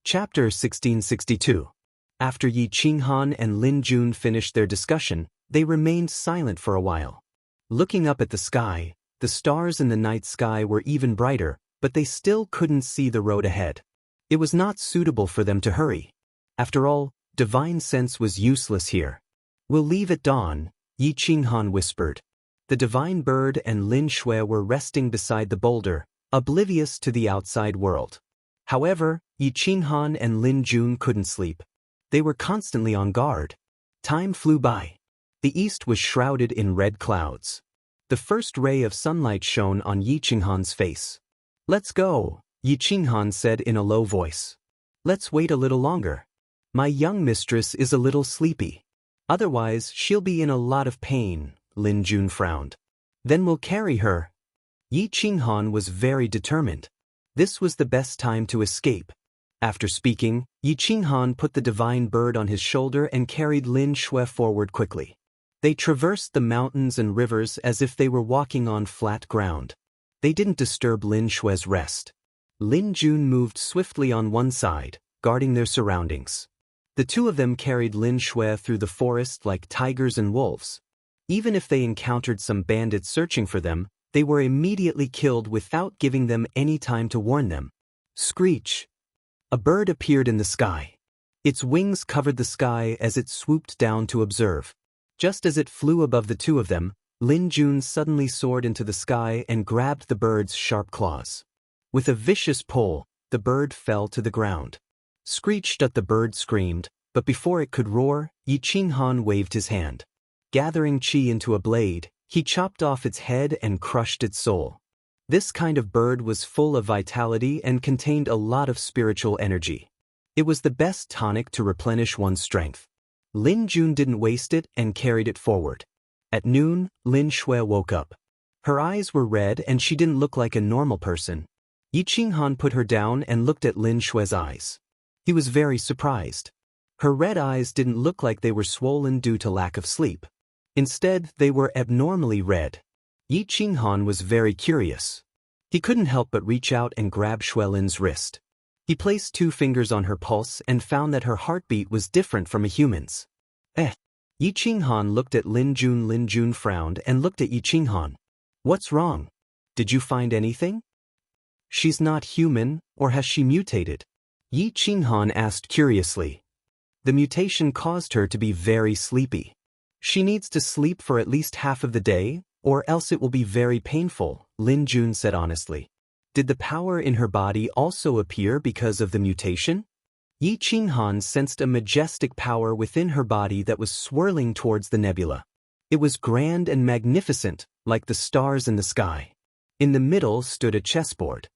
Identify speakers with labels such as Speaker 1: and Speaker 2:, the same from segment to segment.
Speaker 1: Chapter 1662. After Yi Qinghan and Lin Jun finished their discussion, they remained silent for a while. Looking up at the sky, the stars in the night sky were even brighter, but they still couldn't see the road ahead. It was not suitable for them to hurry. After all, divine sense was useless here. "We'll leave at dawn," Yi Qinghan whispered. The divine bird and Lin Shui were resting beside the boulder, oblivious to the outside world. However, Yi Qinghan and Lin Jun couldn't sleep. They were constantly on guard. Time flew by. The east was shrouded in red clouds. The first ray of sunlight shone on Yi Qinghan's face. "Let's go," Yi Qinghan said in a low voice. "Let's wait a little longer. My young mistress is a little sleepy. Otherwise, she'll be in a lot of pain," Lin Jun frowned. "Then we'll carry her." Yi Qinghan was very determined. This was the best time to escape. After speaking, Yi Qinghan put the divine bird on his shoulder and carried Lin Shui forward quickly. They traversed the mountains and rivers as if they were walking on flat ground. They didn't disturb Lin Shui's rest. Lin Jun moved swiftly on one side, guarding their surroundings. The two of them carried Lin Shui through the forest like tigers and wolves. Even if they encountered some bandits searching for them, they were immediately killed without giving them any time to warn them. Screech! A bird appeared in the sky. Its wings covered the sky as it swooped down to observe. Just as it flew above the two of them, Lin Jun suddenly soared into the sky and grabbed the bird's sharp claws. With a vicious pull, the bird fell to the ground. Screeched at the bird screamed, but before it could roar, Yi Qinghan waved his hand. Gathering qi into a blade, he chopped off its head and crushed its soul. This kind of bird was full of vitality and contained a lot of spiritual energy. It was the best tonic to replenish one's strength. Lin Jun didn't waste it and carried it forward. At noon, Lin Shui woke up. Her eyes were red and she didn't look like a normal person. Yi Qinghan put her down and looked at Lin Shui's eyes. He was very surprised. Her red eyes didn't look like they were swollen due to lack of sleep. Instead, they were abnormally red. Yi Qinghan was very curious. He couldn't help but reach out and grab Shuelin's wrist. He placed 2 fingers on her pulse and found that her heartbeat was different from a human's. Yi Qinghan looked at Lin Jun. Lin Jun frowned and looked at Yi Qinghan. "What's wrong? Did you find anything? She's not human, or has she mutated?" Yi Qinghan asked curiously. "The mutation caused her to be very sleepy. She needs to sleep for at least half of the day, or else it will be very painful," Lin Jun said honestly. "Did the power in her body also appear because of the mutation?" Yi Qinghan sensed a majestic power within her body that was swirling towards the nebula. It was grand and magnificent, like the stars in the sky. In the middle stood a chessboard.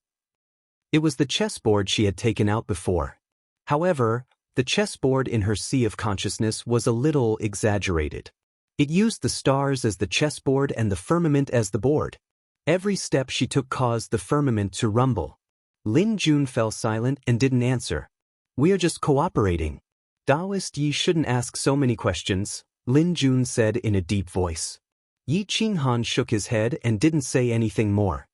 Speaker 1: It was the chessboard she had taken out before. However, the chessboard in her sea of consciousness was a little exaggerated. It used the stars as the chessboard and the firmament as the board. Every step she took caused the firmament to rumble. Lin Jun fell silent and didn't answer. "We are just cooperating. Taoist Yi shouldn't ask so many questions," Lin Jun said in a deep voice. Yi Qinghan shook his head and didn't say anything more.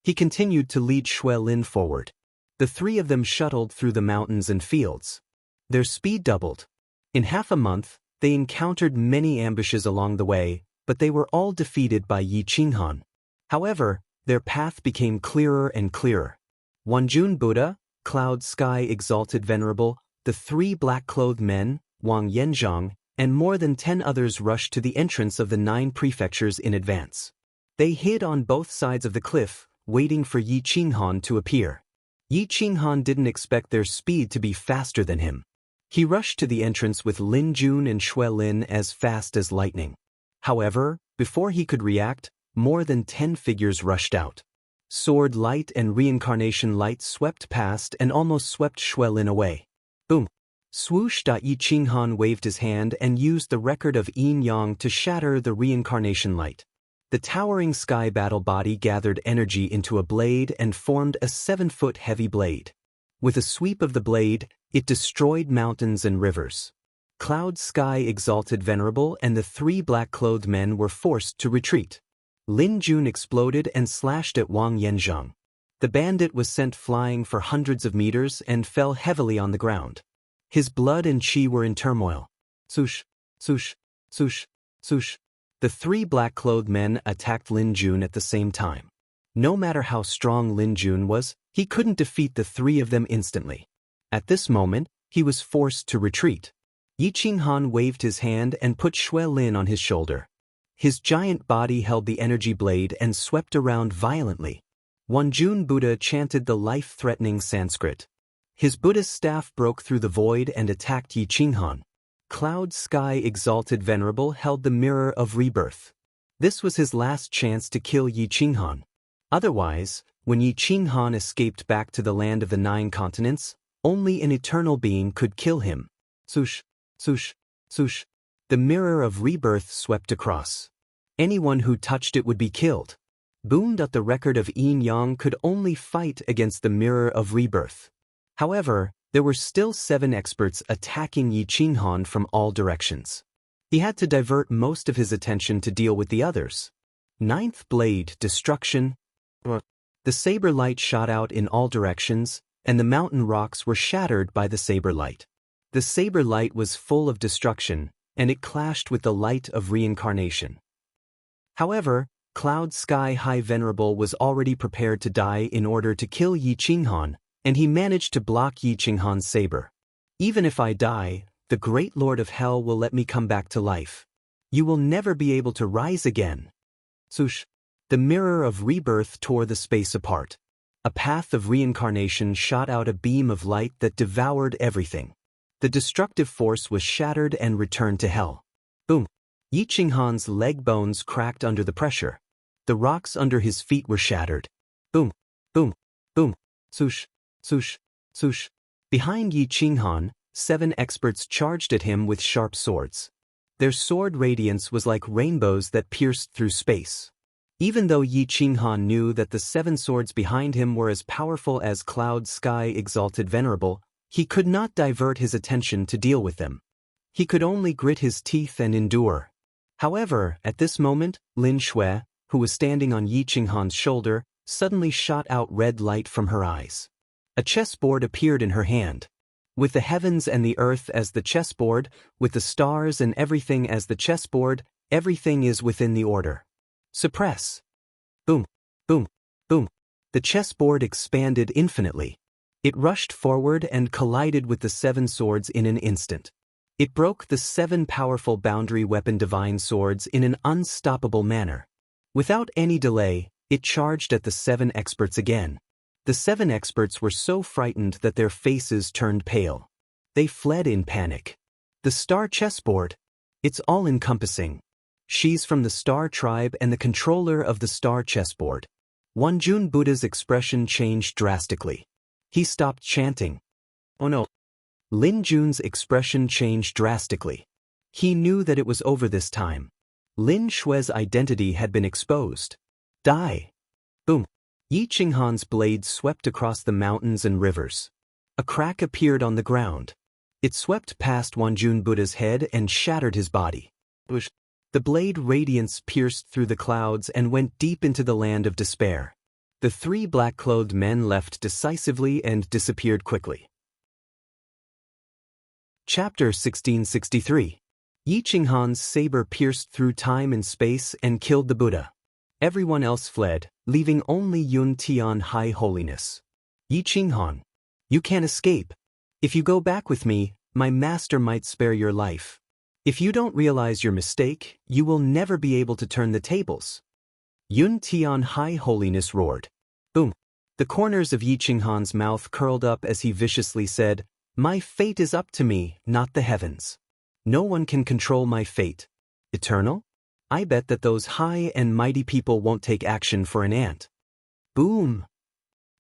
Speaker 1: He continued to lead Shuelin forward. The 3 of them shuttled through the mountains and fields. Their speed doubled. In half a month, they encountered many ambushes along the way, but they were all defeated by Yi Qinghan. However, their path became clearer and clearer. Wanjun Buddha, Cloud Sky Exalted Venerable, the 3 black-clothed men, Wang Yanzhang, and more than 10 others rushed to the entrance of the 9 prefectures in advance. They hid on both sides of the cliff, waiting for Yi Qinghan to appear. Yi Qinghan didn't expect their speed to be faster than him. He rushed to the entrance with Lin Jun and Shuelin as fast as lightning. However, before he could react, more than 10 figures rushed out. Sword light and reincarnation light swept past and almost swept Shuelin away. Boom! Swoosh! Yi Qinghan waved his hand and used the record of yin yang to shatter the reincarnation light. The towering sky battle body gathered energy into a blade and formed a 7-foot heavy blade. With a sweep of the blade, it destroyed mountains and rivers. Cloud Sky Exalted Venerable and the 3 black-clothed men were forced to retreat. Lin Jun exploded and slashed at Wang Yanzhang. The bandit was sent flying for hundreds of meters and fell heavily on the ground. His blood and chi were in turmoil. Swoosh, swoosh, swoosh, swoosh. The three black-clothed men attacked Lin Jun at the same time. No matter how strong Lin Jun was, he couldn't defeat the three of them instantly. At this moment, he was forced to retreat. Yi Qinghan waved his hand and put Xue Lin on his shoulder. His giant body held the energy blade and swept around violently. Wanjun Buddha chanted the life-threatening Sanskrit. His Buddhist staff broke through the void and attacked Yi Qinghan. Cloud Sky Exalted Venerable held the Mirror of Rebirth. This was his last chance to kill Yi Qinghan. Otherwise, when Yi Qinghan escaped back to the land of the 9 continents, only an eternal being could kill him. Swoosh, swoosh, swoosh. The Mirror of Rebirth swept across. Anyone who touched it would be killed. The record of Yin Yang could only fight against the Mirror of Rebirth. However, there were still 7 experts attacking Yi Qinghan from all directions. He had to divert most of his attention to deal with the others. 9th Blade, Destruction. The saber light shot out in all directions, and the mountain rocks were shattered by the saber light. The saber light was full of destruction, and it clashed with the light of reincarnation. However, Cloud Sky High Venerable was already prepared to die in order to kill Yi Qinghan, and he managed to block Yi Qinghan's saber. Even if I die, the great Lord of Hell will let me come back to life. You will never be able to rise again. Swoosh. The Mirror of Rebirth tore the space apart. A path of reincarnation shot out a beam of light that devoured everything. The destructive force was shattered and returned to hell. Boom. Yi Qinghan's leg bones cracked under the pressure. The rocks under his feet were shattered. Boom, boom, boom. Swoosh, swoosh, swoosh. Behind Yi Qinghan, 7 experts charged at him with sharp swords. Their sword radiance was like rainbows that pierced through space. Even though Yi Qinghan knew that the 7 swords behind him were as powerful as Cloud Sky Exalted Venerable, he could not divert his attention to deal with them. He could only grit his teeth and endure. However, at this moment, Lin Xue, who was standing on Yi Qinghan's shoulder, suddenly shot out red light from her eyes. A chessboard appeared in her hand. With the heavens and the earth as the chessboard, with the stars and everything as the chessboard, everything is within the order. Suppress. Boom, boom, boom. The chessboard expanded infinitely. It rushed forward and collided with the 7 swords in an instant. It broke the 7 powerful boundary weapon divine swords in an unstoppable manner. Without any delay, it charged at the 7 experts again. The 7 experts were so frightened that their faces turned pale. They fled in panic. The star chessboard. It's all-encompassing. She's from the star tribe and the controller of the star chessboard. Wanjun Buddha's expression changed drastically. He stopped chanting. Oh no. Lin Jun's expression changed drastically. He knew that it was over this time. Lin Xue's identity had been exposed. Die. Boom. Yi Qinghan's blade swept across the mountains and rivers. A crack appeared on the ground. It swept past Wanjun Buddha's head and shattered his body. The blade radiance pierced through the clouds and went deep into the land of despair. The 3 black-clothed men left decisively and disappeared quickly. Chapter 1663. Yi Qinghan's saber pierced through time and space and killed the Buddha. Everyone else fled, leaving only Yun Tian High Holiness. Yi Qinghan, you can't escape. If you go back with me, my master might spare your life. If you don't realize your mistake, you will never be able to turn the tables. Yun Tian High Holiness roared. Boom. The corners of Yi Qinghan's mouth curled up as he viciously said, My fate is up to me, not the heavens. No one can control my fate. Eternal? I bet that those high and mighty people won't take action for an ant. Boom!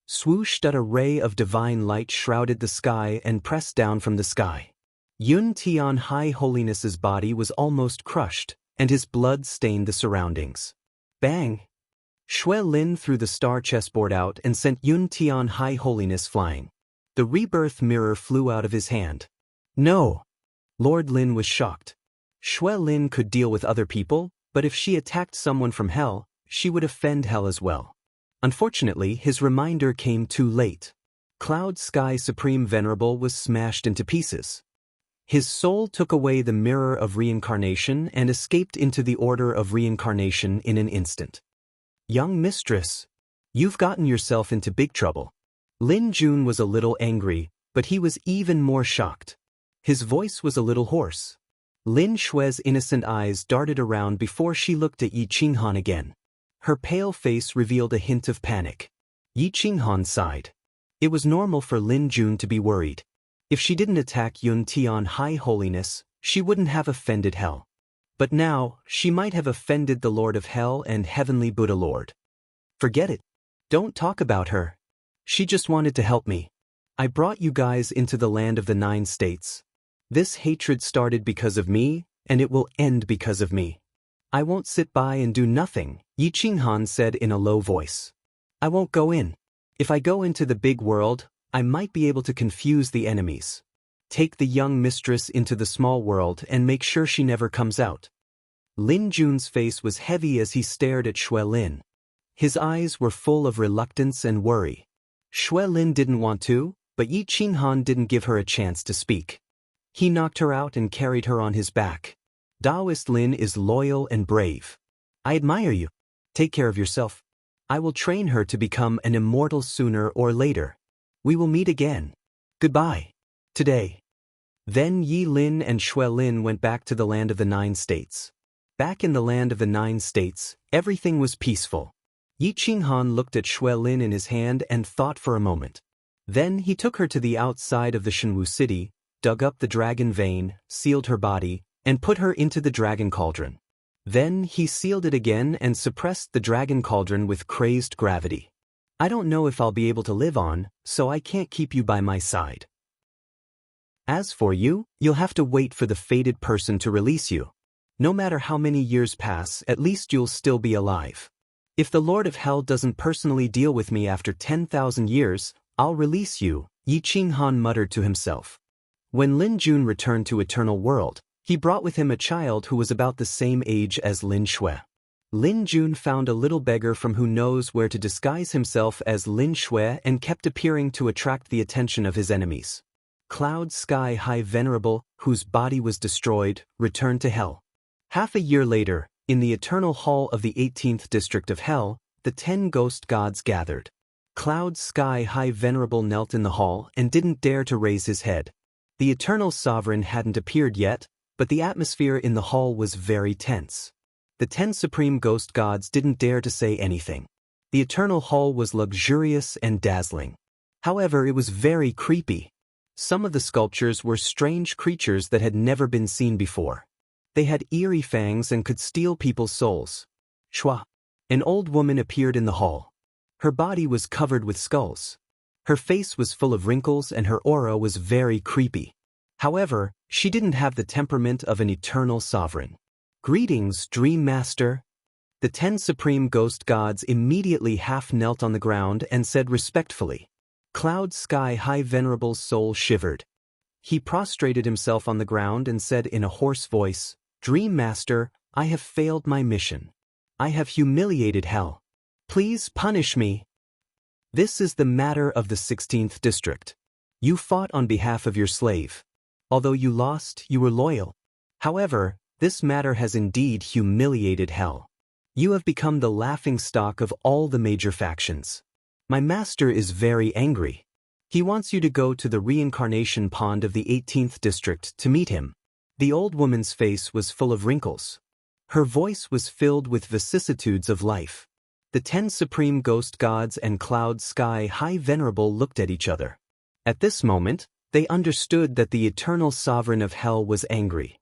Speaker 1: Swooshed a ray of divine light shrouded the sky and pressed down from the sky. Yun Tian High Holiness's body was almost crushed, and his blood stained the surroundings. Bang! Xue Lin threw the star chessboard out and sent Yun Tian High Holiness flying. The rebirth mirror flew out of his hand. No! Lord Lin was shocked. Xue Lin could deal with other people, but if she attacked someone from hell, she would offend hell as well. Unfortunately, his reminder came too late. Cloud Sky Supreme Venerable was smashed into pieces. His soul took away the mirror of reincarnation and escaped into the order of reincarnation in an instant. Young mistress, you've gotten yourself into big trouble. Lin Jun was a little angry, but he was even more shocked. His voice was a little hoarse. Lin Shue's innocent eyes darted around before she looked at Yi Qinghan again. Her pale face revealed a hint of panic. Yi Qinghan sighed. It was normal for Lin Jun to be worried. If she didn't attack Yun Tian High Holiness, she wouldn't have offended Hell. But now, she might have offended the Lord of Hell and Heavenly Buddha Lord. Forget it. Don't talk about her. She just wanted to help me. I brought you guys into the land of the 9 states. This hatred started because of me, and it will end because of me. I won't sit by and do nothing, Yi Qinghan said in a low voice. I won't go in. If I go into the big world, I might be able to confuse the enemies. Take the young mistress into the small world and make sure she never comes out. Lin Jun's face was heavy as he stared at Xue Lin. His eyes were full of reluctance and worry. Xue Lin didn't want to, but Yi Qinghan didn't give her a chance to speak. He knocked her out and carried her on his back. Taoist Lin is loyal and brave. I admire you. Take care of yourself. I will train her to become an immortal sooner or later. We will meet again. Goodbye. Today. Then Yi Lin and Xue Lin went back to the land of the 9 states. Back in the land of the 9 states, everything was peaceful. Yi Qinghan looked at Xue Lin in his hand and thought for a moment. Then he took her to the outside of the Shenwu city, dug up the dragon vein, sealed her body, and put her into the dragon cauldron. Then he sealed it again and suppressed the dragon cauldron with crazed gravity. I don't know if I'll be able to live on, so I can't keep you by my side. As for you, you'll have to wait for the fated person to release you. No matter how many years pass, at least you'll still be alive. If the Lord of Hell doesn't personally deal with me after 10,000 years, I'll release you, Yi Qinghan muttered to himself. When Lin Jun returned to Eternal World, he brought with him a child who was about the same age as Lin Shui. Lin Jun found a little beggar from who knows where to disguise himself as Lin Shui and kept appearing to attract the attention of his enemies. Cloud Sky High Venerable, whose body was destroyed, returned to Hell. Half a year later, in the Eternal Hall of the 18th District of Hell, the 10 ghost gods gathered. Cloud Sky High Venerable knelt in the hall and didn't dare to raise his head. The Eternal Sovereign hadn't appeared yet, but the atmosphere in the hall was very tense. The 10 supreme ghost gods didn't dare to say anything. The Eternal Hall was luxurious and dazzling. However, it was very creepy. Some of the sculptures were strange creatures that had never been seen before. They had eerie fangs and could steal people's souls. Shua. An old woman appeared in the hall. Her body was covered with skulls. Her face was full of wrinkles and her aura was very creepy. However, she didn't have the temperament of an eternal sovereign. Greetings, Dream Master. The 10 supreme ghost gods immediately half knelt on the ground and said respectfully. Cloud Sky High Venerable's soul shivered. He prostrated himself on the ground and said in a hoarse voice, Dream Master, I have failed my mission. I have humiliated Hell. Please punish me. This is the matter of the 16th district. You fought on behalf of your slave. Although you lost, you were loyal. However, this matter has indeed humiliated Hell. You have become the laughingstock of all the major factions. My master is very angry. He wants you to go to the reincarnation pond of the 18th district to meet him. The old woman's face was full of wrinkles. Her voice was filled with vicissitudes of life. The 10 supreme ghost gods and Cloud Sky High Venerable looked at each other. At this moment, they understood that the eternal sovereign of Hell was angry.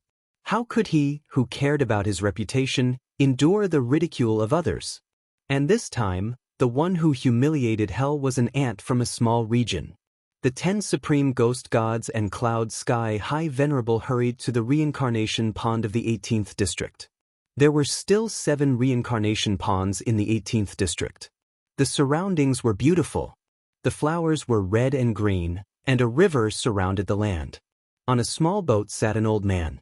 Speaker 1: How could he, who cared about his reputation, endure the ridicule of others? And this time, the one who humiliated Hell was an ant from a small region. The 10 supreme ghost gods and Cloud Sky High Venerable hurried to the reincarnation pond of the 18th district. There were still 7 reincarnation ponds in the 18th district. The surroundings were beautiful. The flowers were red and green, and a river surrounded the land. On a small boat sat an old man.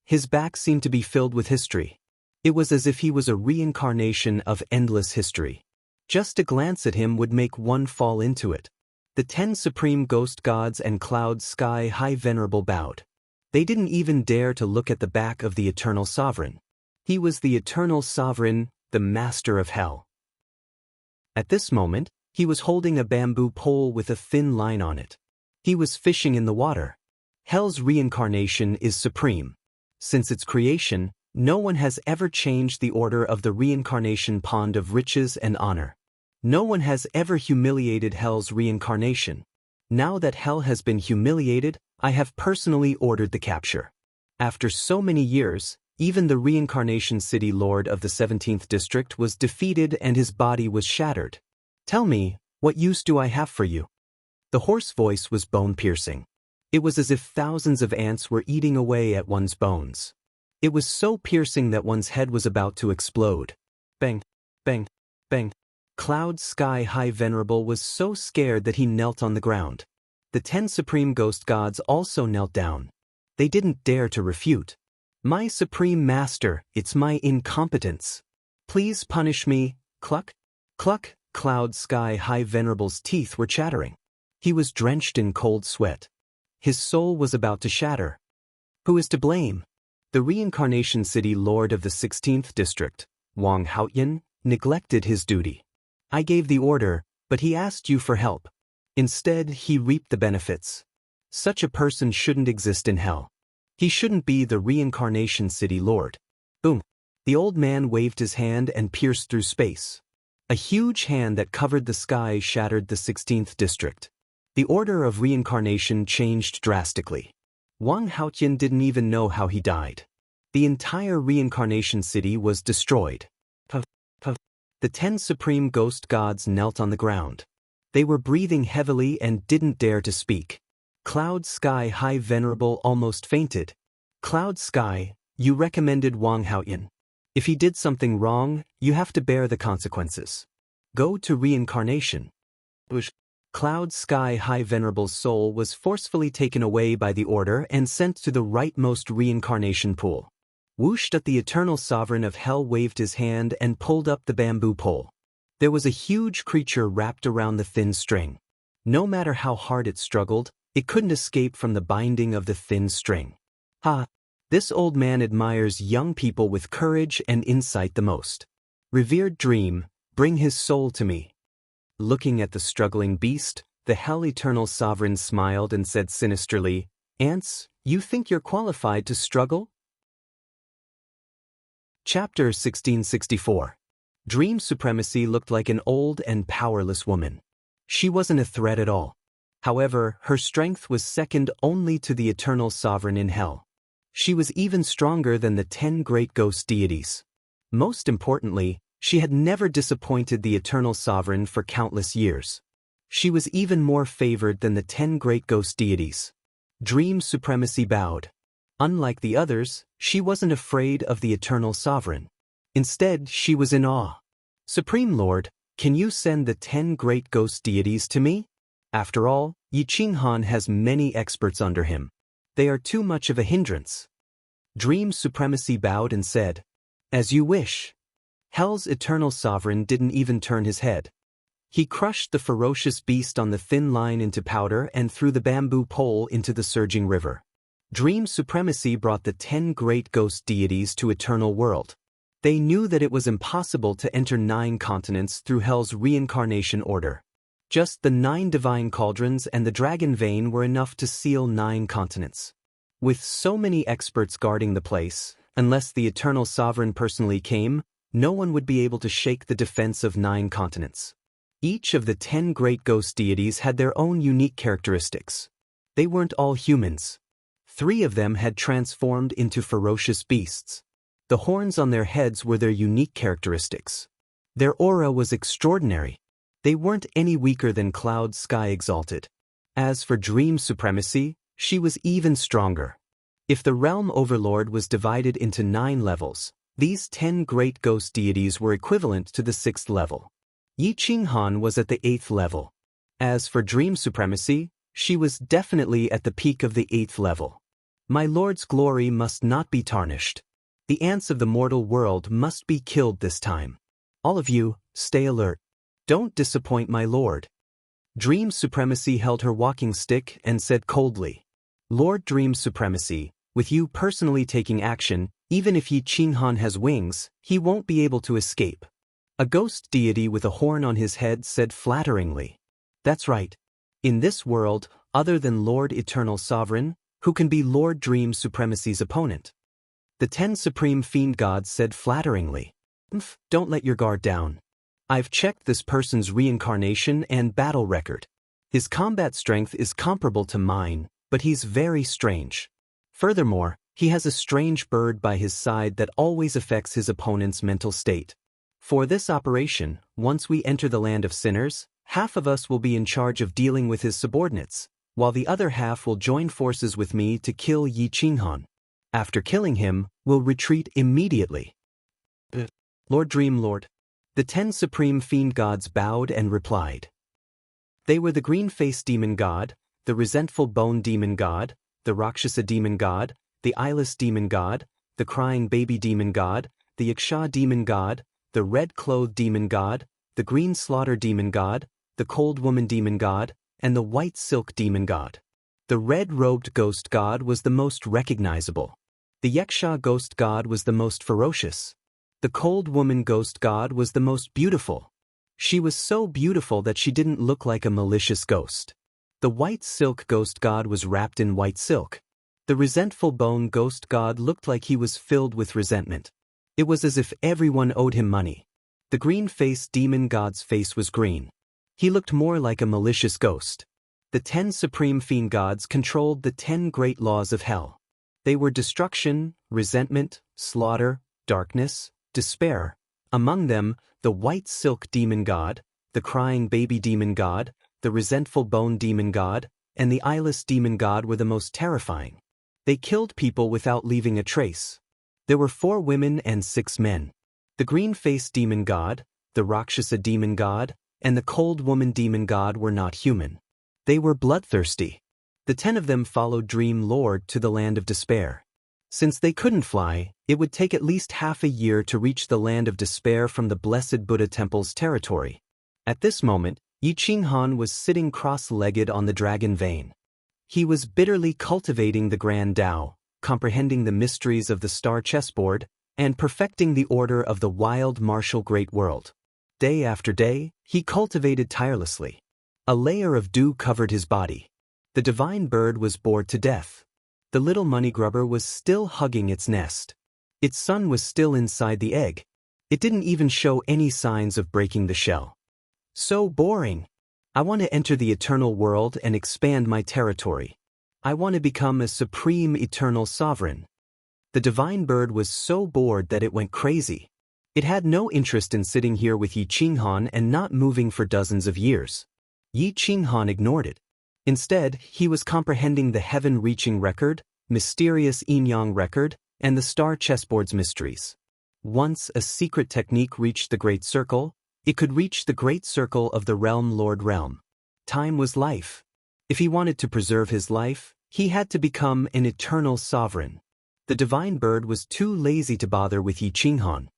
Speaker 1: His back seemed to be filled with history. It was as if he was a reincarnation of endless history. Just a glance at him would make one fall into it. The 10 supreme ghost gods and Cloud Sky High Venerable bowed. They didn't even dare to look at the back of the Eternal Sovereign. He was the Eternal Sovereign, the Master of Hell. At this moment, he was holding a bamboo pole with a thin line on it. He was fishing in the water. Hell's reincarnation is supreme. Since its creation, no one has ever changed the order of the reincarnation pond of riches and honor. No one has ever humiliated Hell's reincarnation. Now that Hell has been humiliated, I have personally ordered the capture. After so many years, even the reincarnation city lord of the 17th district was defeated and his body was shattered. Tell me, what use do I have for you? The hoarse voice was bone-piercing. It was as if thousands of ants were eating away at one's bones. It was so piercing that one's head was about to explode. Bang, bang, bang. Cloud Sky High Venerable was so scared that he knelt on the ground. The 10 supreme ghost gods also knelt down. They didn't dare to refute. My supreme master, it's my incompetence. Please punish me, cluck, cluck. Cloud Sky High Venerable's teeth were chattering. He was drenched in cold sweat. His soul was about to shatter. Who is to blame? The reincarnation city lord of the 16th district, Wang Haoyan, neglected his duty. I gave the order, but he asked you for help. Instead, he reaped the benefits. Such a person shouldn't exist in hell. He shouldn't be the reincarnation city lord. Boom. The old man waved his hand and pierced through space. A huge hand that covered the sky shattered the 16th district. The order of reincarnation changed drastically. Wang Haoyan didn't even know how he died. The entire reincarnation city was destroyed. Puff, puff. The 10 supreme ghost gods knelt on the ground. They were breathing heavily and didn't dare to speak. Cloud Sky High Venerable almost fainted. Cloud Sky, you recommended Wang Haoyan. If he did something wrong, you have to bear the consequences. Go to reincarnation. Bush. Cloud Sky High Venerable's soul was forcefully taken away by the order and sent to the rightmost reincarnation pool. Whooshed at the Eternal Sovereign of Hell waved his hand and pulled up the bamboo pole. There was a huge creature wrapped around the thin string. No matter how hard it struggled, it couldn't escape from the binding of the thin string. Ha! This old man admires young people with courage and insight the most. Revered dream, bring his soul to me. Looking at the struggling beast, the Hell Eternal Sovereign smiled and said sinisterly, Ants, you think you're qualified to struggle? Chapter 1664. Dream Supremacy looked like an old and powerless woman. She wasn't a threat at all. However, her strength was second only to the Eternal Sovereign in Hell. She was even stronger than the 10 great ghost deities. Most importantly, she had never disappointed the Eternal Sovereign for countless years. She was even more favored than the 10 great ghost deities. Dream Supremacy bowed. Unlike the others, she wasn't afraid of the Eternal Sovereign. Instead, she was in awe. Supreme Lord, can you send the 10 great ghost deities to me? After all, Yi Qinghan has many experts under him. They are too much of a hindrance. Dream Supremacy bowed and said, As you wish. Hell's Eternal Sovereign didn't even turn his head. He crushed the ferocious beast on the thin line into powder and threw the bamboo pole into the surging river. Dream Supremacy brought the 10 great ghost deities to Eternal World. They knew that it was impossible to enter 9 continents through Hell's reincarnation order. Just the 9 divine cauldrons and the dragon vein were enough to seal 9 continents. With so many experts guarding the place, unless the Eternal Sovereign personally came, no one would be able to shake the defense of 9 continents. Each of the 10 great ghost deities had their own unique characteristics. They weren't all humans. 3 of them had transformed into ferocious beasts. The horns on their heads were their unique characteristics. Their aura was extraordinary. They weren't any weaker than Cloud Sky Exalted. As for Dream Supremacy, she was even stronger. If the Realm Overlord was divided into 9 levels, these 10 great ghost deities were equivalent to the 6th level. Yi Qinghan was at the 8th level. As for Dream Supremacy, she was definitely at the peak of the 8th level. My Lord's glory must not be tarnished. The ants of the mortal world must be killed this time. All of you, stay alert. Don't disappoint my lord. Dream Supremacy held her walking stick and said coldly. Lord Dream Supremacy, with you personally taking action, even if Yi Qinghan has wings, he won't be able to escape. A ghost deity with a horn on his head said flatteringly. That's right. In this world, other than Lord Eternal Sovereign, who can be Lord Dream Supremacy's opponent? The 10 Supreme Fiend Gods said flatteringly. Don't let your guard down. I've checked this person's reincarnation and battle record. His combat strength is comparable to mine, but he's very strange. Furthermore, he has a strange bird by his side that always affects his opponent's mental state. For this operation, once we enter the land of sinners, half of us will be in charge of dealing with his subordinates, while the other half will join forces with me to kill Yi Qinghan. After killing him, we'll retreat immediately. Lord Dream Lord. The 10 Supreme Fiend Gods bowed and replied. They were the Green-Faced Demon God, the Resentful Bone Demon God, the Rakshasa Demon God, the Eyeless Demon God, the Crying Baby Demon God, the Yaksha Demon God, the Red-Clothed Demon God, the Green Slaughter Demon God, the Cold Woman Demon God, and the White Silk Demon God. The Red-Robed Ghost God was the most recognizable. The Yaksha Ghost God was the most ferocious. The Cold Woman Ghost God was the most beautiful. She was so beautiful that she didn't look like a malicious ghost. The White Silk Ghost God was wrapped in white silk. The Resentful Bone Ghost God looked like he was filled with resentment. It was as if everyone owed him money. The Green-Faced Demon God's face was green. He looked more like a malicious ghost. The 10 Supreme Fiend Gods controlled the 10 great laws of hell. They were destruction, resentment, slaughter, darkness, despair. Among them, the White Silk Demon God, the Crying Baby Demon God, the Resentful Bone Demon God, and the Eyeless Demon God were the most terrifying. They killed people without leaving a trace. There were 4 women and 6 men. The Green-Faced Demon God, the Rakshasa Demon God, and the Cold Woman Demon God were not human. They were bloodthirsty. The 10 of them followed Dream Lord to the land of despair. Since they couldn't fly, it would take at least half a year to reach the land of despair from the Blessed Buddha Temple's territory. At this moment, Yi Qinghan was sitting cross-legged on the dragon vein. He was bitterly cultivating the Grand Tao, comprehending the mysteries of the star chessboard, and perfecting the order of the wild martial great world. Day after day, he cultivated tirelessly. A layer of dew covered his body. The divine bird was bored to death. The little money grubber was still hugging its nest. Its son was still inside the egg. It didn't even show any signs of breaking the shell. So boring. I want to enter the eternal world and expand my territory. I want to become a supreme eternal sovereign. The divine bird was so bored that it went crazy. It had no interest in sitting here with Yi Qinghan and not moving for dozens of years. Yi Qinghan ignored it. Instead, he was comprehending the heaven-reaching record, mysterious yin-yang record, and the star chessboard's mysteries. Once a secret technique reached the Great Circle, it could reach the Great Circle of the Realm Lord Realm. Time was life. If he wanted to preserve his life, he had to become an eternal sovereign. The divine bird was too lazy to bother with Yi Qinghan.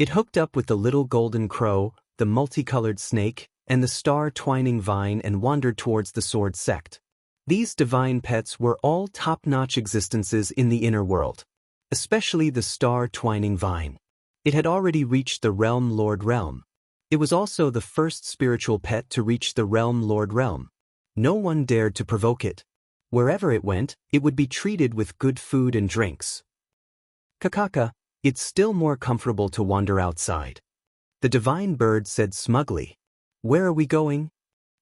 Speaker 1: It hooked up with the little golden crow, the multicolored snake, and the star-twining vine and wandered towards the sword sect. These divine pets were all top-notch existences in the inner world, especially the star-twining vine. It had already reached the Realm Lord Realm. It was also the first spiritual pet to reach the Realm Lord Realm. No one dared to provoke it. Wherever it went, it would be treated with good food and drinks. Kakaka, it's still more comfortable to wander outside. The divine bird said smugly. Where are we going?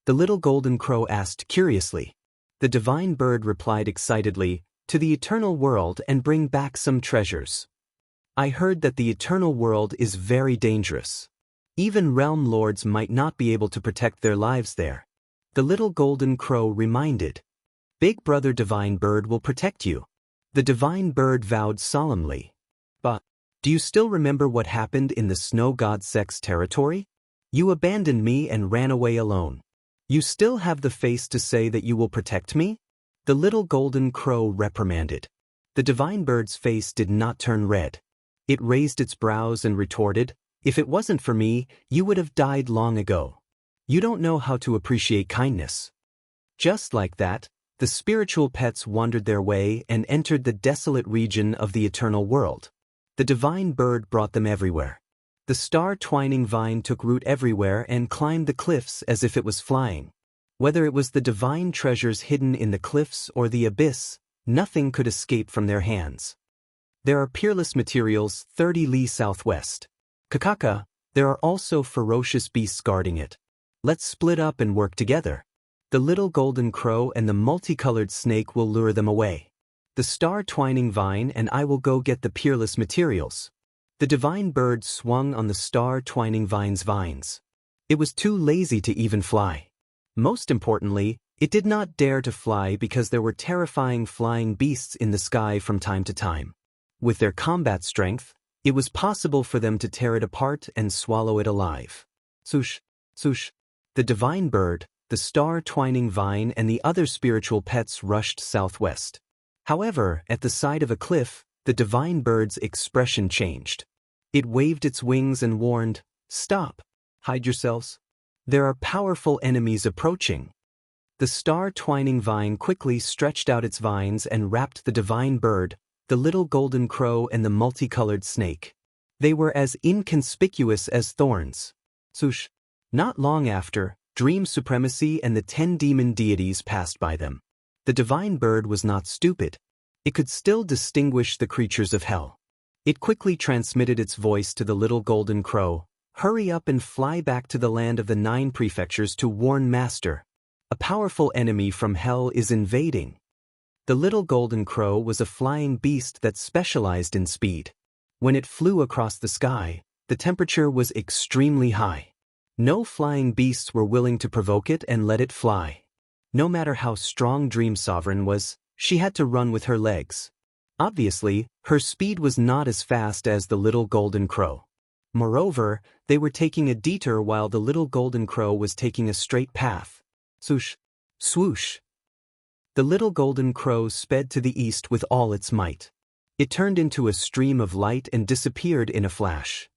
Speaker 1: The little golden crow asked curiously. The divine bird replied excitedly, to the eternal world and bring back some treasures. I heard that the eternal world is very dangerous. Even realm lords might not be able to protect their lives there. The little golden crow reminded. Big Brother Divine Bird will protect you. The divine bird vowed solemnly. But, do you still remember what happened in the Snow God Sect's territory? You abandoned me and ran away alone. You still have the face to say that you will protect me? The little golden crow reprimanded. The divine bird's face did not turn red. It raised its brows and retorted, if it wasn't for me, you would have died long ago. You don't know how to appreciate kindness. Just like that, the spiritual pets wandered their way and entered the desolate region of the eternal world. The divine bird brought them everywhere. The star-twining vine took root everywhere and climbed the cliffs as if it was flying. Whether it was the divine treasures hidden in the cliffs or the abyss, nothing could escape from their hands. There are peerless materials 30 li southwest. Kakaka, there are also ferocious beasts guarding it. Let's split up and work together. The little golden crow and the multicolored snake will lure them away. The star-twining vine and I will go get the peerless materials. The divine bird swung on the star-twining vine's vines. It was too lazy to even fly. Most importantly, it did not dare to fly because there were terrifying flying beasts in the sky from time to time. With their combat strength, it was possible for them to tear it apart and swallow it alive. Swoosh, swoosh. The divine bird, the star-twining vine and the other spiritual pets rushed southwest. However, at the side of a cliff, the divine bird's expression changed. It waved its wings and warned, "Stop! Hide yourselves. There are powerful enemies approaching." The star-twining vine quickly stretched out its vines and wrapped the divine bird, the little golden crow and the multicolored snake. They were as inconspicuous as thorns. Swoosh. Not long after, Dream Supremacy and the 10 demon deities passed by them. The divine bird was not stupid. It could still distinguish the creatures of hell. It quickly transmitted its voice to the little golden crow, "Hurry up and fly back to the land of the 9 prefectures to warn Master. A powerful enemy from hell is invading." The little golden crow was a flying beast that specialized in speed. When it flew across the sky, the temperature was extremely high. No flying beasts were willing to provoke it and let it fly. No matter how strong Dream Sovereign was, she had to run with her legs. Obviously, her speed was not as fast as the little golden crow. Moreover, they were taking a detour while the little golden crow was taking a straight path. Swoosh, swoosh. The little golden crow sped to the east with all its might. It turned into a stream of light and disappeared in a flash.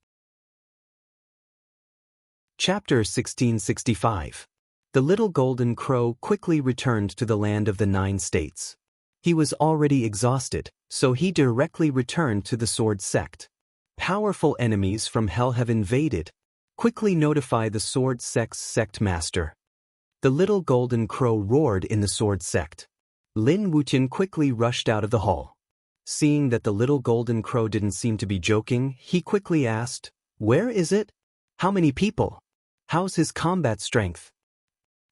Speaker 1: Chapter 1665. The little golden crow quickly returned to the land of the 9 states. He was already exhausted, so he directly returned to the sword sect. Powerful enemies from hell have invaded. Quickly notify the sword sect's sect master. The little golden crow roared in the sword sect. Lin Wutian quickly rushed out of the hall. Seeing that the little golden crow didn't seem to be joking, he quickly asked, "Where is it? How many people? How's his combat strength?"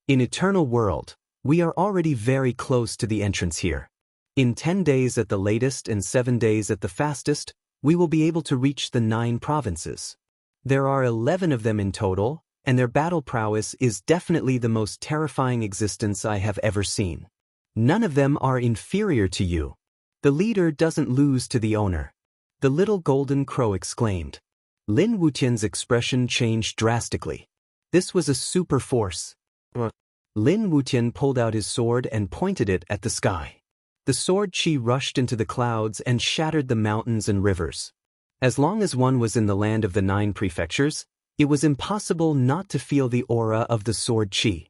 Speaker 1: In Eternal World, we are already very close to the entrance here. In 10 days at the latest and 7 days at the fastest, we will be able to reach the 9 provinces. There are 11 of them in total, and their battle prowess is definitely the most terrifying existence I have ever seen. None of them are inferior to you. The leader doesn't lose to the owner. The little golden crow exclaimed. Lin Wutian's expression changed drastically. This was a super force. Lin Wutian pulled out his sword and pointed it at the sky. The sword chi rushed into the clouds and shattered the mountains and rivers. As long as one was in the land of the 9 prefectures, it was impossible not to feel the aura of the sword chi.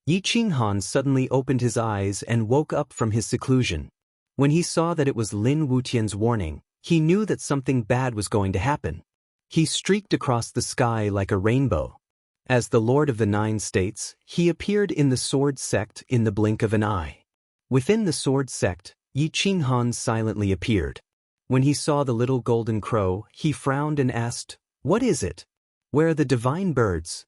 Speaker 1: Yi Qinghan suddenly opened his eyes and woke up from his seclusion. When he saw that it was Lin Wutian's warning, he knew that something bad was going to happen. He streaked across the sky like a rainbow. As the Lord of the 9 states, he appeared in the sword sect in the blink of an eye. Within the sword sect, Yi Qinghan silently appeared. When he saw the little golden crow, he frowned and asked, "What is it? Where are the divine birds?"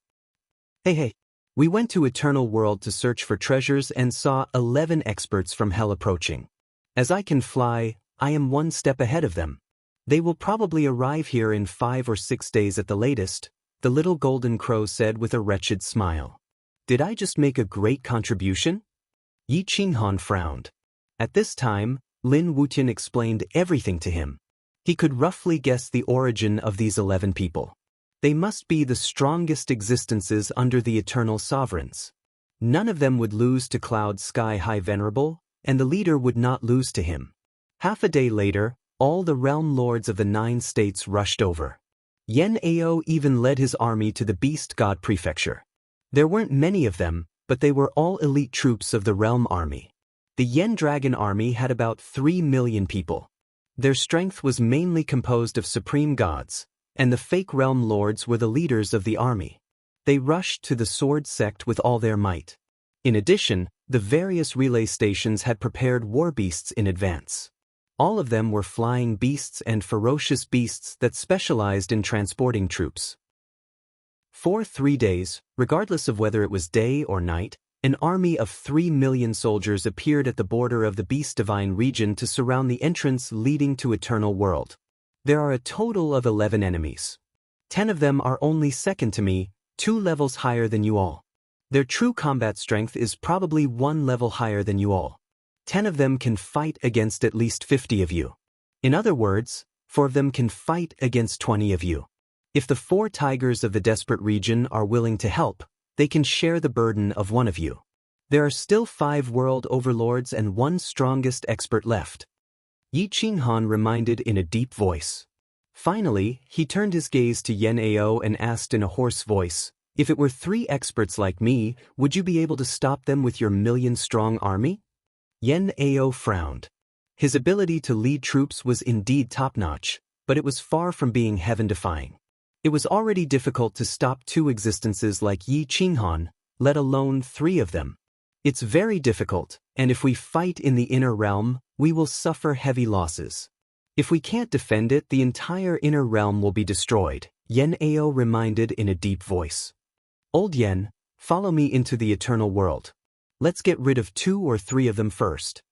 Speaker 1: Hey, we went to Eternal World to search for treasures and saw 11 experts from hell approaching. As I can fly, I am 1 step ahead of them. They will probably arrive here in 5 or 6 days at the latest, the little golden crow said with a wretched smile. Did I just make a great contribution? Yi Qinghan frowned. At this time, Lin Wutian explained everything to him. He could roughly guess the origin of these 11 people. They must be the strongest existences under the eternal sovereigns. None of them would lose to Cloud Sky High Venerable, and the leader would not lose to him. Half a day later, all the realm lords of the 9 states rushed over. Yen Ao even led his army to the Beast God Prefecture. There weren't many of them, but they were all elite troops of the Realm Army. The Yen Dragon Army had about 3 million people. Their strength was mainly composed of supreme gods, and the fake realm lords were the leaders of the army. They rushed to the sword sect with all their might. In addition, the various relay stations had prepared war beasts in advance. All of them were flying beasts and ferocious beasts that specialized in transporting troops. For 3 days, regardless of whether it was day or night, an army of 3 million soldiers appeared at the border of the Beast Divine region to surround the entrance leading to Eternal World. There are a total of 11 enemies. 10 of them are only second to me, 2 levels higher than you all. Their true combat strength is probably 1 level higher than you all. 10 of them can fight against at least 50 of you. In other words, 4 of them can fight against 20 of you. If the 4 tigers of the desperate region are willing to help, they can share the burden of 1 of you. There are still 5 world overlords and 1 strongest expert left. Yi Qinghan reminded in a deep voice. Finally, he turned his gaze to Yen Ao and asked in a hoarse voice, "If it were 3 experts like me, would you be able to stop them with your million-strong army?" Yen Ao frowned. His ability to lead troops was indeed top-notch, but it was far from being heaven-defying. It was already difficult to stop 2 existences like Yi Qinghan, let alone 3 of them. It's very difficult, and if we fight in the inner realm, we will suffer heavy losses. If we can't defend it, the entire inner realm will be destroyed, Yen Ao reminded in a deep voice. Old Yen, follow me into the eternal world. Let's get rid of 2 or 3 of them first.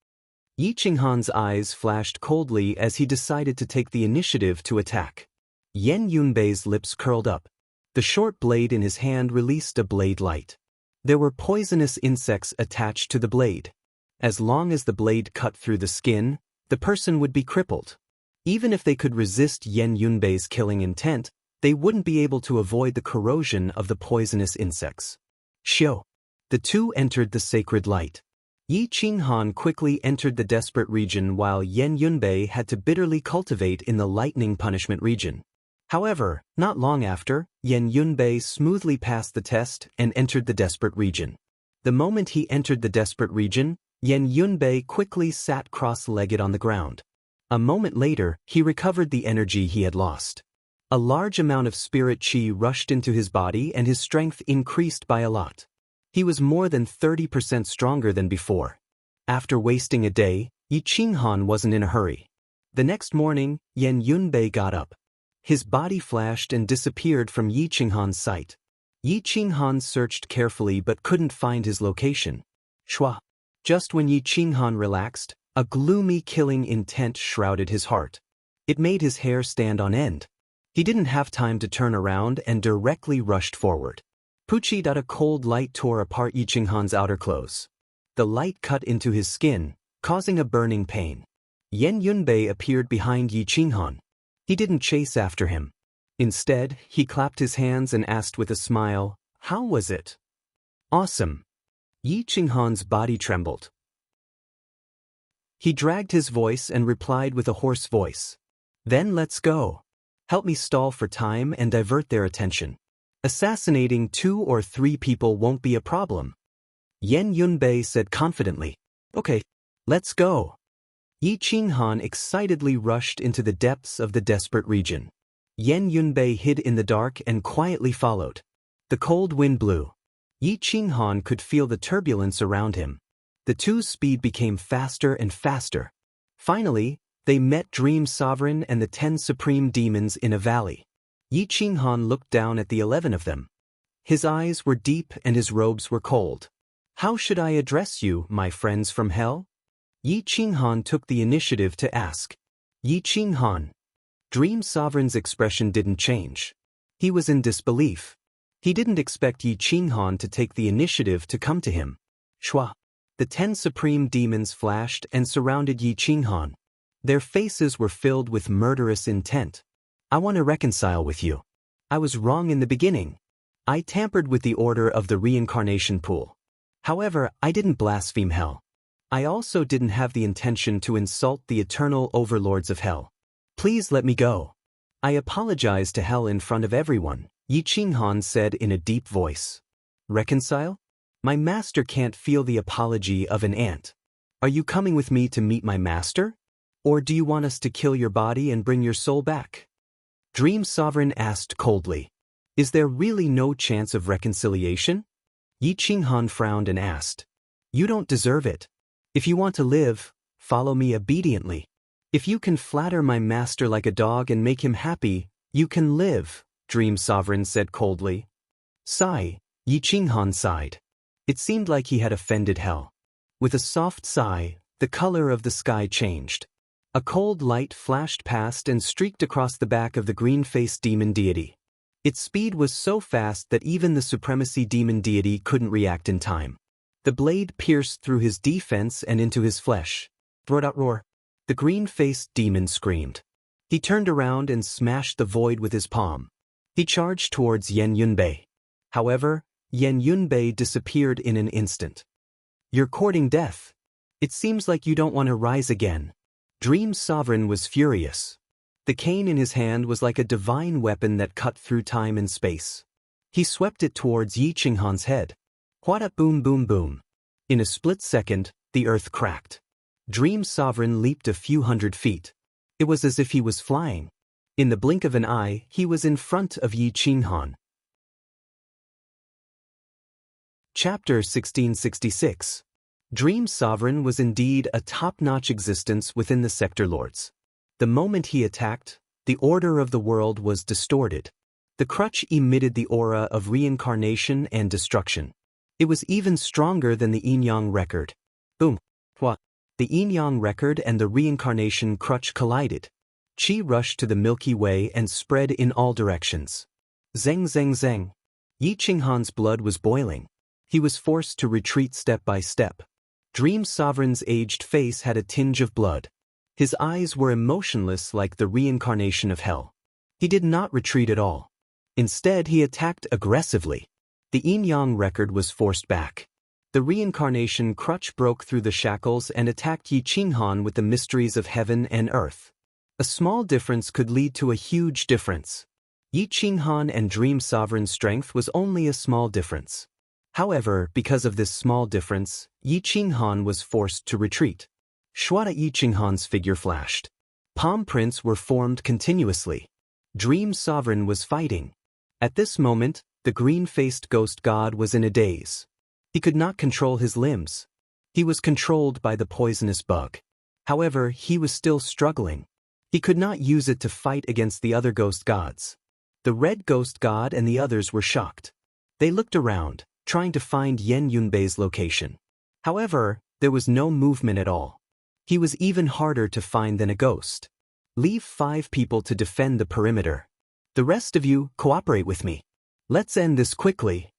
Speaker 1: Yi Qinghan's eyes flashed coldly as he decided to take the initiative to attack. Yen Yunbei's lips curled up. The short blade in his hand released a blade light. There were poisonous insects attached to the blade. As long as the blade cut through the skin, the person would be crippled. Even if they could resist Yen Yunbei's killing intent, they wouldn't be able to avoid the corrosion of the poisonous insects. Xiu. The 2 entered the sacred light. Yi Qinghan quickly entered the desperate region while Yen Yunbei had to bitterly cultivate in the lightning punishment region. However, not long after, Yen Yunbei smoothly passed the test and entered the desperate region. The moment he entered the desperate region, Yen Yunbei quickly sat cross-legged on the ground. A moment later, he recovered the energy he had lost. A large amount of spirit qi rushed into his body and his strength increased by a lot. He was more than 30% stronger than before. After wasting a day, Yi Qinghan wasn't in a hurry. The next morning, Yen Yunbei got up. His body flashed and disappeared from Yi Qinghan's sight. Yi Qinghan searched carefully but couldn't find his location. Shua. Just when Yi Qinghan relaxed, a gloomy killing intent shrouded his heart. It made his hair stand on end. He didn't have time to turn around and directly rushed forward. Puchi. A cold light tore apart Yi Qinghan's outer clothes. The light cut into his skin, causing a burning pain. Yen Yunbei appeared behind Yi Qinghan. He didn't chase after him. Instead, he clapped his hands and asked with a smile, "How was it?" "Awesome." Yi Qinghan's body trembled. He dragged his voice and replied with a hoarse voice. "Then let's go. Help me stall for time and divert their attention. Assassinating 2 or 3 people won't be a problem." Yen Yunbei said confidently. "Okay, let's go." Yi Qinghan excitedly rushed into the depths of the desperate region. Yen Yunbei hid in the dark and quietly followed. The cold wind blew. Yi Qinghan could feel the turbulence around him. The 2's speed became faster and faster. Finally, they met Dream Sovereign and the 10 supreme demons in a valley. Yi Qinghan looked down at the 11 of them. His eyes were deep and his robes were cold. "How should I address you, my friends from hell?" Yi Qinghan took the initiative to ask. "Yi Qinghan." Dream Sovereign's expression didn't change. He was in disbelief. He didn't expect Yi Qinghan to take the initiative to come to him. Shua. The 10 supreme demons flashed and surrounded Yi Qinghan. Their faces were filled with murderous intent. "I want to reconcile with you. I was wrong in the beginning. I tampered with the order of the reincarnation pool. However, I didn't blaspheme hell. I also didn't have the intention to insult the eternal overlords of hell. Please let me go. I apologize to hell in front of everyone," Yi Qinghan said in a deep voice. Reconcile? My master can't feel the apology of an ant. Are you coming with me to meet my master? Or do you want us to kill your body and bring your soul back? Dream Sovereign asked coldly. Is there really no chance of reconciliation? Yi Qinghan frowned and asked. You don't deserve it. If you want to live, follow me obediently. If you can flatter my master like a dog and make him happy, you can live, Dream Sovereign said coldly. Sigh, Yi Qinghan sighed. It seemed like he had offended hell. With a soft sigh, the color of the sky changed. A cold light flashed past and streaked across the back of the green-faced demon deity. Its speed was so fast that even the supremacy demon deity couldn't react in time. The blade pierced through his defense and into his flesh. Roar! The green-faced demon screamed. He turned around and smashed the void with his palm. He charged towards Yan Yunbei. However, Yan Yunbei disappeared in an instant. You're courting death. It seems like you don't want to rise again. Dream Sovereign was furious. The cane in his hand was like a divine weapon that cut through time and space. He swept it towards Yi Qinghan's head. Whada boom boom boom. In a split second, the earth cracked. Dream Sovereign leaped a few hundred feet. It was as if he was flying. In the blink of an eye, he was in front of Yi Qinghan. Chapter 1666. Dream Sovereign was indeed a top-notch existence within the Sector Lords. The moment he attacked, the order of the world was distorted. The crutch emitted the aura of reincarnation and destruction. It was even stronger than the Yin-Yang record. Boom! Hua! The Yin-Yang record and the reincarnation crutch collided. Qi rushed to the Milky Way and spread in all directions. Zeng zeng zeng. Yi Qinghan's blood was boiling. He was forced to retreat step by step. Dream Sovereign's aged face had a tinge of blood. His eyes were emotionless like the reincarnation of hell. He did not retreat at all. Instead, he attacked aggressively. The Yin-Yang record was forced back. The reincarnation crutch broke through the shackles and attacked Yi Qinghan with the mysteries of heaven and earth. A small difference could lead to a huge difference. Yi Qinghan and Dream Sovereign's strength was only a small difference. However, because of this small difference, Yi Qinghan was forced to retreat. Shwada Yi Qinghan's figure flashed. Palm prints were formed continuously. Dream Sovereign was fighting. At this moment, the green-faced ghost god was in a daze. He could not control his limbs. He was controlled by the poisonous bug. However, he was still struggling. He could not use it to fight against the other ghost gods. The red ghost god and the others were shocked. They looked around, trying to find Yan Yunbei's location. However, there was no movement at all. He was even harder to find than a ghost. Leave 5 people to defend the perimeter. The rest of you, cooperate with me. Let's end this quickly.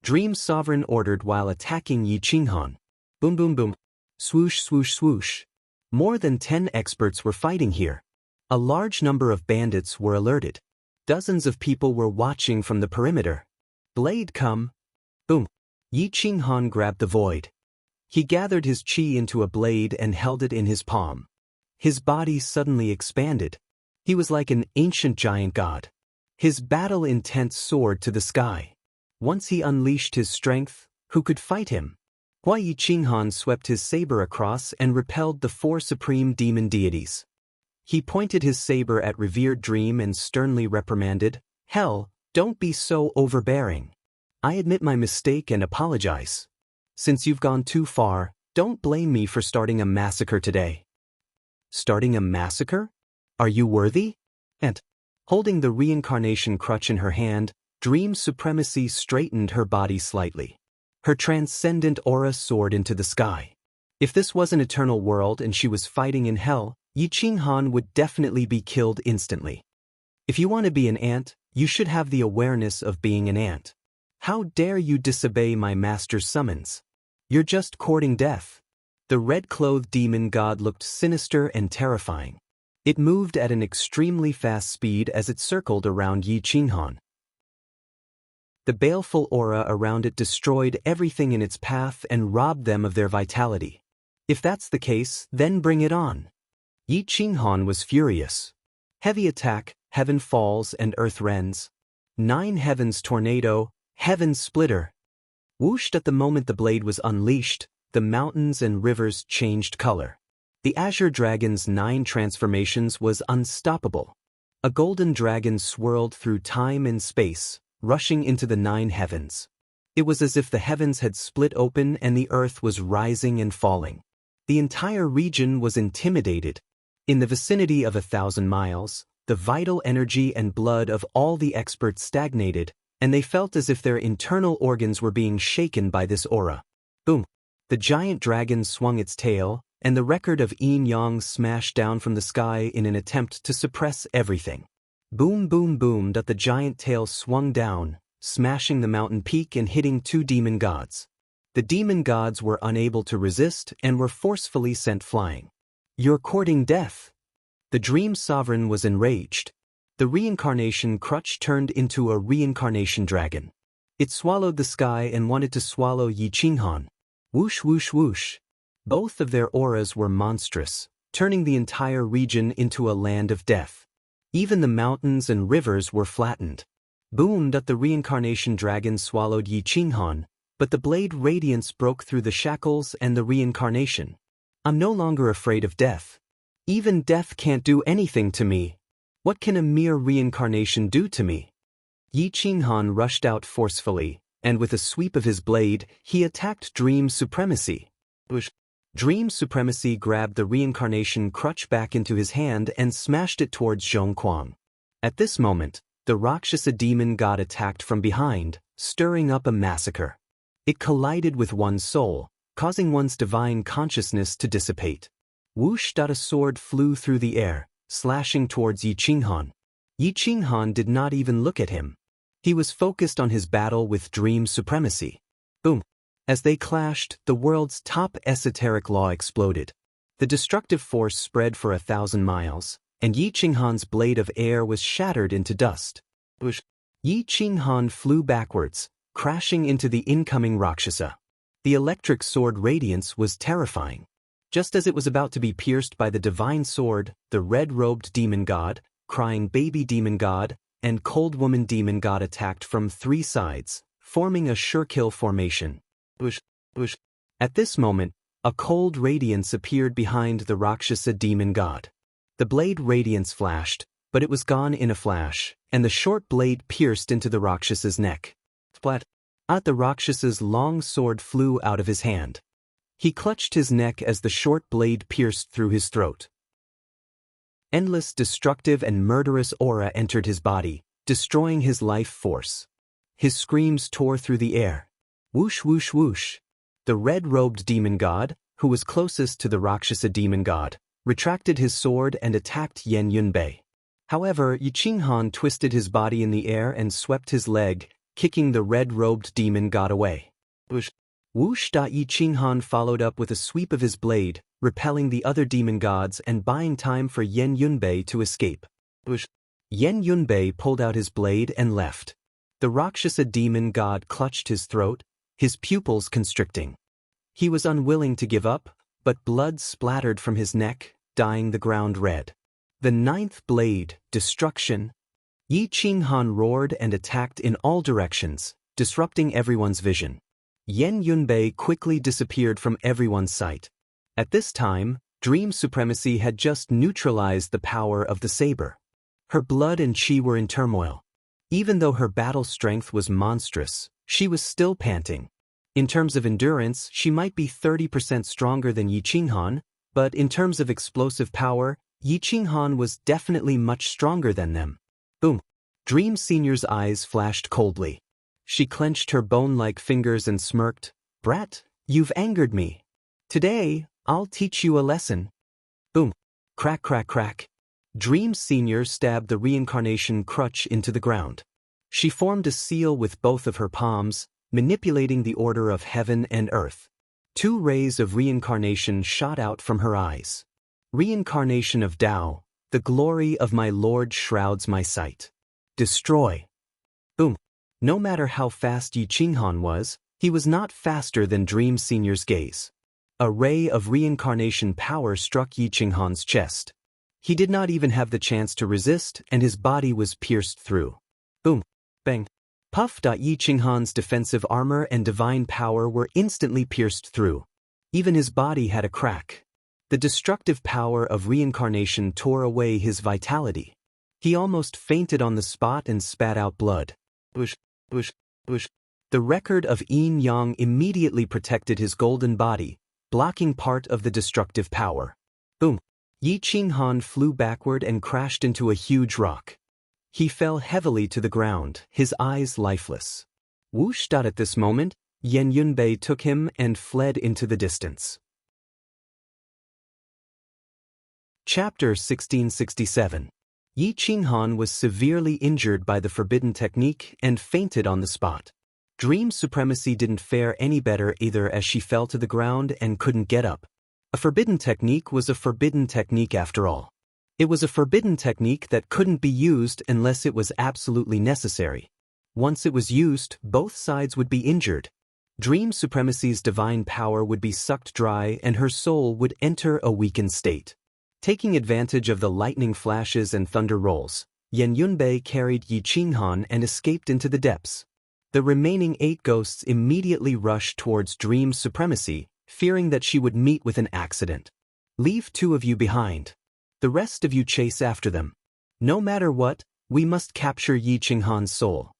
Speaker 1: Dream Sovereign ordered while attacking Yi Qinghan. Boom boom boom. Swoosh swoosh swoosh. More than 10 experts were fighting here. A large number of bandits were alerted. Dozens of people were watching from the perimeter. Blade come. Boom. Yi Qinghan grabbed the void. He gathered his qi into a blade and held it in his palm. His body suddenly expanded. He was like an ancient giant god. His battle intent soared to the sky. Once he unleashed his strength, who could fight him? Yi Qinghan swept his saber across and repelled the 4 supreme demon deities. He pointed his saber at revered Dream and sternly reprimanded, "Hell, don't be so overbearing. I admit my mistake and apologize. Since you've gone too far, don't blame me for starting a massacre today." Starting a massacre? Are you worthy? And, holding the reincarnation crutch in her hand, Dream Supremacy straightened her body slightly. Her transcendent aura soared into the sky. If this was an eternal world and she was fighting in hell, Yi Qinghan would definitely be killed instantly. If you want to be an ant, you should have the awareness of being an ant. How dare you disobey my master's summons? You're just courting death. The red-clothed demon god looked sinister and terrifying. It moved at an extremely fast speed as it circled around Yi Qinghan. The baleful aura around it destroyed everything in its path and robbed them of their vitality. If that's the case, then bring it on. Yi Qinghan was furious. Heavy attack, heaven falls and earth rends. 9 heavens tornado, heaven splitter. Whooshed at the moment the blade was unleashed, the mountains and rivers changed color. The Azure Dragon's 9 transformations was unstoppable. A golden dragon swirled through time and space, rushing into the 9 heavens. It was as if the heavens had split open and the earth was rising and falling. The entire region was intimidated. In the vicinity of 1,000 miles, the vital energy and blood of all the experts stagnated, and they felt as if their internal organs were being shaken by this aura. Boom! The giant dragon swung its tail, and the record of yin yang smashed down from the sky in an attempt to suppress everything. Boom boom boom that the giant tail swung down, smashing the mountain peak and hitting 2 demon gods. The demon gods were unable to resist and were forcefully sent flying. "You're courting death." The Dream Sovereign was enraged. The reincarnation crutch turned into a reincarnation dragon. It swallowed the sky and wanted to swallow Yi Qinghan. Whoosh whoosh whoosh. Both of their auras were monstrous, turning the entire region into a land of death. Even the mountains and rivers were flattened. Boom that the reincarnation dragon swallowed Yi Qinghan, but the blade radiance broke through the shackles and the reincarnation. "I'm no longer afraid of death. Even death can't do anything to me. What can a mere reincarnation do to me?" Yi Qinghan rushed out forcefully, and with a sweep of his blade, he attacked Dream Supremacy. Dream Supremacy grabbed the reincarnation crutch back into his hand and smashed it towards Zhong Kuang. At this moment, the Rakshasa demon god attacked from behind, stirring up a massacre. It collided with one's soul, causing one's divine consciousness to dissipate. Whoosh! A sword flew through the air, slashing towards Yi Qinghan. Yi Qinghan did not even look at him. He was focused on his battle with Dream Supremacy. Boom! As they clashed, the world's top esoteric law exploded. The destructive force spread for 1,000 miles, and Yi Qinghan's blade of air was shattered into dust. Yi Qinghan flew backwards, crashing into the incoming Rakshasa. The electric sword radiance was terrifying. Just as it was about to be pierced by the divine sword, the red-robed demon god, crying baby demon god, and cold woman demon god attacked from 3 sides, forming a sure-kill formation. At this moment, a cold radiance appeared behind the Rakshasa demon god. The blade radiance flashed, but it was gone in a flash, and the short blade pierced into the Rakshasa's neck. Splat! The Rakshasa's long sword flew out of his hand. He clutched his neck as the short blade pierced through his throat. Endless destructive and murderous aura entered his body, destroying his life force. His screams tore through the air. Whoosh whoosh whoosh. The red-robed demon god, who was closest to the Rakshasa demon god, retracted his sword and attacked Yan Yunbei. However, Yi Qinghan twisted his body in the air and swept his leg, kicking the red-robed demon god away. Whoosh! Yi Qinghan followed up with a sweep of his blade, repelling the other demon gods and buying time for Yan Yunbei to escape. Yan Yunbei pulled out his blade and left. The Rakshasa demon god clutched his throat, his pupils constricting. He was unwilling to give up, but blood splattered from his neck, dyeing the ground red. The 9th blade, destruction. Yi Qinghan roared and attacked in all directions, disrupting everyone's vision. Yan Yunbei quickly disappeared from everyone's sight. At this time, Dream Supremacy had just neutralized the power of the saber. Her blood and chi were in turmoil. Even though her battle strength was monstrous, she was still panting. In terms of endurance, she might be 30% stronger than Yi Qinghan, but in terms of explosive power, Yi Qinghan was definitely much stronger than them. Boom! Dream Senior's eyes flashed coldly. She clenched her bone-like fingers and smirked. "Brat, you've angered me. Today, I'll teach you a lesson." Boom! Crack crack crack. Dream Senior stabbed the reincarnation crutch into the ground. She formed a seal with both of her palms, manipulating the order of heaven and earth. 2 rays of reincarnation shot out from her eyes. Reincarnation of Tao, the glory of my Lord shrouds my sight. Destroy. Boom. No matter how fast Yi Qinghan was, he was not faster than Dream Senior's gaze. A ray of reincarnation power struck Yi Qinghan's chest. He did not even have the chance to resist, and his body was pierced through. Boom. Bang. Puff. Yi Qinghan's defensive armor and divine power were instantly pierced through. Even his body had a crack. The destructive power of reincarnation tore away his vitality. He almost fainted on the spot and spat out blood. Bush, bush, bush. The record of yin yang immediately protected his golden body, blocking part of the destructive power. Boom! Yi Qinghan flew backward and crashed into a huge rock. He fell heavily to the ground, his eyes lifeless. Whoosh! At this moment, Yan Yunbei took him and fled into the distance. Chapter 1667. Yi Qinghan was severely injured by the forbidden technique and fainted on the spot. Dream Supremacy didn't fare any better either, as she fell to the ground and couldn't get up. A forbidden technique was a forbidden technique after all. It was a forbidden technique that couldn't be used unless it was absolutely necessary. Once it was used, both sides would be injured. Dream Supremacy's divine power would be sucked dry and her soul would enter a weakened state. Taking advantage of the lightning flashes and thunder rolls, Yan Yunbei carried Yi Qinghan and escaped into the depths. The remaining 8 ghosts immediately rushed towards Dream Supremacy, fearing that she would meet with an accident. Leave 2 of you behind. The rest of you chase after them. No matter what, we must capture Yi Qinghan's soul.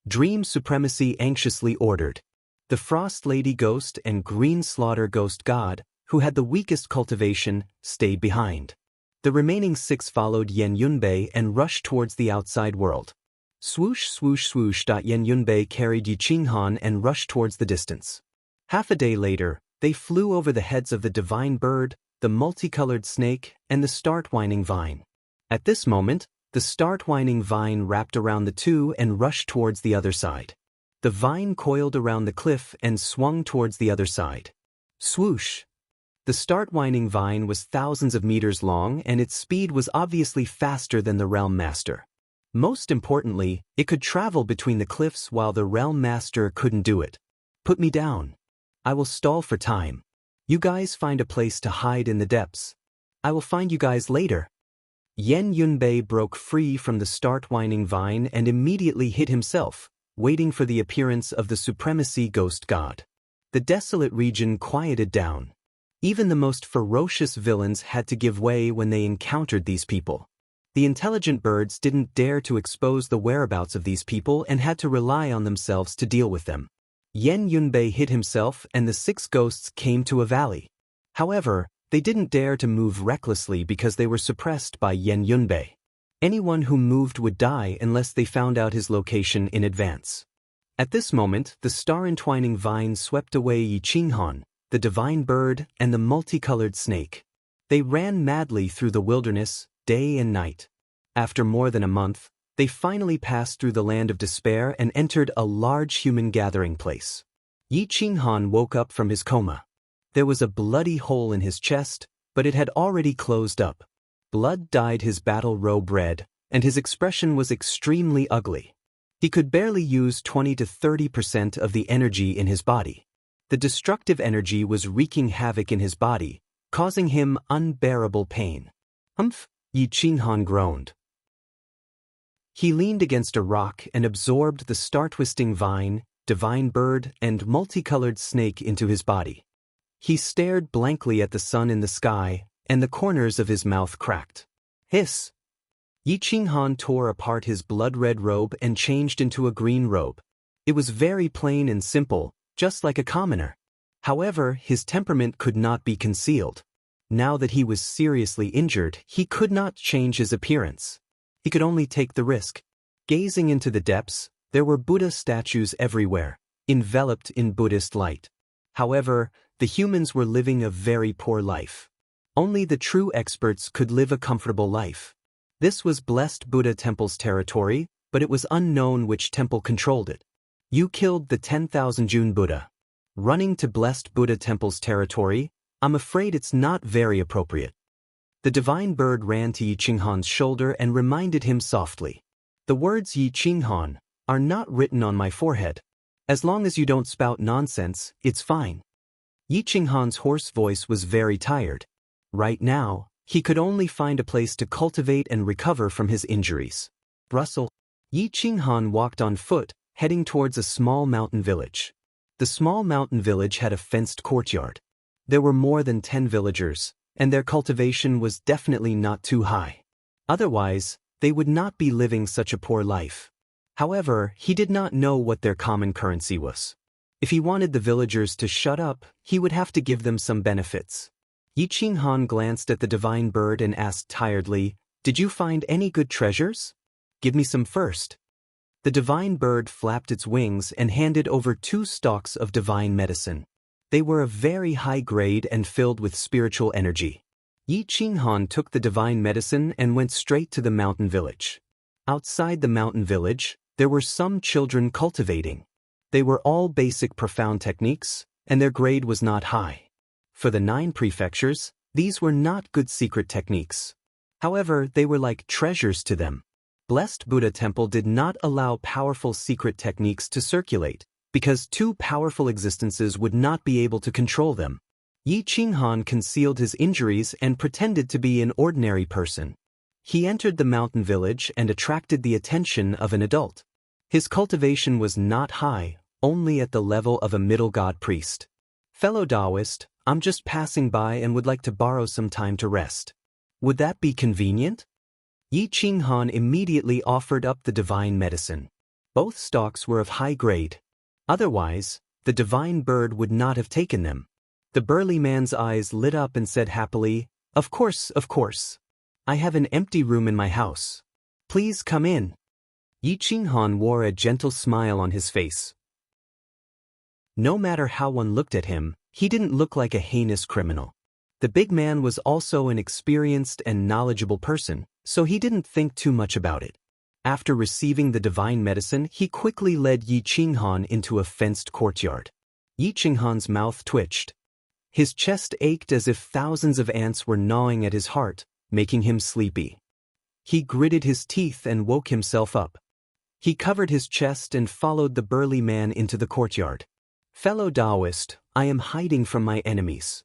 Speaker 1: Dream Supremacy anxiously ordered. The Frost Lady Ghost and Green Slaughter Ghost God, who had the weakest cultivation, stayed behind. The remaining 6 followed Yan Yunbei and rushed towards the outside world. Swoosh, swoosh, swoosh. Yan Yunbei carried Yi Qinghan and rushed towards the distance. Half a day later, they flew over the heads of the divine bird, the multicolored snake, and the start-whining vine. At this moment, the start-whining vine wrapped around the 2 and rushed towards the other side. The vine coiled around the cliff and swung towards the other side. Swoosh! The start-whining vine was thousands of meters long and its speed was obviously faster than the Realm Master. Most importantly, it could travel between the cliffs while the Realm Master couldn't do it. Put me down. I will stall for time. You guys find a place to hide in the depths. I will find you guys later. Yan Yunbei broke free from the start-whining vine and immediately hid himself, waiting for the appearance of the Supremacy Ghost God. The desolate region quieted down. Even the most ferocious villains had to give way when they encountered these people. The intelligent birds didn't dare to expose the whereabouts of these people and had to rely on themselves to deal with them. Yan Yunbei hid himself and the 6 ghosts came to a valley. However, they didn't dare to move recklessly because they were suppressed by Yan Yunbei. Anyone who moved would die unless they found out his location in advance. At this moment, the star-entwining vine swept away Yi Qinghan, the divine bird, and the multicolored snake. They ran madly through the wilderness, day and night. After more than a month, they finally passed through the land of despair and entered a large human gathering place. Yi Qinghan woke up from his coma. There was a bloody hole in his chest, but it had already closed up. Blood dyed his battle robe red, and his expression was extremely ugly. He could barely use 20 to 30% of the energy in his body. The destructive energy was wreaking havoc in his body, causing him unbearable pain. Humph! Yi Qinghan groaned. He leaned against a rock and absorbed the star-twisting vine, divine bird, and multicolored snake into his body. He stared blankly at the sun in the sky, and the corners of his mouth cracked. Hiss! Yi Qinghan tore apart his blood-red robe and changed into a green robe. It was very plain and simple, just like a commoner. However, his temperament could not be concealed. Now that he was seriously injured, he could not change his appearance. He could only take the risk. Gazing into the depths, there were Buddha statues everywhere, enveloped in Buddhist light. However, the humans were living a very poor life. Only the true experts could live a comfortable life. This was Blessed Buddha Temple's territory, but it was unknown which temple controlled it. You killed the 10,000 June Buddha. Running to Blessed Buddha Temple's territory, I'm afraid it's not very appropriate. The divine bird ran to Yi Qinghan's shoulder and reminded him softly. The words Yi Qinghan are not written on my forehead. As long as you don't spout nonsense, it's fine. Yi Qinghan's hoarse voice was very tired. Right now, he could only find a place to cultivate and recover from his injuries. Rustle. Yi Qinghan walked on foot, heading towards a small mountain village. The small mountain village had a fenced courtyard. There were more than 10 villagers, and their cultivation was definitely not too high. Otherwise, they would not be living such a poor life. However, he did not know what their common currency was. If he wanted the villagers to shut up, he would have to give them some benefits. Yi Qinghan glanced at the divine bird and asked tiredly, "Did you find any good treasures? Give me some first." The divine bird flapped its wings and handed over 2 stalks of divine medicine. They were of very high grade and filled with spiritual energy. Yi Qinghan took the divine medicine and went straight to the mountain village. Outside the mountain village, there were some children cultivating. They were all basic profound techniques, and their grade was not high. For the 9 prefectures, these were not good secret techniques. However, they were like treasures to them. Blessed Buddha Temple did not allow powerful secret techniques to circulate, because 2 powerful existences would not be able to control them. Yi Qinghan concealed his injuries and pretended to be an ordinary person. He entered the mountain village and attracted the attention of an adult. His cultivation was not high, only at the level of a middle god priest. "Fellow Taoist, I'm just passing by and would like to borrow some time to rest. Would that be convenient?" Yi Qinghan immediately offered up the divine medicine. Both stalks were of high grade. Otherwise, the divine bird would not have taken them. The burly man's eyes lit up and said happily, Of course. I have an empty room in my house. Please come in." Yi Qinghan wore a gentle smile on his face. No matter how one looked at him, he didn't look like a heinous criminal. The big man was also an experienced and knowledgeable person, so he didn't think too much about it. After receiving the divine medicine, he quickly led Yi Qinghan into a fenced courtyard. Yi Qinghan's mouth twitched. His chest ached as if thousands of ants were gnawing at his heart, making him sleepy. He gritted his teeth and woke himself up. He covered his chest and followed the burly man into the courtyard. "Fellow Taoist, I am hiding from my enemies.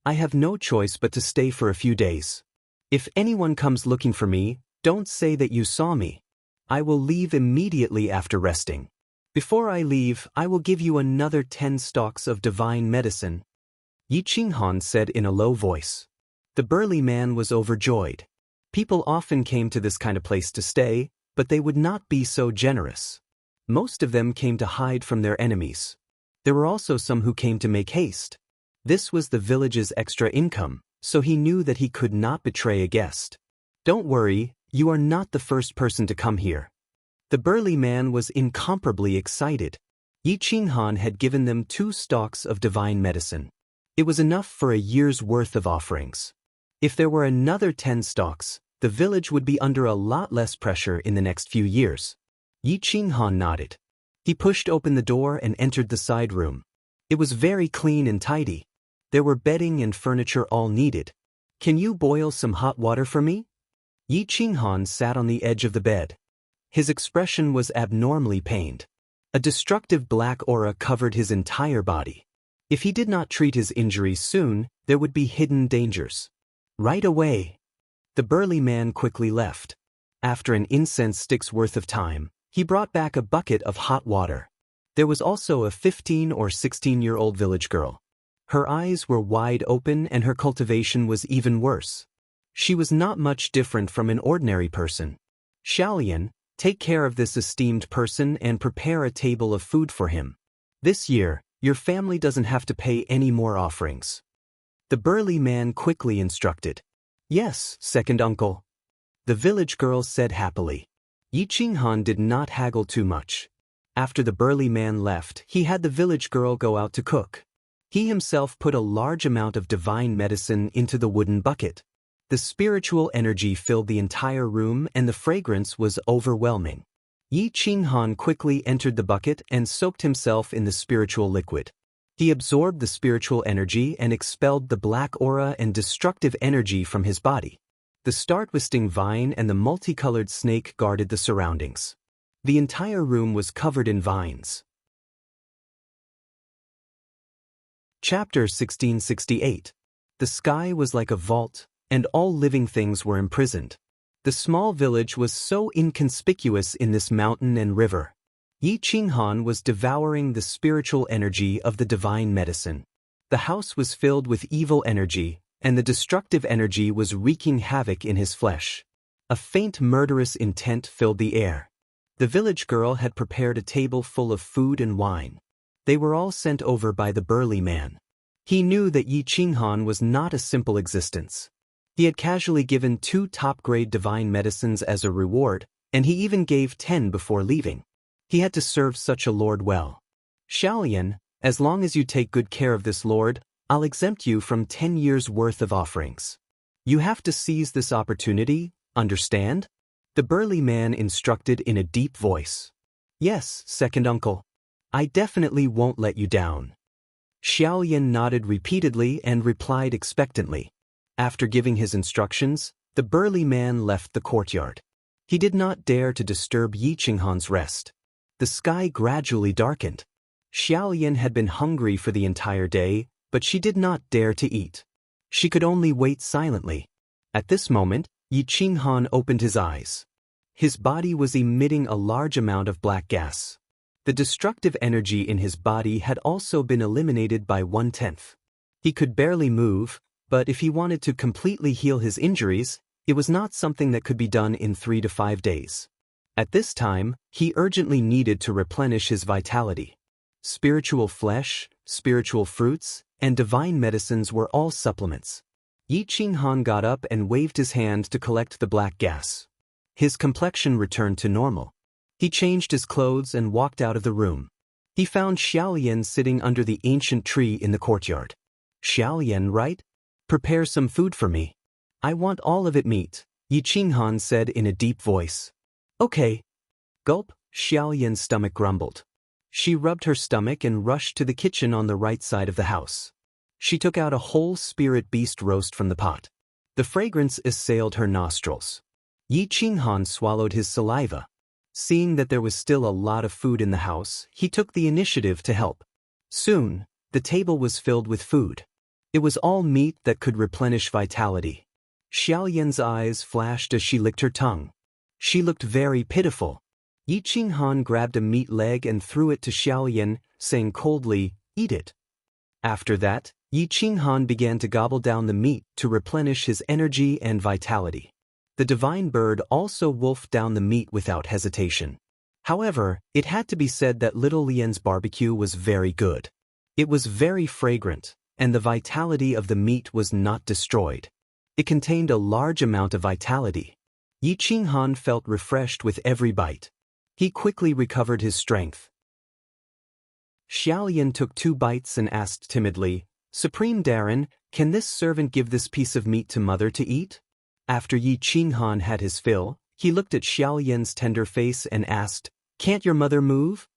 Speaker 1: I have no choice but to stay for a few days. If anyone comes looking for me, don't say that you saw me. I will leave immediately after resting. Before I leave, I will give you another 10 stalks of divine medicine," Yi Qinghan said in a low voice. The burly man was overjoyed. People often came to this kind of place to stay, but they would not be so generous. Most of them came to hide from their enemies. There were also some who came to make haste. This was the village's extra income, so he knew that he could not betray a guest. "Don't worry, you are not the first person to come here." The burly man was incomparably excited. Yi Qinghan had given them 2 stalks of divine medicine. It was enough for a year's worth of offerings. If there were another 10 stalks, the village would be under a lot less pressure in the next few years. Yi Qinghan nodded. He pushed open the door and entered the side room. It was very clean and tidy. There were bedding and furniture all needed. "Can you boil some hot water for me?" Yi Qinghan sat on the edge of the bed. His expression was abnormally pained. A destructive black aura covered his entire body. If he did not treat his injuries soon, there would be hidden dangers. "Right away." The burly man quickly left. After an incense stick's worth of time, he brought back a bucket of hot water. There was also a 15 or 16-year-old village girl. Her eyes were wide open and her cultivation was even worse. She was not much different from an ordinary person. "Xiaolian, take care of this esteemed person and prepare a table of food for him. This year, your family doesn't have to pay any more offerings." The burly man quickly instructed. "Yes, second uncle," the village girl said happily. Yi Qinghan did not haggle too much. After the burly man left, he had the village girl go out to cook. He himself put a large amount of divine medicine into the wooden bucket. The spiritual energy filled the entire room and the fragrance was overwhelming. Yi Qinghan quickly entered the bucket and soaked himself in the spiritual liquid. He absorbed the spiritual energy and expelled the black aura and destructive energy from his body. The star-twisting vine and the multicolored snake guarded the surroundings. The entire room was covered in vines. Chapter 1668. The sky was like a vault, and all living things were imprisoned. The small village was so inconspicuous in this mountain and river. Yi Qinghan was devouring the spiritual energy of the divine medicine. The house was filled with evil energy, and the destructive energy was wreaking havoc in his flesh. A faint murderous intent filled the air. The village girl had prepared a table full of food and wine. They were all sent over by the burly man. He knew that Yi Qinghan was not a simple existence. He had casually given 2 top-grade divine medicines as a reward, and he even gave 10 before leaving. He had to serve such a lord well. Xiaolian, as long as you take good care of this lord, I'll exempt you from 10 years' worth of offerings. You have to seize this opportunity, understand? The burly man instructed in a deep voice. Yes, second uncle. I definitely won't let you down. Xiaolian nodded repeatedly and replied expectantly. After giving his instructions, the burly man left the courtyard. He did not dare to disturb Yi Qinghan's rest. The sky gradually darkened. Xiaolian had been hungry for the entire day, but she did not dare to eat. She could only wait silently. At this moment, Yi Qinghan opened his eyes. His body was emitting a large amount of black gas. The destructive energy in his body had also been eliminated by 1/10. He could barely move, but if he wanted to completely heal his injuries, it was not something that could be done in 3 to 5 days. At this time, he urgently needed to replenish his vitality. Spiritual flesh, spiritual fruits, and divine medicines were all supplements. Yi Qinghan got up and waved his hand to collect the black gas. His complexion returned to normal. He changed his clothes and walked out of the room. He found Xiaolian sitting under the ancient tree in the courtyard. Xiaolian, right? Prepare some food for me. I want all of it meat, Yi Qinghan said in a deep voice. Okay. Gulp, Xiaolian's stomach grumbled. She rubbed her stomach and rushed to the kitchen on the right side of the house. She took out a whole spirit beast roast from the pot. The fragrance assailed her nostrils. Yi Qinghan swallowed his saliva. Seeing that there was still a lot of food in the house, he took the initiative to help. Soon, the table was filled with food. It was all meat that could replenish vitality. Xiaolian's eyes flashed as she licked her tongue. She looked very pitiful. Yi Qinghan grabbed a meat leg and threw it to Xiaolian, saying coldly, "Eat it." After that, Yi Qinghan began to gobble down the meat to replenish his energy and vitality. The divine bird also wolfed down the meat without hesitation. However, it had to be said that little Lian's barbecue was very good. It was very fragrant, and the vitality of the meat was not destroyed. It contained a large amount of vitality. Yi Qinghan felt refreshed with every bite. He quickly recovered his strength. Xiaolian took 2 bites and asked timidly, "Supreme Darin, can this servant give this piece of meat to mother to eat?" After Yi Qinghan had his fill, he looked at Xiaolian's tender face and asked, "Can't your mother move?"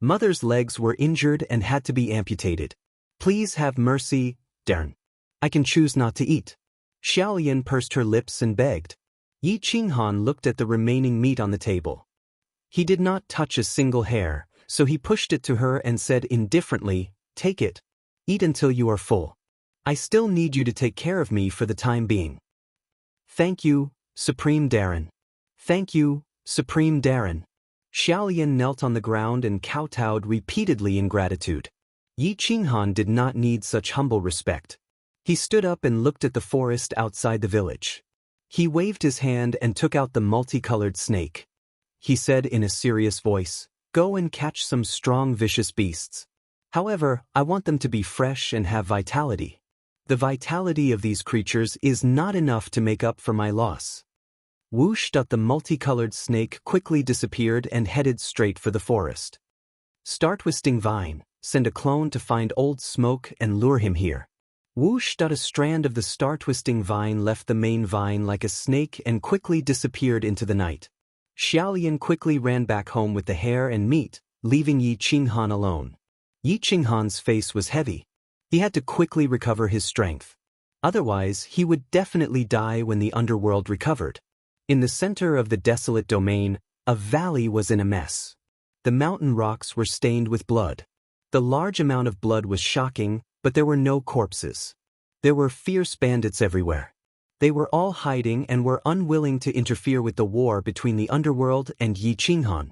Speaker 1: Mother's legs were injured and had to be amputated. "Please have mercy, Darin. I can choose not to eat." Xiaolian pursed her lips and begged. Yi Qinghan looked at the remaining meat on the table. He did not touch a single hair, so he pushed it to her and said indifferently, "Take it. Eat until you are full. I still need you to take care of me for the time being." "Thank you, Supreme Darin. Thank you, Supreme Darin." Xiaolian knelt on the ground and kowtowed repeatedly in gratitude. Yi Qinghan did not need such humble respect. He stood up and looked at the forest outside the village. He waved his hand and took out the multicolored snake. He said in a serious voice, "Go and catch some strong vicious beasts. However, I want them to be fresh and have vitality. The vitality of these creatures is not enough to make up for my loss." Whoosh! The multicolored snake quickly disappeared and headed straight for the forest. "Star Twisting Vine, send a clone to find Old Smoke and lure him here." Whoosh! A strand of the Star Twisting Vine left the main vine like a snake and quickly disappeared into the night. Xiaolian quickly ran back home with the hair and meat, leaving Yi Qinghan alone. Yi Qinghan's face was heavy. He had to quickly recover his strength. Otherwise, he would definitely die when the underworld recovered. In the center of the desolate domain, a valley was in a mess. The mountain rocks were stained with blood. The large amount of blood was shocking, but there were no corpses. There were fierce bandits everywhere. They were all hiding and were unwilling to interfere with the war between the underworld and Yi Qinghan.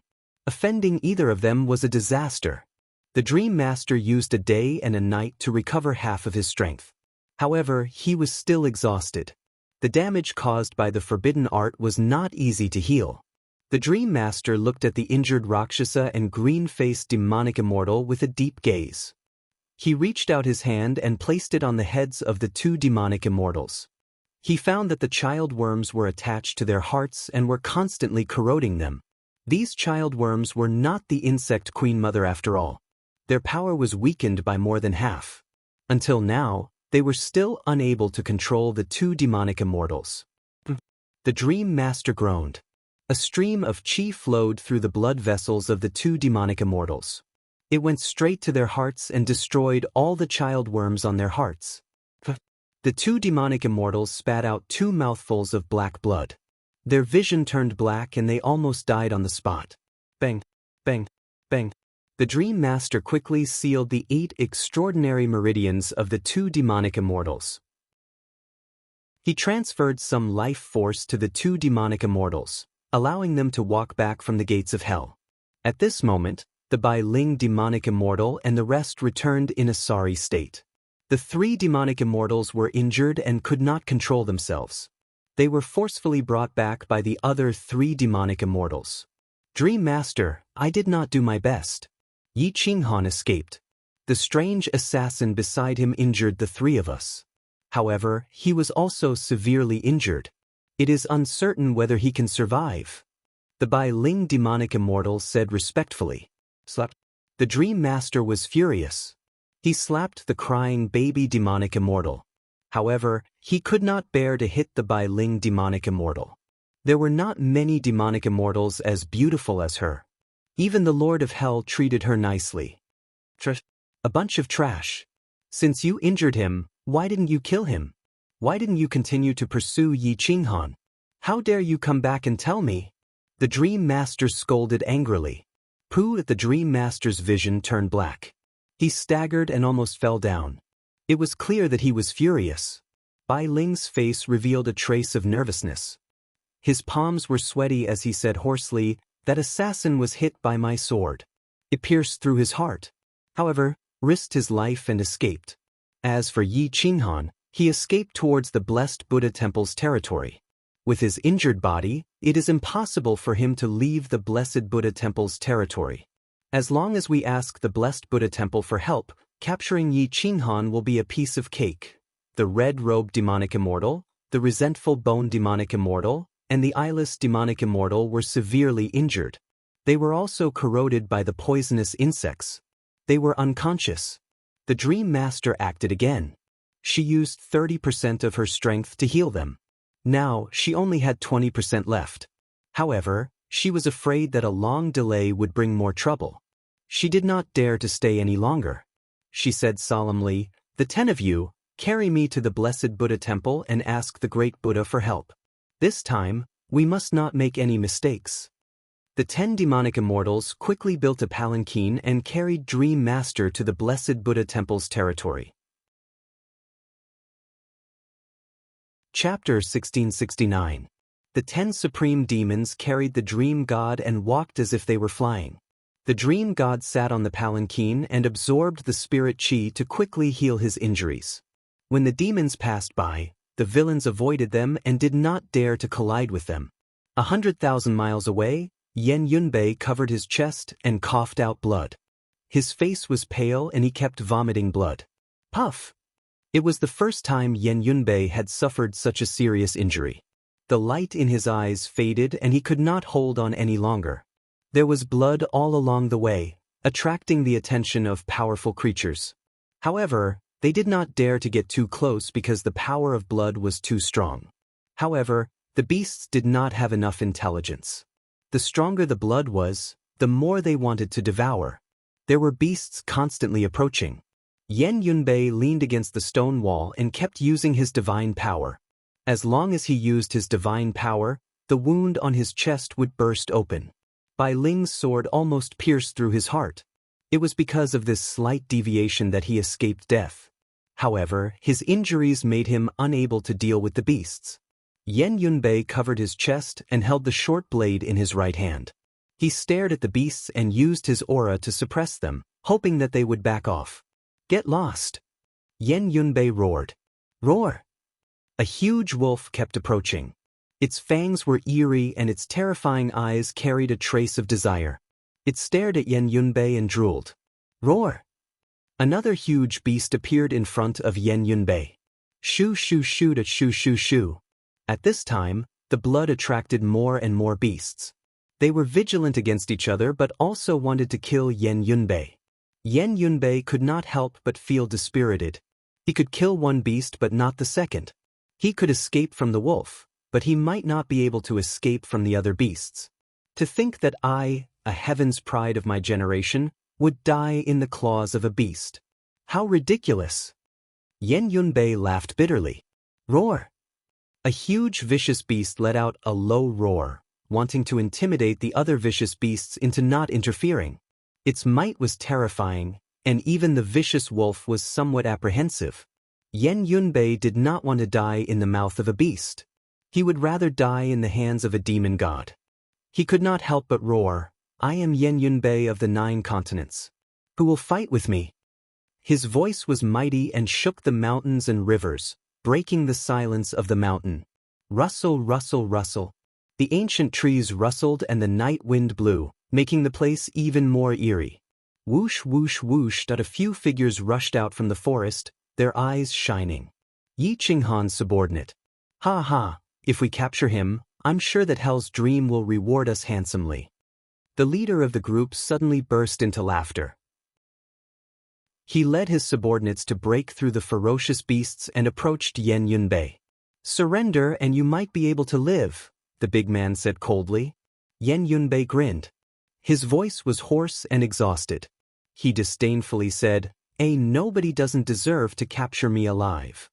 Speaker 1: Offending either of them was a disaster. The Dream Master used a day and a night to recover half of his strength. However, he was still exhausted. The damage caused by the forbidden art was not easy to heal. The Dream Master looked at the injured Rakshasa and green-faced demonic immortal with a deep gaze. He reached out his hand and placed it on the heads of the two demonic immortals. He found that the child worms were attached to their hearts and were constantly corroding them. These child worms were not the insect queen mother after all. Their power was weakened by more than half. Until now, they were still unable to control the two demonic immortals. The Dream Master groaned. A stream of chi flowed through the blood vessels of the two demonic immortals. It went straight to their hearts and destroyed all the child worms on their hearts. The two demonic immortals spat out 2 mouthfuls of black blood. Their vision turned black and they almost died on the spot. Bang, bang, bang. The Dream Master quickly sealed the 8 extraordinary meridians of the two demonic immortals. He transferred some life force to the two demonic immortals, allowing them to walk back from the gates of hell. At this moment, the Bai Ling demonic immortal and the rest returned in a sorry state. The 3 demonic immortals were injured and could not control themselves. They were forcefully brought back by the other 3 demonic immortals. Dream Master, I did not do my best. Yi Qinghan escaped. The strange assassin beside him injured the 3 of us. However, he was also severely injured. It is uncertain whether he can survive. The Bai Ling demonic immortal said respectfully. Slap. The Dream Master was furious. He slapped the crying baby demonic immortal. However, he could not bear to hit the Bai Ling demonic immortal. There were not many demonic immortals as beautiful as her. Even the Lord of Hell treated her nicely. Trash. A bunch of trash. Since you injured him, why didn't you kill him? Why didn't you continue to pursue Yi Qinghan? How dare you come back and tell me? The Dream Master scolded angrily. Pooh! At the Dream Master's vision turned black. He staggered and almost fell down. It was clear that he was furious. Bai Ling's face revealed a trace of nervousness. His palms were sweaty as he said hoarsely, "That assassin was hit by my sword. It pierced through his heart. However, risked his life and escaped. As for Yi Qinghan, he escaped towards the blessed Buddha temple's territory. With his injured body, it is impossible for him to leave the blessed Buddha temple's territory. As long as we ask the blessed Buddha temple for help, capturing Yi Qinghan will be a piece of cake." The red-robed demonic immortal, the resentful bone demonic immortal, and the eyeless demonic immortal were severely injured. They were also corroded by the poisonous insects. They were unconscious. The Dream Master acted again. She used 30% of her strength to heal them. Now, she only had 20% left. However, she was afraid that a long delay would bring more trouble. She did not dare to stay any longer. She said solemnly, "The 10 of you, carry me to the blessed Buddha temple and ask the great Buddha for help. This time, we must not make any mistakes." The 10 demonic immortals quickly built a palanquin and carried Dream Master to the blessed Buddha temple's territory. Chapter 1669. The 10 supreme demons carried the dream god and walked as if they were flying. The dream god sat on the palanquin and absorbed the spirit chi to quickly heal his injuries. When the demons passed by, the villains avoided them and did not dare to collide with them. 100,000 miles away, Yan Yunbei covered his chest and coughed out blood. His face was pale and he kept vomiting blood. Puff! It was the first time Yan Yunbei had suffered such a serious injury. The light in his eyes faded and he could not hold on any longer. There was blood all along the way, attracting the attention of powerful creatures. However, they did not dare to get too close because the power of blood was too strong. However, the beasts did not have enough intelligence. The stronger the blood was, the more they wanted to devour. There were beasts constantly approaching. Yan Yunbei leaned against the stone wall and kept using his divine power. As long as he used his divine power, the wound on his chest would burst open. Bai Ling's sword almost pierced through his heart. It was because of this slight deviation that he escaped death. However, his injuries made him unable to deal with the beasts. Yan Yunbei covered his chest and held the short blade in his right hand. He stared at the beasts and used his aura to suppress them, hoping that they would back off. Get lost! Yan Yunbei roared. Roar! A huge wolf kept approaching. Its fangs were eerie and its terrifying eyes carried a trace of desire. It stared at Yan Yunbei and drooled. Roar! Another huge beast appeared in front of Yan Yunbei. Shoo shoo shoo da shoo shoo shoo. At this time, the blood attracted more and more beasts. They were vigilant against each other but also wanted to kill Yan Yunbei. Yan Yunbei could not help but feel dispirited. He could kill one beast but not the second. He could escape from the wolf, but he might not be able to escape from the other beasts. To think that I, a heaven's pride of my generation, would die in the claws of a beast. How ridiculous! Yan Yunbei laughed bitterly. Roar! A huge vicious beast let out a low roar, wanting to intimidate the other vicious beasts into not interfering. Its might was terrifying, and even the vicious wolf was somewhat apprehensive. Yan Yunbei did not want to die in the mouth of a beast. He would rather die in the hands of a demon god. He could not help but roar, I am Yan Yunbei of the 9 continents. Who will fight with me? His voice was mighty and shook the mountains and rivers, breaking the silence of the mountain. Rustle, rustle, rustle. The ancient trees rustled and the night wind blew, making the place even more eerie. Whoosh, whoosh, whoosh. A few figures rushed out from the forest, their eyes shining. Yi Qinghan's subordinate. Ha ha, if we capture him, I'm sure that Hell's Dream will reward us handsomely. The leader of the group suddenly burst into laughter. He led his subordinates to break through the ferocious beasts and approached Yan Yunbei. Surrender and you might be able to live, the big man said coldly. Yan Yunbei grinned. His voice was hoarse and exhausted. He disdainfully said, nobody doesn't deserve to capture me alive.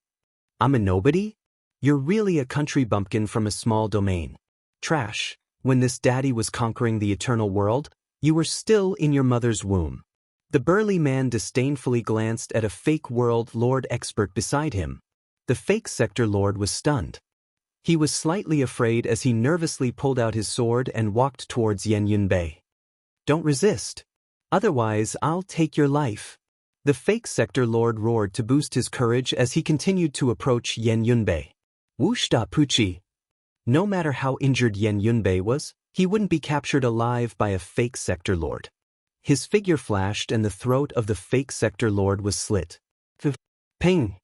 Speaker 1: I'm a nobody? You're really a country bumpkin from a small domain. Trash, when this daddy was conquering the eternal world, you were still in your mother's womb. The burly man disdainfully glanced at a fake world lord expert beside him. The fake sector lord was stunned. He was slightly afraid as he nervously pulled out his sword and walked towards Yan Yunbei. Don't resist. Otherwise, I'll take your life. The fake sector lord roared to boost his courage as he continued to approach Yan Yunbei. Whoosh da Puchi. No matter how injured Yan Yunbei was, he wouldn't be captured alive by a fake sector lord. His figure flashed and the throat of the fake sector lord was slit. Ping!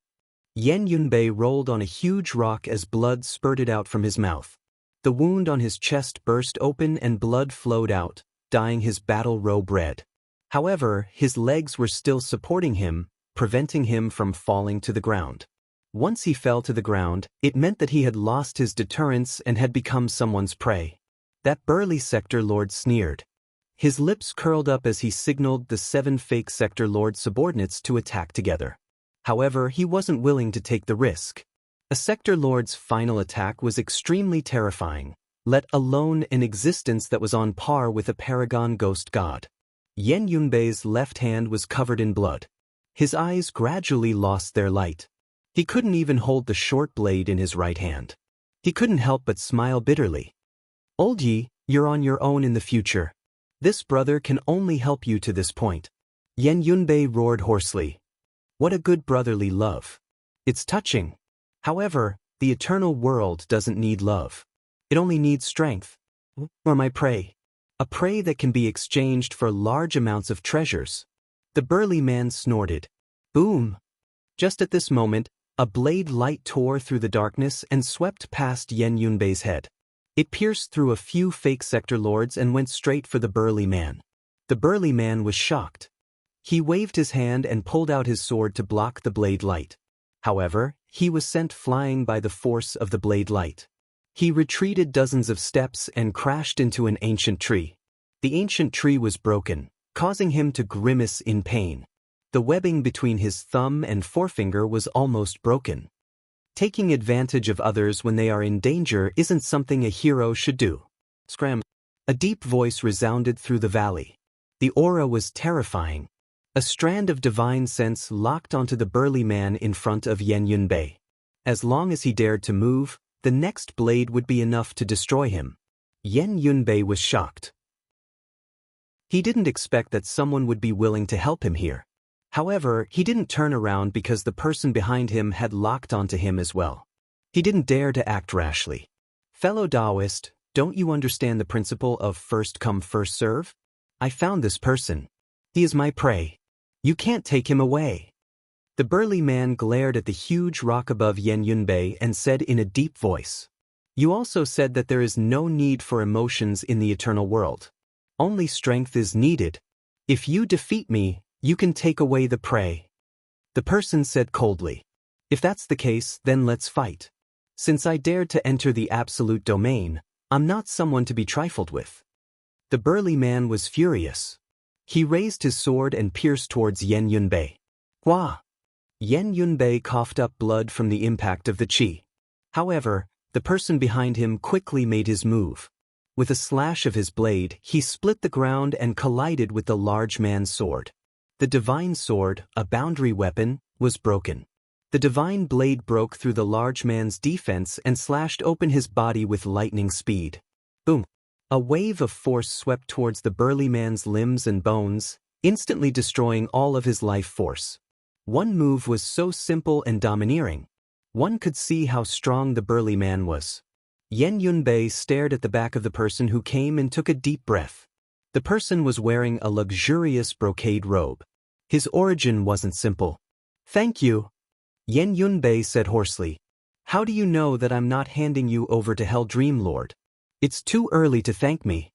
Speaker 1: Yan Yunbei rolled on a huge rock as blood spurted out from his mouth. The wound on his chest burst open and blood flowed out, dyeing his battle robe red. However, his legs were still supporting him, preventing him from falling to the ground. Once he fell to the ground, it meant that he had lost his deterrence and had become someone's prey. That burly sector lord sneered. His lips curled up as he signaled the 7 fake sector lord subordinates to attack together. However, he wasn't willing to take the risk. A sector lord's final attack was extremely terrifying, let alone an existence that was on par with a paragon ghost god. Yan Yunbei's left hand was covered in blood. His eyes gradually lost their light. He couldn't even hold the short blade in his right hand. He couldn't help but smile bitterly. Old Yi, you're on your own in the future. This brother can only help you to this point. Yan Yunbei roared hoarsely. What a good brotherly love. It's touching. However, the eternal world doesn't need love. It only needs strength. Or my prey. A prey that can be exchanged for large amounts of treasures. The burly man snorted. Boom! Just at this moment, a blade light tore through the darkness and swept past Yan Yunbei's head. It pierced through a few fake sector lords and went straight for the burly man. The burly man was shocked. He waved his hand and pulled out his sword to block the blade light. However, he was sent flying by the force of the blade light. He retreated dozens of steps and crashed into an ancient tree. The ancient tree was broken, causing him to grimace in pain. The webbing between his thumb and forefinger was almost broken. Taking advantage of others when they are in danger isn't something a hero should do. Scram! A deep voice resounded through the valley. The aura was terrifying. A strand of divine sense locked onto the burly man in front of Yan Yunbei. As long as he dared to move, the next blade would be enough to destroy him. Yan Yunbei was shocked. He didn't expect that someone would be willing to help him here. However, he didn't turn around because the person behind him had locked onto him as well. He didn't dare to act rashly. Fellow Taoist, don't you understand the principle of first come first serve? I found this person. He is my prey. You can't take him away. The burly man glared at the huge rock above Yan Yunbei and said in a deep voice, "You also said that there is no need for emotions in the eternal world. Only strength is needed. If you defeat me, you can take away the prey." The person said coldly, "If that's the case, then let's fight. Since I dared to enter the absolute domain, I'm not someone to be trifled with." The burly man was furious. He raised his sword and pierced towards Yan Yunbei. Hua! Yan Yunbei coughed up blood from the impact of the qi. However, the person behind him quickly made his move. With a slash of his blade, he split the ground and collided with the large man's sword. The divine sword, a boundary weapon, was broken. The divine blade broke through the large man's defense and slashed open his body with lightning speed. Boom! A wave of force swept towards the burly man's limbs and bones, instantly destroying all of his life force. One move was so simple and domineering. One could see how strong the burly man was. Yan Yunbei stared at the back of the person who came and took a deep breath. The person was wearing a luxurious brocade robe. His origin wasn't simple. "Thank you," Yan Yunbei said hoarsely. "How do you know that I'm not handing you over to Hell Dream Lord? It's too early to thank me."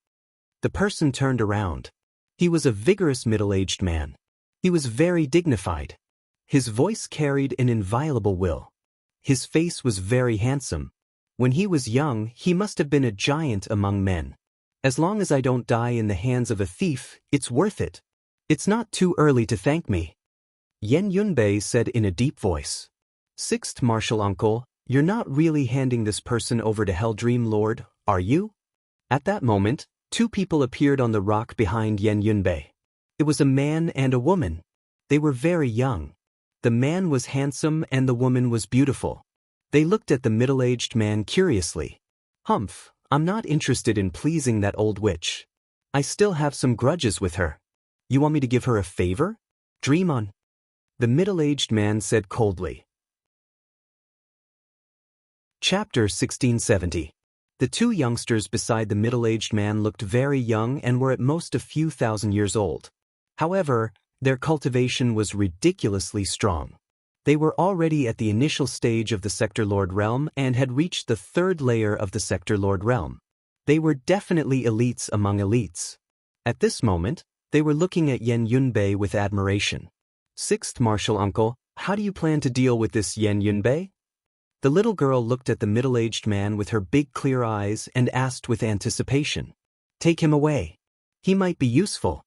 Speaker 1: The person turned around. He was a vigorous middle-aged man. He was very dignified. His voice carried an inviolable will. His face was very handsome. When he was young, he must have been a giant among men. "As long as I don't die in the hands of a thief, it's worth it. It's not too early to thank me," Yan Yunbei said in a deep voice. "Sixth Martial Uncle, you're not really handing this person over to Hell Dream Lord, are you?" At that moment, two people appeared on the rock behind Yan Yunbei. It was a man and a woman. They were very young. The man was handsome and the woman was beautiful. They looked at the middle-aged man curiously. "Humph, I'm not interested in pleasing that old witch. I still have some grudges with her. You want me to give her a favor? Dream on." The middle-aged man said coldly. Chapter 1670. The two youngsters beside the middle-aged man looked very young and were at most a few thousand years old. However, their cultivation was ridiculously strong. They were already at the initial stage of the Sector Lord realm and had reached the third layer of the Sector Lord realm. They were definitely elites among elites. At this moment, they were looking at Yan Yunbei with admiration. "Sixth Martial Uncle, how do you plan to deal with this Yan Yunbei?" The little girl looked at the middle-aged man with her big clear eyes and asked with anticipation. "Take him away. He might be useful,"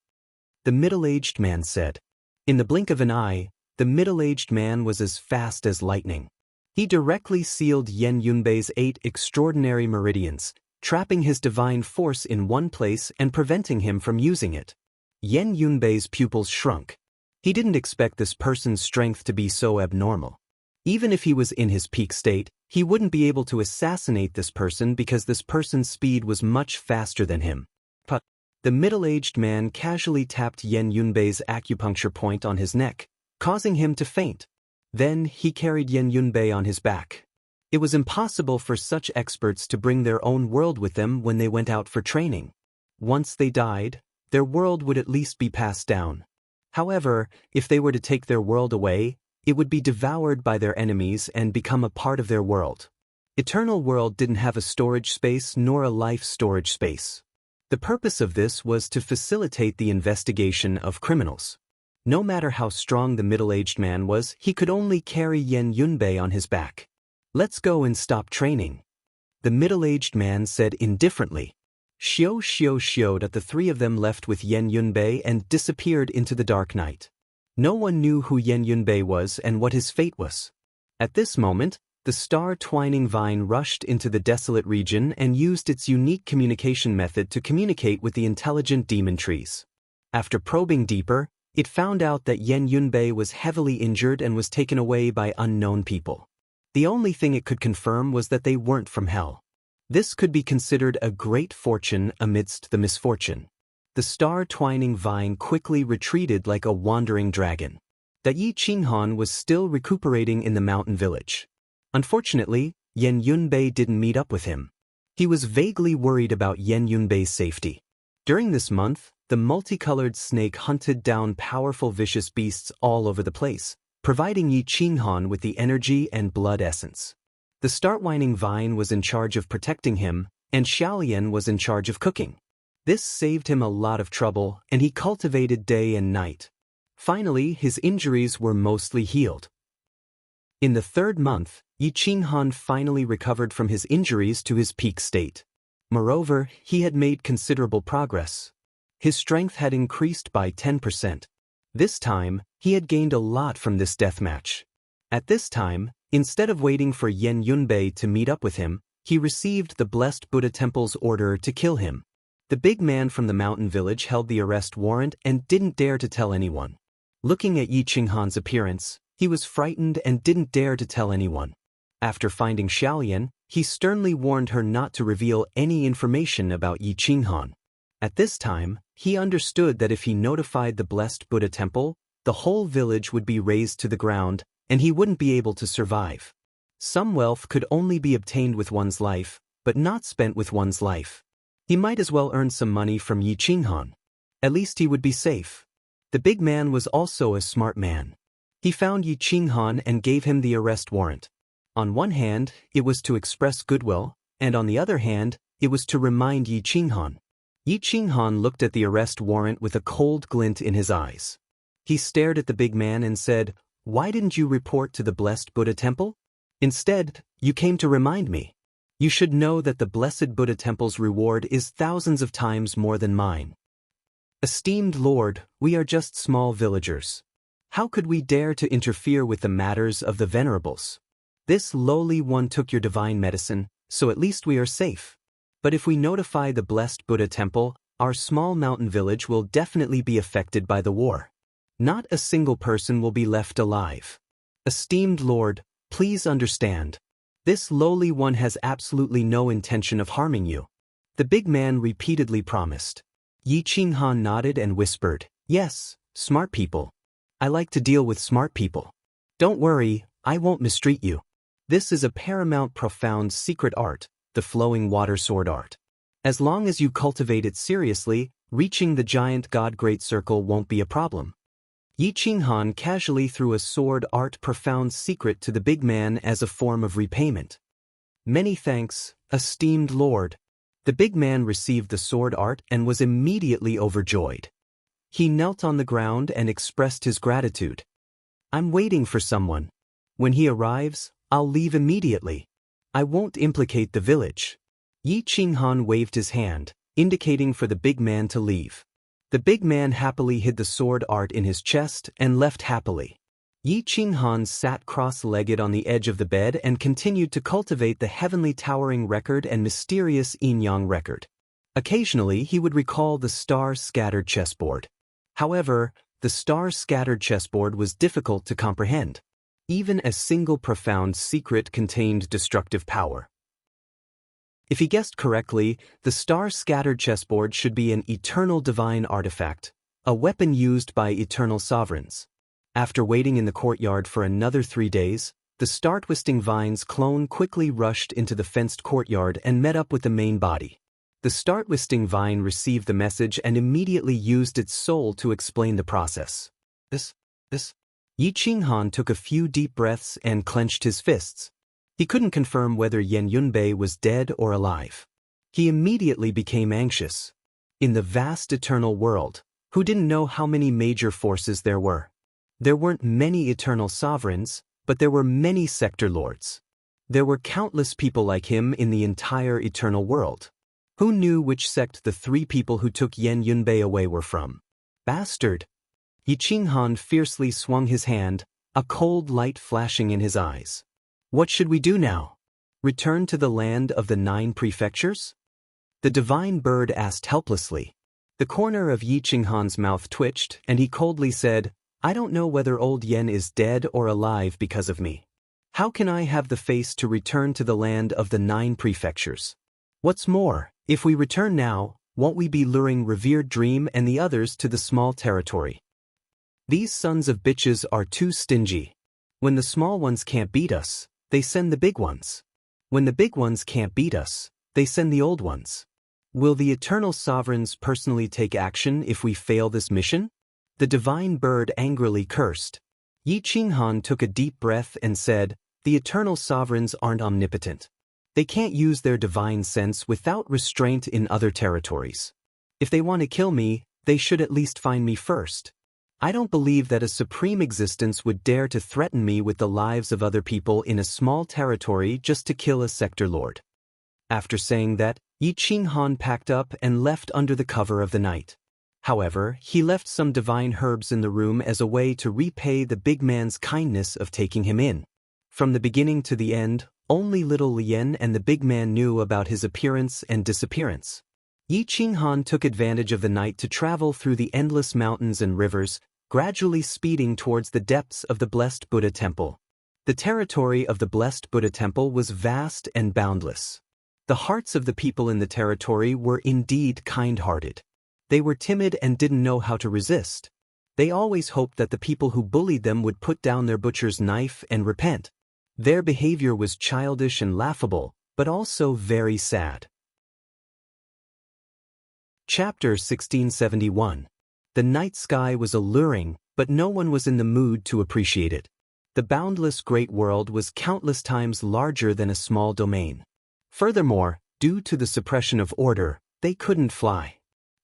Speaker 1: the middle-aged man said. In the blink of an eye, the middle-aged man was as fast as lightning. He directly sealed Yan Yunbei's 8 extraordinary meridians, trapping his divine force in one place and preventing him from using it. Yan Yunbei's pupils shrunk. He didn't expect this person's strength to be so abnormal. Even if he was in his peak state, he wouldn't be able to assassinate this person because this person's speed was much faster than him. But the middle-aged man casually tapped Yan Yunbei's acupuncture point on his neck, causing him to faint. Then he carried Yan Yunbei on his back. It was impossible for such experts to bring their own world with them when they went out for training. Once they died, their world would at least be passed down. However, if they were to take their world away, it would be devoured by their enemies and become a part of their world. Eternal World didn't have a storage space nor a life storage space. The purpose of this was to facilitate the investigation of criminals. No matter how strong the middle-aged man was, he could only carry Yan Yunbei on his back. "Let's go and stop training," the middle-aged man said indifferently. Xiao that the three of them left with Yan Yunbei and disappeared into the dark night. No one knew who Yan Yunbei was and what his fate was. At this moment, the star-twining vine rushed into the desolate region and used its unique communication method to communicate with the intelligent demon trees. After probing deeper, it found out that Yan Yunbei was heavily injured and was taken away by unknown people. The only thing it could confirm was that they weren't from hell. This could be considered a great fortune amidst the misfortune. The star-twining vine quickly retreated like a wandering dragon. That Yi Qinghan was still recuperating in the mountain village. Unfortunately, Yan Yunbei didn't meet up with him. He was vaguely worried about Yan Yunbei's safety. During this month, the multicolored snake hunted down powerful vicious beasts all over the place, providing Yi Qinghan with the energy and blood essence. The star-twining vine was in charge of protecting him, and Xiaolian was in charge of cooking. This saved him a lot of trouble, and he cultivated day and night. Finally, his injuries were mostly healed. In the 3rd month, Yi Qinghan finally recovered from his injuries to his peak state. Moreover, he had made considerable progress. His strength had increased by 10%. This time, he had gained a lot from this deathmatch. At this time, instead of waiting for Yan Yunbei to meet up with him, he received the Blessed Buddha Temple's order to kill him. The big man from the mountain village held the arrest warrant and didn't dare to tell anyone. Looking at Yi Qinghan's appearance, he was frightened and didn't dare to tell anyone. After finding Xiaolian, he sternly warned her not to reveal any information about Yi Qinghan. At this time, he understood that if he notified the Blessed Buddha Temple, the whole village would be razed to the ground, and he wouldn't be able to survive. Some wealth could only be obtained with one's life, but not spent with one's life. He might as well earn some money from Yi Qinghan. At least he would be safe. The big man was also a smart man. He found Yi Qinghan and gave him the arrest warrant. On one hand, it was to express goodwill, and on the other hand, it was to remind Yi Qinghan. Yi Qinghan looked at the arrest warrant with a cold glint in his eyes. He stared at the big man and said, "Why didn't you report to the Blessed Buddha Temple? Instead, you came to remind me. You should know that the Blessed Buddha Temple's reward is thousands of times more than mine. Esteemed Lord, we are just small villagers. How could we dare to interfere with the matters of the venerables? This lowly one took your divine medicine, so at least we are safe. But if we notify the Blessed Buddha Temple, our small mountain village will definitely be affected by the war. Not a single person will be left alive. Esteemed Lord, please understand. This lowly one has absolutely no intention of harming you." The big man repeatedly promised. Yi Qinghan nodded and whispered, "Yes, smart people. I like to deal with smart people. Don't worry, I won't mistreat you. This is a paramount profound secret art, the flowing water sword art. As long as you cultivate it seriously, reaching the giant God Great Circle won't be a problem." Yi Qinghan casually threw a sword art profound secret to the big man as a form of repayment. "Many thanks, esteemed Lord." The big man received the sword art and was immediately overjoyed. He knelt on the ground and expressed his gratitude. "I'm waiting for someone. When he arrives, I'll leave immediately. I won't implicate the village." Yi Qinghan waved his hand, indicating for the big man to leave. The big man happily hid the sword art in his chest and left happily. Yi Qinghan sat cross-legged on the edge of the bed and continued to cultivate the heavenly towering record and mysterious yin-yang record. Occasionally he would recall the star-scattered chessboard. However, the star-scattered chessboard was difficult to comprehend. Even a single profound secret contained destructive power. If he guessed correctly, the star-scattered chessboard should be an eternal divine artifact, a weapon used by eternal sovereigns. After waiting in the courtyard for another 3 days, the star-twisting vine's clone quickly rushed into the fenced courtyard and met up with the main body. The star-twisting vine received the message and immediately used its soul to explain the process. This. Yi Qinghan took a few deep breaths and clenched his fists. He couldn't confirm whether Yan Yunbei was dead or alive. He immediately became anxious. In the vast eternal world, who didn't know how many major forces there were? There weren't many eternal sovereigns, but there were many sector lords. There were countless people like him in the entire eternal world. Who knew which sect the 3 people who took Yan Yunbei away were from? Bastard! Yi Qinghan fiercely swung his hand, a cold light flashing in his eyes. What should we do now? Return to the land of the 9 prefectures? The divine bird asked helplessly. The corner of Yi Qinghan's mouth twitched, and he coldly said, "I don't know whether old Yen is dead or alive because of me. How can I have the face to return to the land of the 9 prefectures? What's more, if we return now, Won't we be luring revered Dream and the others to the small territory? These sons of bitches are too stingy. When the small ones can't beat us, they send the big ones. When the big ones can't beat us, they send the old ones. Will the eternal sovereigns personally take action if we fail this mission? The divine bird angrily cursed. Yi Qinghan took a deep breath and said, the eternal sovereigns aren't omnipotent. They can't use their divine sense without restraint in other territories. If they want to kill me, they should at least find me first. I don't believe that a supreme existence would dare to threaten me with the lives of other people in a small territory just to kill a sector lord. After saying that, Yi Qinghan packed up and left under the cover of the night. However, he left some divine herbs in the room as a way to repay the big man's kindness of taking him in. From the beginning to the end, only little Lien and the big man knew about his appearance and disappearance. Yi Qinghan took advantage of the night to travel through the endless mountains and rivers, gradually speeding towards the depths of the Blessed Buddha Temple. The territory of the Blessed Buddha Temple was vast and boundless. The hearts of the people in the territory were indeed kind-hearted. They were timid and didn't know how to resist. They always hoped that the people who bullied them would put down their butcher's knife and repent. Their behavior was childish and laughable, but also very sad. Chapter 1671. The night sky was alluring, but no one was in the mood to appreciate it. The boundless great world was countless times larger than a small domain. Furthermore, due to the suppression of order, they couldn't fly.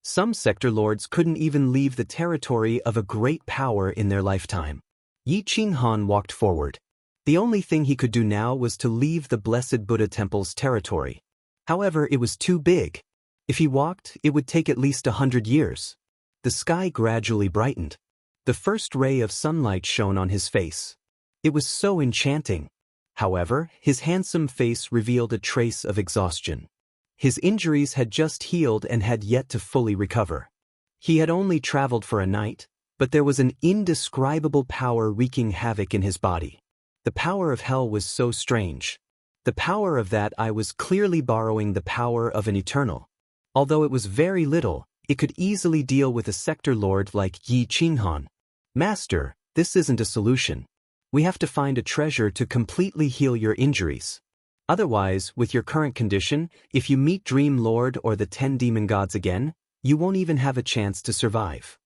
Speaker 1: Some sector lords couldn't even leave the territory of a great power in their lifetime. Yi Qinghan walked forward. The only thing he could do now was to leave the Blessed Buddha Temple's territory. However, it was too big. If he walked, it would take at least 100 years. The sky gradually brightened. The first ray of sunlight shone on his face. It was so enchanting. However, his handsome face revealed a trace of exhaustion. His injuries had just healed and had yet to fully recover. He had only traveled for a night, but there was an indescribable power wreaking havoc in his body. The power of hell was so strange. The power of that eye was clearly borrowing the power of an eternal. Although it was very little, it could easily deal with a sector lord like Yi Qinghan. Master, this isn't a solution. We have to find a treasure to completely heal your injuries. Otherwise, with your current condition, if you meet Dream Lord or the 10 demon gods again, you won't even have a chance to survive.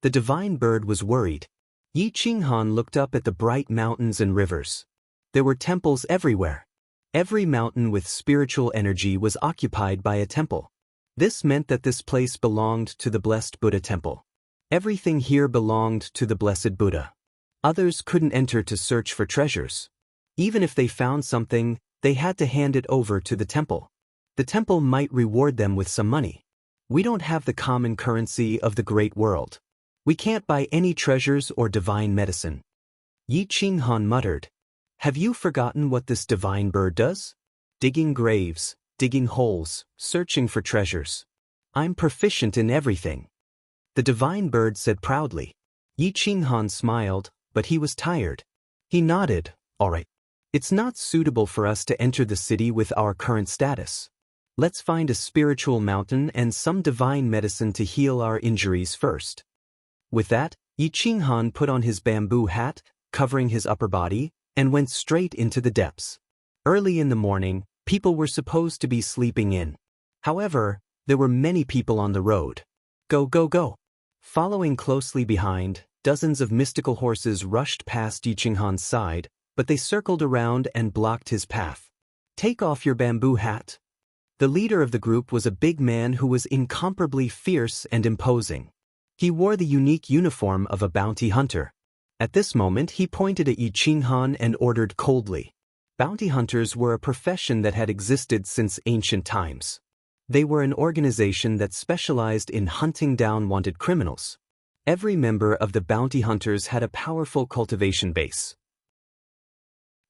Speaker 1: The divine bird was worried. Yi Qinghan looked up at the bright mountains and rivers. There were temples everywhere. Every mountain with spiritual energy was occupied by a temple. This meant that this place belonged to the Blessed Buddha Temple. Everything here belonged to the Blessed Buddha. Others couldn't enter to search for treasures. Even if they found something, they had to hand it over to the temple. The temple might reward them with some money. We don't have the common currency of the great world. We can't buy any treasures or divine medicine. Yi Qinghan muttered. Have you forgotten what this divine bird does? Digging graves, digging holes, searching for treasures. I'm proficient in everything. The divine bird said proudly. Yi Qinghan smiled, but he was tired. He nodded. All right. It's not suitable for us to enter the city with our current status. Let's find a spiritual mountain and some divine medicine to heal our injuries first. With that, Yi Qinghan put on his bamboo hat, covering his upper body, and went straight into the depths. Early in the morning, people were supposed to be sleeping in. However, there were many people on the road. Go, go, go. Following closely behind, dozens of mystical horses rushed past Yi Qinghan's side, but they circled around and blocked his path. Take off your bamboo hat. The leader of the group was a big man who was incomparably fierce and imposing. He wore the unique uniform of a bounty hunter. At this moment he pointed at Yi Qinghan and ordered coldly. Bounty hunters were a profession that had existed since ancient times. They were an organization that specialized in hunting down wanted criminals. Every member of the bounty hunters had a powerful cultivation base.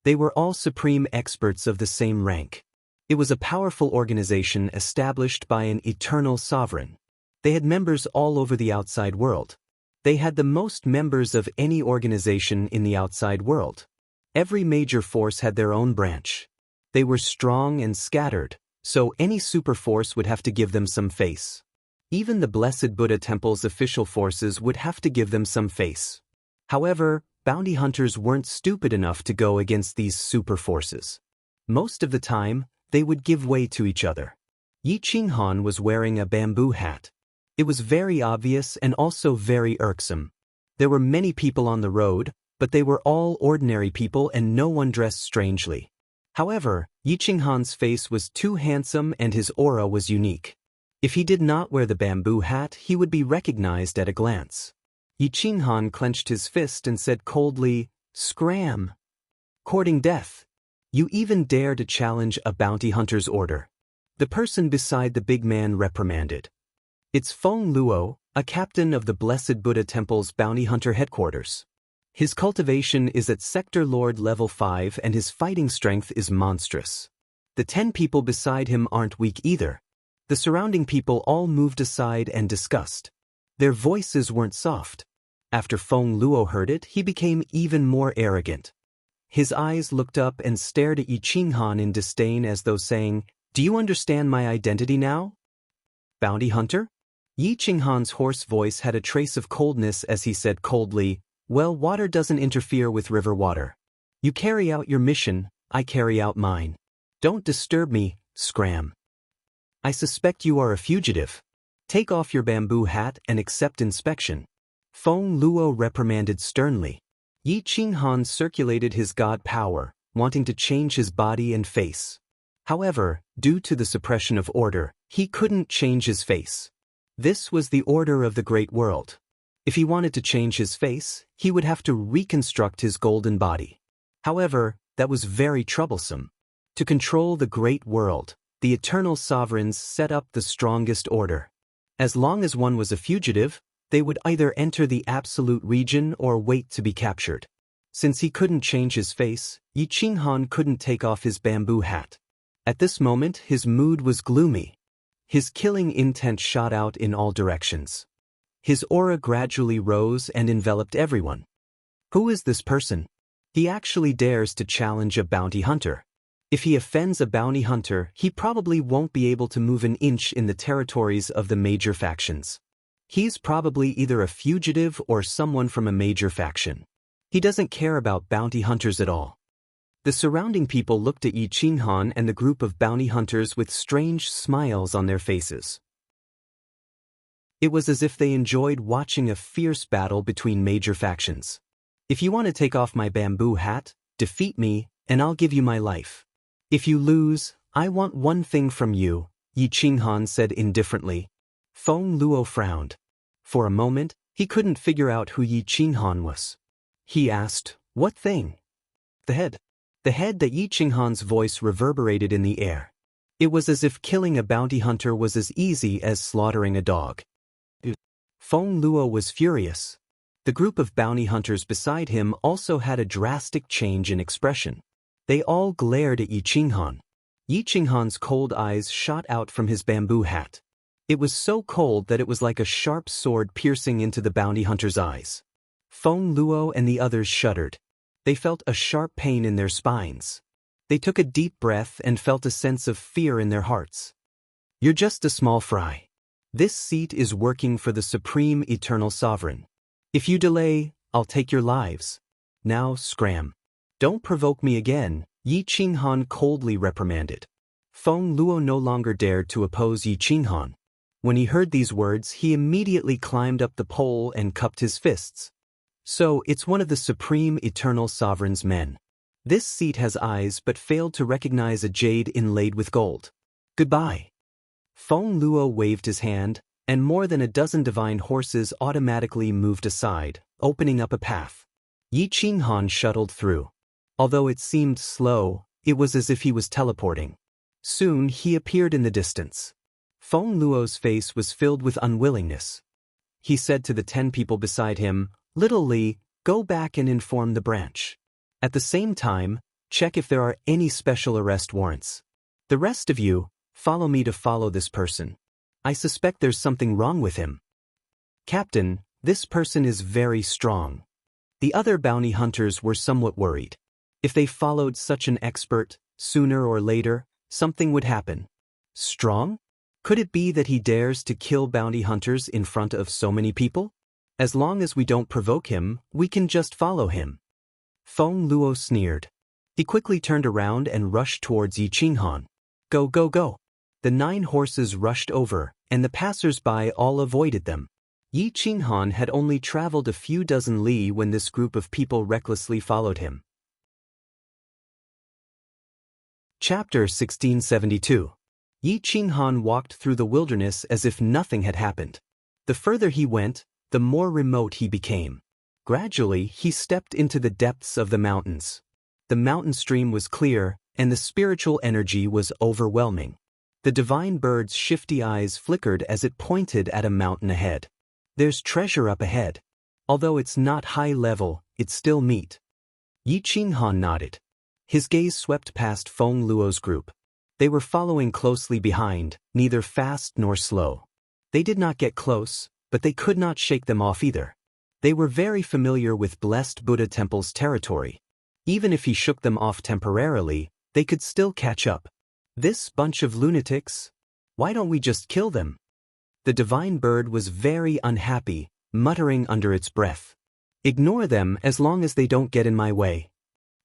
Speaker 1: They were all supreme experts of the same rank. It was a powerful organization established by an eternal sovereign. They had members all over the outside world. They had the most members of any organization in the outside world. Every major force had their own branch. They were strong and scattered, so any super force would have to give them some face. Even the Blessed Buddha Temple's official forces would have to give them some face. However, bounty hunters weren't stupid enough to go against these super forces. Most of the time, they would give way to each other. Yi Qinghan was wearing a bamboo hat. It was very obvious and also very irksome. There were many people on the road, but they were all ordinary people and no one dressed strangely. However, Yi Qinghan's face was too handsome and his aura was unique. If he did not wear the bamboo hat, he would be recognized at a glance. Yi Qinghan clenched his fist and said coldly, "Scram! Courting death. You even dare to challenge a bounty hunter's order." The person beside the big man reprimanded. "It's Feng Luo, a captain of the Blessed Buddha Temple's bounty hunter headquarters. His cultivation is at Sector Lord level 5 and his fighting strength is monstrous. The 10 people beside him aren't weak either." The surrounding people all moved aside and discussed. Their voices weren't soft. After Feng Luo heard it, he became even more arrogant. His eyes looked up and stared at Yi Qinghan in disdain as though saying, "Do you understand my identity now? Bounty hunter?" Yi Qinghan's hoarse voice had a trace of coldness as he said coldly, "Well, water doesn't interfere with river water. You carry out your mission, I carry out mine. Don't disturb me, scram. I suspect you are a fugitive. Take off your bamboo hat and accept inspection." Feng Luo reprimanded sternly. Yi Qinghan circulated his god power, wanting to change his body and face. However, due to the suppression of order, he couldn't change his face. This was the order of the great world. If he wanted to change his face, he would have to reconstruct his golden body. However, that was very troublesome. To control the great world, the eternal sovereigns set up the strongest order. As long as one was a fugitive, they would either enter the absolute region or wait to be captured. Since he couldn't change his face, Yi Qinghan couldn't take off his bamboo hat. At this moment, his mood was gloomy. His killing intent shot out in all directions. His aura gradually rose and enveloped everyone. Who is this person? He actually dares to challenge a bounty hunter. If he offends a bounty hunter, he probably won't be able to move an inch in the territories of the major factions. He's probably either a fugitive or someone from a major faction. He doesn't care about bounty hunters at all. The surrounding people looked at Yi Qinghan and the group of bounty hunters with strange smiles on their faces. It was as if they enjoyed watching a fierce battle between major factions. "If you want to take off my bamboo hat, defeat me, and I'll give you my life. If you lose, I want one thing from you," Yi Qinghan said indifferently. Feng Luo frowned. For a moment, he couldn't figure out who Yi Qinghan was. He asked, "What thing?" "The head." The head that Yi Qinghan's voice reverberated in the air. It was as if killing a bounty hunter was as easy as slaughtering a dog. Feng Luo was furious. The group of bounty hunters beside him also had a drastic change in expression. They all glared at Yi Qinghan. Yi Qinghan's cold eyes shot out from his bamboo hat. It was so cold that it was like a sharp sword piercing into the bounty hunter's eyes. Feng Luo and the others shuddered. They felt a sharp pain in their spines. They took a deep breath and felt a sense of fear in their hearts. "You're just a small fry. This seat is working for the Supreme Eternal Sovereign. If you delay, I'll take your lives. Now scram. Don't provoke me again," Yi Qinghan coldly reprimanded. Feng Luo no longer dared to oppose Yi Qinghan. When he heard these words, he immediately climbed up the pole and cupped his fists. "So, it's one of the Supreme Eternal Sovereign's men. This seat has eyes but failed to recognize a jade inlaid with gold. Goodbye." Feng Luo waved his hand, and more than a dozen divine horses automatically moved aside, opening up a path. Yi Qinghan shuttled through. Although it seemed slow, it was as if he was teleporting. Soon he appeared in the distance. Feng Luo's face was filled with unwillingness. He said to the 10 people beside him, "Little Li, go back and inform the branch. At the same time, check if there are any special arrest warrants. The rest of you, follow me to follow this person. I suspect there's something wrong with him. Captain, this person is very strong." The other bounty hunters were somewhat worried. If they followed such an expert, sooner or later, something would happen. Strong? Could it be that he dares to kill bounty hunters in front of so many people? As long as we don't provoke him, we can just follow him. Feng Luo sneered. He quickly turned around and rushed towards Yi Qinghan. Go, go, go! The 9 horses rushed over, and the passers-by all avoided them. Yi Qinghan had only traveled a few dozen li when this group of people recklessly followed him. Chapter 1672. Yi Qinghan walked through the wilderness as if nothing had happened. The further he went, the more remote he became. Gradually, he stepped into the depths of the mountains. The mountain stream was clear, and the spiritual energy was overwhelming. The divine bird's shifty eyes flickered as it pointed at a mountain ahead. There's treasure up ahead. Although it's not high level, it's still meat. Yi Qinghan nodded. His gaze swept past Feng Luo's group. They were following closely behind, neither fast nor slow. They did not get close, but they could not shake them off either. They were very familiar with Blessed Buddha Temple's territory. Even if he shook them off temporarily, they could still catch up. This bunch of lunatics? Why don't we just kill them? The divine bird was very unhappy, muttering under its breath. Ignore them as long as they don't get in my way.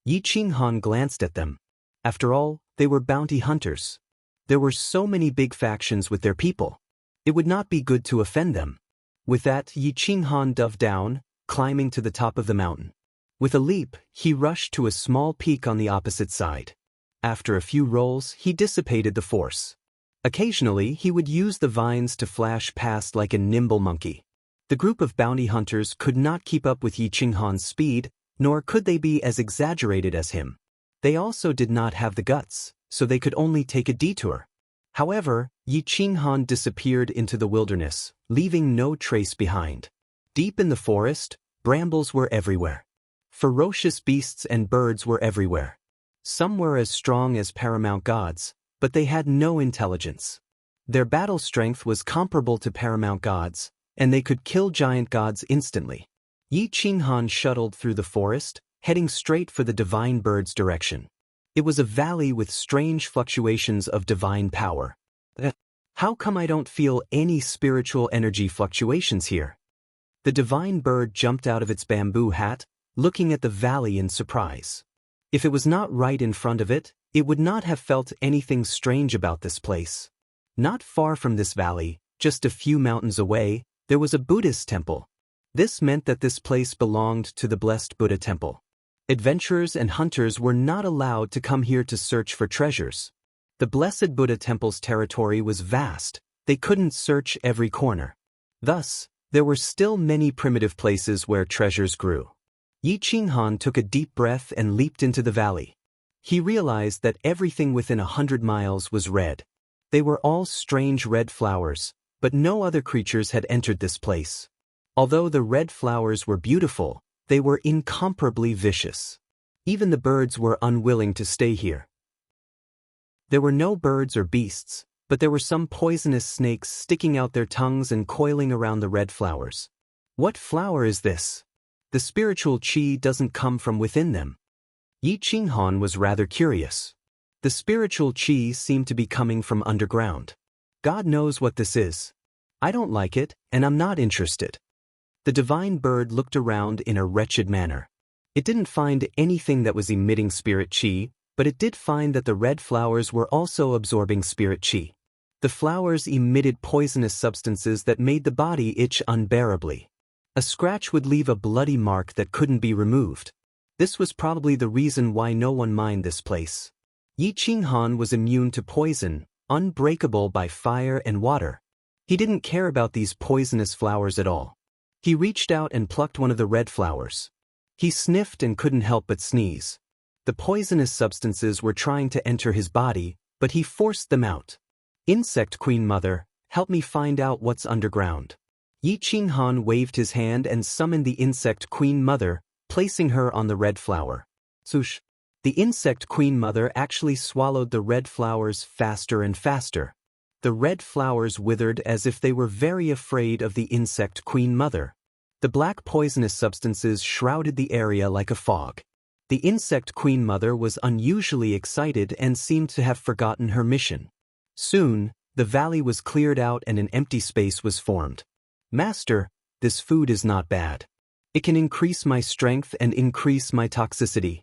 Speaker 1: Yi Qinghan glanced at them. After all, they were bounty hunters. There were so many big factions with their people. It would not be good to offend them. With that, Yi Qinghan dove down, climbing to the top of the mountain. With a leap, he rushed to a small peak on the opposite side. After a few rolls, he dissipated the force. Occasionally, he would use the vines to flash past like a nimble monkey. The group of bounty hunters could not keep up with Yi Qinghan's speed, nor could they be as exaggerated as him. They also did not have the guts, so they could only take a detour. However, Yi Qinghan disappeared into the wilderness, leaving no trace behind. Deep in the forest, brambles were everywhere. Ferocious beasts and birds were everywhere. Some were as strong as paramount gods, but they had no intelligence. Their battle strength was comparable to paramount gods, and they could kill giant gods instantly. Yi Qinghan shuttled through the forest, heading straight for the divine bird's direction. It was a valley with strange fluctuations of divine power. How come I don't feel any spiritual energy fluctuations here? The divine bird jumped out of its bamboo hat, looking at the valley in surprise. If it was not right in front of it, it would not have felt anything strange about this place. Not far from this valley, just a few mountains away, there was a Buddhist temple. This meant that this place belonged to the Blessed Buddha Temple. Adventurers and hunters were not allowed to come here to search for treasures. The Blessed Buddha Temple's territory was vast. They couldn't search every corner. Thus, there were still many primitive places where treasures grew. Yi Qinghan took a deep breath and leaped into the valley. He realized that everything within 100 miles was red. They were all strange red flowers, but no other creatures had entered this place. Although the red flowers were beautiful, they were incomparably vicious. Even the birds were unwilling to stay here. There were no birds or beasts, but there were some poisonous snakes sticking out their tongues and coiling around the red flowers. What flower is this? The spiritual qi doesn't come from within them. Yi Qinghan was rather curious. The spiritual qi seemed to be coming from underground. God knows what this is. I don't like it, and I'm not interested. The divine bird looked around in a wretched manner. It didn't find anything that was emitting spirit qi, but it did find that the red flowers were also absorbing spirit qi. The flowers emitted poisonous substances that made the body itch unbearably. A scratch would leave a bloody mark that couldn't be removed. This was probably the reason why no one mined this place. Yi Qinghan was immune to poison, unbreakable by fire and water. He didn't care about these poisonous flowers at all. He reached out and plucked one of the red flowers. He sniffed and couldn't help but sneeze. The poisonous substances were trying to enter his body, but he forced them out. Insect Queen Mother, help me find out what's underground. Yi Qinghan waved his hand and summoned the Insect Queen Mother, placing her on the red flower. Swoosh! The Insect Queen Mother actually swallowed the red flowers faster and faster. The red flowers withered as if they were very afraid of the Insect Queen Mother. The black poisonous substances shrouded the area like a fog. The Insect Queen Mother was unusually excited and seemed to have forgotten her mission. Soon, The valley was cleared out and an empty space was formed. Master, this food is not bad. It can increase my strength and increase my toxicity.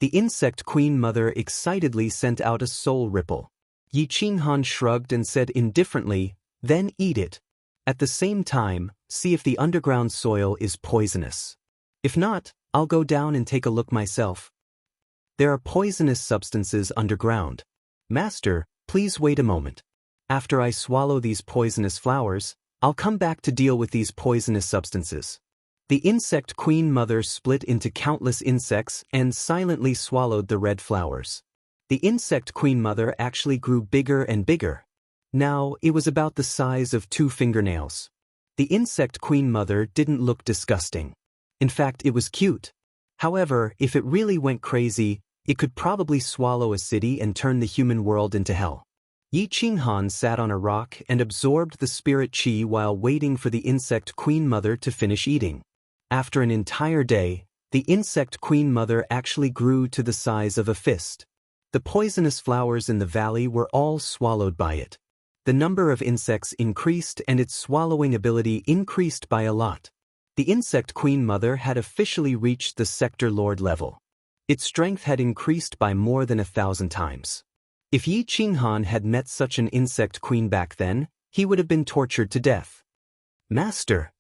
Speaker 1: The insect queen mother excitedly sent out a soul ripple. Yi Qinghan shrugged and said indifferently, then eat it. At the same time, see if the underground soil is poisonous. If not, I'll go down and take a look myself. There are poisonous substances underground. Master, please wait a moment. After I swallow these poisonous flowers, I'll come back to deal with these poisonous substances. The insect queen mother split into countless insects and silently swallowed the red flowers. The insect queen mother actually grew bigger and bigger. Now, it was about the size of 2 fingernails. The insect queen mother didn't look disgusting. In fact, it was cute. However, if it really went crazy, it could probably swallow a city and turn the human world into hell. Yi Qinghan sat on a rock and absorbed the spirit qi while waiting for the insect queen mother to finish eating. After an entire day, the insect queen mother actually grew to the size of a fist. The poisonous flowers in the valley were all swallowed by it. The number of insects increased and its swallowing ability increased by a lot. The insect queen mother had officially reached the sector lord level. Its strength had increased by more than 1,000 times. If Yi Qinghan had met such an insect queen back then, he would have been tortured to death. Master.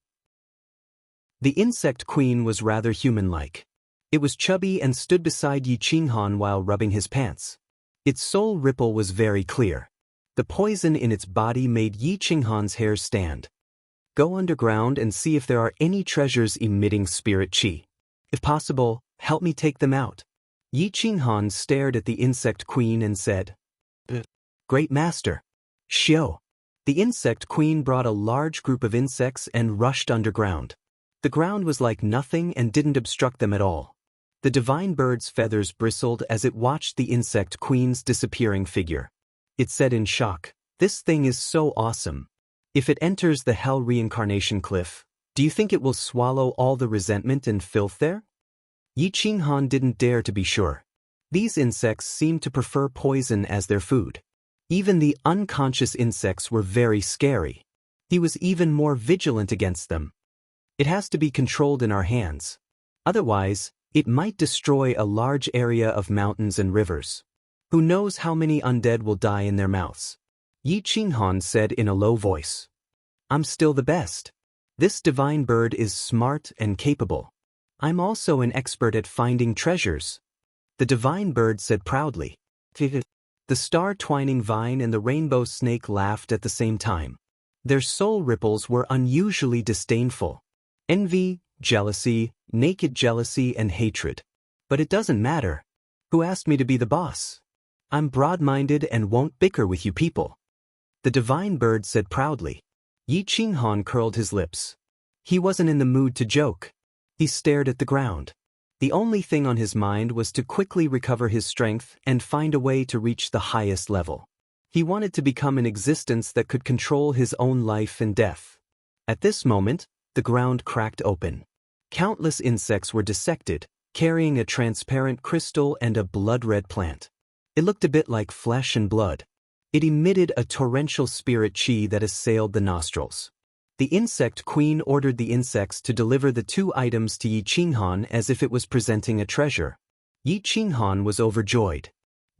Speaker 1: The insect queen was rather human-like. It was chubby and stood beside Yi Qinghan while rubbing his pants. Its soul ripple was very clear. The poison in its body made Yi Qinghan's hair stand. Go underground and see if there are any treasures emitting spirit qi. If possible, help me take them out. Yi Qinghan stared at the insect queen and said, Great master. Xiao. The insect queen brought a large group of insects and rushed underground. The ground was like nothing and didn't obstruct them at all. The divine bird's feathers bristled as it watched the insect queen's disappearing figure. It said in shock, This thing is so awesome. If it enters the hell reincarnation cliff, do you think it will swallow all the resentment and filth there? Yi Qinghan didn't dare to be sure. These insects seemed to prefer poison as their food. Even the unconscious insects were very scary. He was even more vigilant against them. It has to be controlled in our hands. Otherwise, it might destroy a large area of mountains and rivers. Who knows how many undead will die in their mouths? Yi Qinghan said in a low voice. I'm still the best. This divine bird is smart and capable. I'm also an expert at finding treasures. The divine bird said proudly. The star-twining vine and the rainbow snake laughed at the same time. Their soul ripples were unusually disdainful. Envy, jealousy, naked jealousy and hatred. But it doesn't matter. Who asked me to be the boss? I'm broad-minded and won't bicker with you people. The divine bird said proudly. Yi Qinghan curled his lips. He wasn't in the mood to joke. He stared at the ground. The only thing on his mind was to quickly recover his strength and find a way to reach the highest level. He wanted to become an existence that could control his own life and death. At this moment, the ground cracked open. Countless insects were dissected, carrying a transparent crystal and a blood-red plant. It looked a bit like flesh and blood. It emitted a torrential spirit qi that assailed the nostrils. The insect queen ordered the insects to deliver the 2 items to Yi Qinghan as if it was presenting a treasure. Yi Qinghan was overjoyed.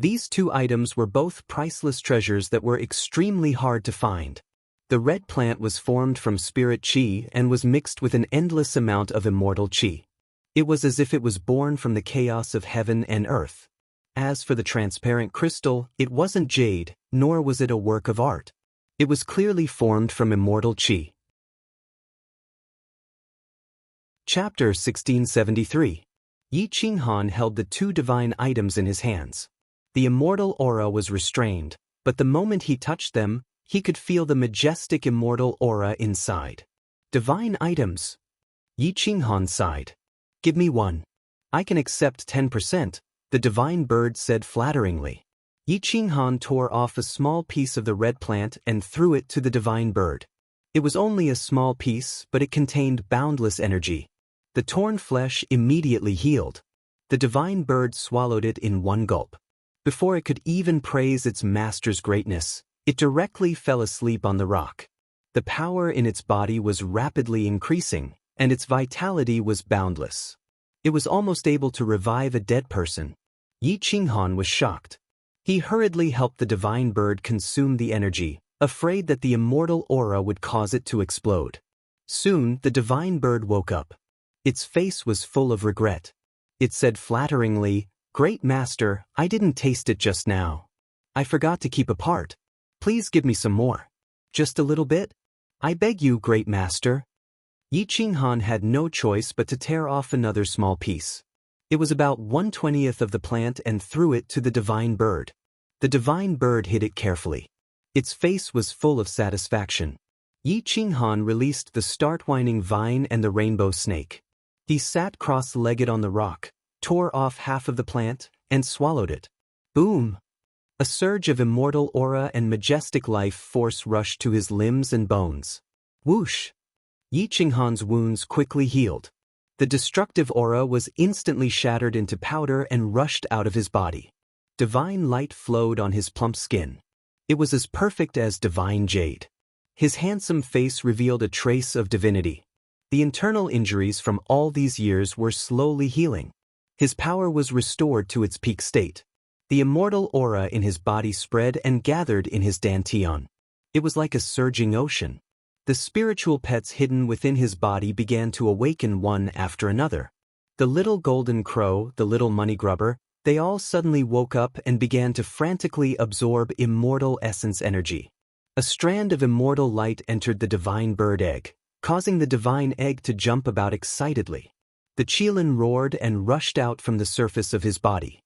Speaker 1: These 2 items were both priceless treasures that were extremely hard to find. The red plant was formed from spirit qi and was mixed with an endless amount of immortal qi. It was as if it was born from the chaos of heaven and earth. As for the transparent crystal, it wasn't jade, nor was it a work of art. It was clearly formed from immortal qi. Chapter 1673. Yi Qinghan held the 2 divine items in his hands. The immortal aura was restrained, but the moment he touched them, he could feel the majestic immortal aura inside. Divine items. Yi Qinghan sighed. Give me one. I can accept 10%, the divine bird said flatteringly. Yi Qinghan tore off a small piece of the red plant and threw it to the divine bird. It was only a small piece, but it contained boundless energy. The torn flesh immediately healed. The divine bird swallowed it in one gulp. Before it could even praise its master's greatness, It directly fell asleep on the rock. The power in its body was rapidly increasing, and its vitality was boundless. It was almost able to revive a dead person. Yi Qinghan was shocked. He hurriedly helped the divine bird consume the energy, afraid that the immortal aura would cause it to explode. Soon, the divine bird woke up. Its face was full of regret. It said flatteringly, "Great master, I didn't taste it just now. I forgot to keep a part. Please give me some more. Just a little bit? I beg you, great master." Yi Qinghan had no choice but to tear off another small piece. It was about 1/20th of the plant and threw it to the divine bird. The divine bird hid it carefully. Its face was full of satisfaction. Yi Qinghan released the start-whining vine and the rainbow snake. He sat cross-legged on the rock, tore off half of the plant, and swallowed it. Boom! A surge of immortal aura and majestic life force rushed to his limbs and bones. Whoosh! Yi Qinghan's wounds quickly healed. The destructive aura was instantly shattered into powder and rushed out of his body. Divine light flowed on his plump skin. It was as perfect as divine jade. His handsome face revealed a trace of divinity. The internal injuries from all these years were slowly healing. His power was restored to its peak state. The immortal aura in his body spread and gathered in his dantian. It was like a surging ocean. The spiritual pets hidden within his body began to awaken one after another. The little golden crow, the little money grubber, they all suddenly woke up and began to frantically absorb immortal essence energy. A strand of immortal light entered the divine bird egg, causing the divine egg to jump about excitedly. The Qilin roared and rushed out from the surface of his body.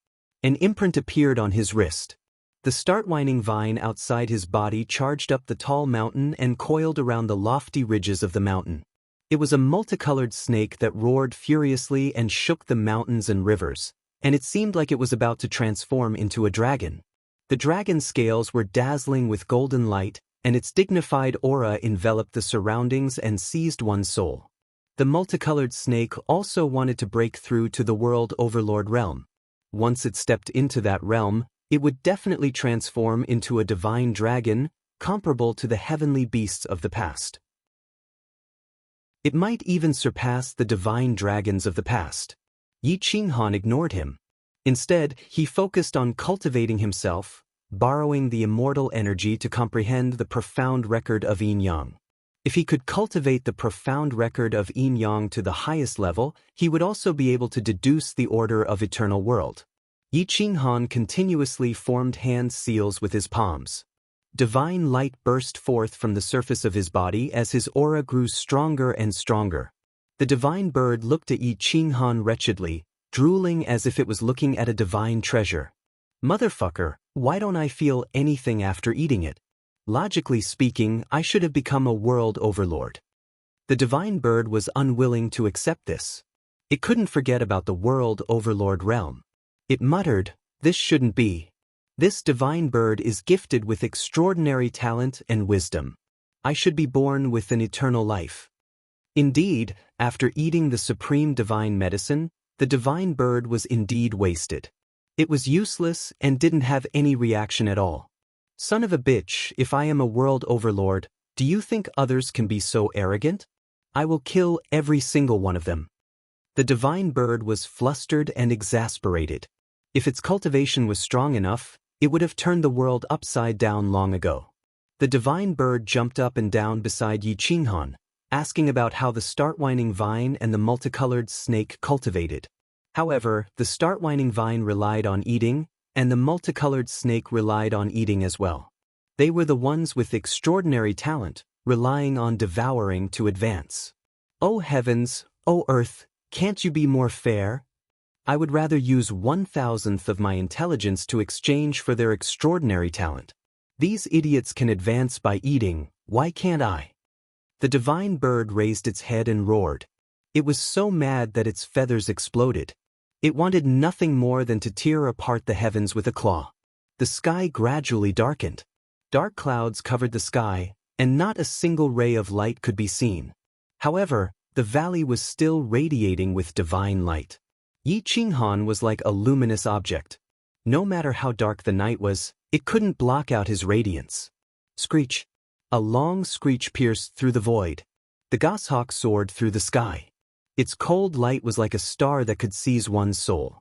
Speaker 1: An imprint appeared on his wrist. The start-whining vine outside his body charged up the tall mountain and coiled around the lofty ridges of the mountain. It was a multicolored snake that roared furiously and shook the mountains and rivers, and it seemed like it was about to transform into a dragon. The dragon's scales were dazzling with golden light, and its dignified aura enveloped the surroundings and seized one's soul. The multicolored snake also wanted to break through to the world overlord realm. Once it stepped into that realm, it would definitely transform into a divine dragon, comparable to the heavenly beasts of the past. It might even surpass the divine dragons of the past. Yi Qinghan ignored him. Instead, he focused on cultivating himself, borrowing the immortal energy to comprehend the profound record of yin-yang. If he could cultivate the profound record of yin-yang to the highest level, he would also be able to deduce the order of eternal world. Yi Qinghan continuously formed hand seals with his palms. Divine light burst forth from the surface of his body as his aura grew stronger and stronger. The divine bird looked at Yi Qinghan wretchedly, drooling as if it was looking at a divine treasure. Motherfucker, why don't I feel anything after eating it? Logically speaking, I should have become a world overlord. The divine bird was unwilling to accept this. It couldn't forget about the world overlord realm. It muttered, "This shouldn't be. This divine bird is gifted with extraordinary talent and wisdom. I should be born with an eternal life." Indeed, after eating the supreme divine medicine, the divine bird was indeed wasted. It was useless and didn't have any reaction at all. Son of a bitch, if I am a world overlord, do you think others can be so arrogant? I will kill every single one of them. The divine bird was flustered and exasperated. If its cultivation was strong enough, it would have turned the world upside down long ago. The divine bird jumped up and down beside Yi Qinghan, asking about how the start-whining vine and the multicolored snake cultivated. However, the start-whining vine relied on eating, and the multicolored snake relied on eating as well. They were the ones with extraordinary talent, relying on devouring to advance. Oh heavens, oh earth, can't you be more fair? I would rather use 1,000th of my intelligence to exchange for their extraordinary talent. These idiots can advance by eating, why can't I? The divine bird raised its head and roared. It was so mad that its feathers exploded. It wanted nothing more than to tear apart the heavens with a claw. The sky gradually darkened. Dark clouds covered the sky, and not a single ray of light could be seen. However, the valley was still radiating with divine light. Yi Qinghan was like a luminous object. No matter how dark the night was, it couldn't block out his radiance. Screech. A long screech pierced through the void. The goshawk soared through the sky. Its cold light was like a star that could seize one's soul.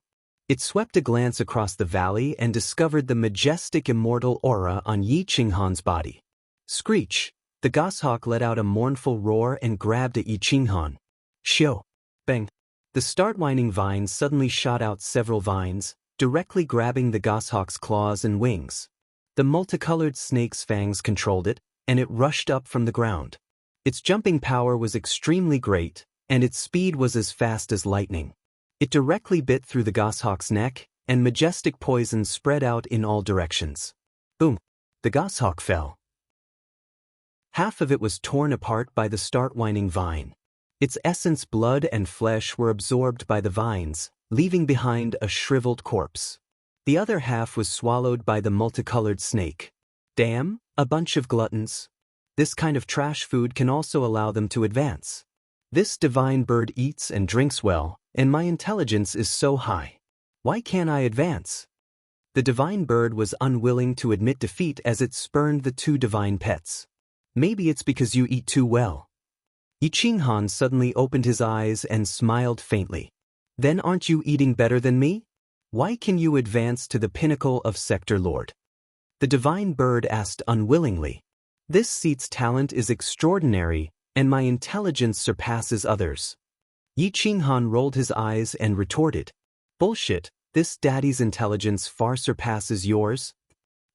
Speaker 1: It swept a glance across the valley and discovered the majestic immortal aura on Yi Qinghan's body. Screech. The goshawk let out a mournful roar and grabbed at Yi Qinghan. Shio. Bang. The start-whining vine suddenly shot out several vines, directly grabbing the goshawk's claws and wings. The multicolored snake's fangs controlled it, and it rushed up from the ground. Its jumping power was extremely great, and its speed was as fast as lightning. It directly bit through the goshawk's neck, and majestic poison spread out in all directions. Boom! The goshawk fell. Half of it was torn apart by the start-whining vine. Its essence, blood, and flesh were absorbed by the vines, leaving behind a shriveled corpse. The other half was swallowed by the multicolored snake. Damn, a bunch of gluttons. This kind of trash food can also allow them to advance. This divine bird eats and drinks well, and my intelligence is so high. Why can't I advance? The divine bird was unwilling to admit defeat as it spurned the two divine pets. Maybe it's because you eat too well. Yi Qinghan suddenly opened his eyes and smiled faintly. Then aren't you eating better than me? Why can you advance to the pinnacle of Sector Lord? The divine bird asked unwillingly. This seat's talent is extraordinary, and my intelligence surpasses others. Yi Qinghan rolled his eyes and retorted. Bullshit, this daddy's intelligence far surpasses yours.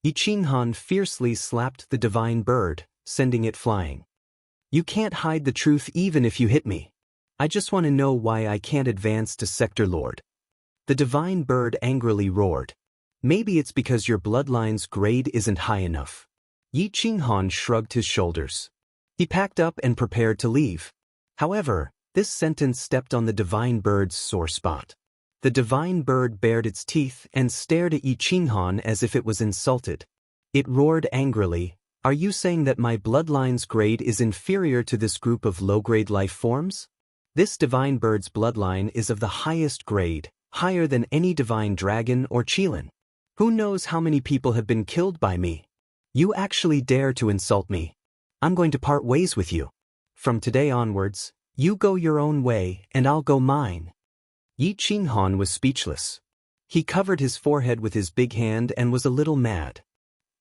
Speaker 1: Yi Qinghan fiercely slapped the divine bird, sending it flying. You can't hide the truth even if you hit me. I just want to know why I can't advance to Sector Lord. The divine bird angrily roared. Maybe it's because your bloodline's grade isn't high enough. Yi Qinghan shrugged his shoulders. He packed up and prepared to leave. However, this sentence stepped on the divine bird's sore spot. The divine bird bared its teeth and stared at Yi Qinghan as if it was insulted. It roared angrily. Are you saying that my bloodline's grade is inferior to this group of low-grade life forms? This divine bird's bloodline is of the highest grade, higher than any divine dragon or qilin. Who knows how many people have been killed by me? You actually dare to insult me. I'm going to part ways with you. From today onwards, you go your own way and I'll go mine. Yi Qinghan was speechless. He covered his forehead with his big hand and was a little mad.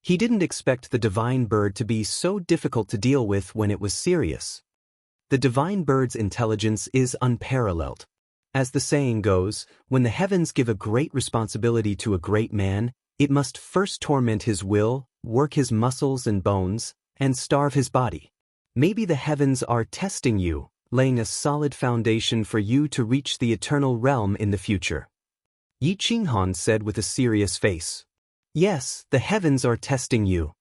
Speaker 1: He didn't expect the divine bird to be so difficult to deal with when it was serious. The divine bird's intelligence is unparalleled. As the saying goes, when the heavens give a great responsibility to a great man, it must first torment his will, work his muscles and bones, and starve his body. Maybe the heavens are testing you, laying a solid foundation for you to reach the eternal realm in the future. Yi Qinghan said with a serious face. Yes, the heavens are testing you.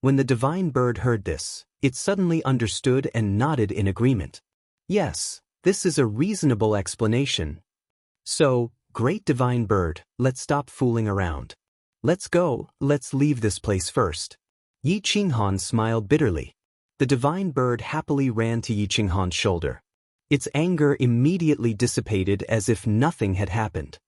Speaker 1: When the divine bird heard this, it suddenly understood and nodded in agreement. Yes, this is a reasonable explanation. So, great divine bird, let's stop fooling around. Let's go, let's leave this place first. Yi Qinghan smiled bitterly. The divine bird happily ran to Yi Qinghan's shoulder. Its anger immediately dissipated as if nothing had happened.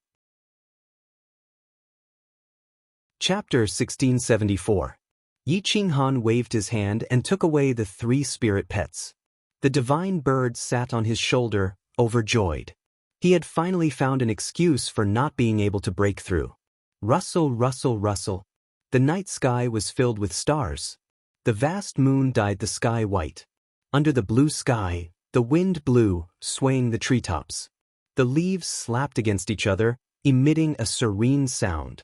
Speaker 1: Chapter 1674. Yi Qinghan waved his hand and took away the 3 spirit pets. The divine bird sat on his shoulder, overjoyed. He had finally found an excuse for not being able to break through. Rustle, rustle, rustle. The night sky was filled with stars. The vast moon dyed the sky white. Under the blue sky, the wind blew, swaying the treetops. The leaves slapped against each other, emitting a serene sound.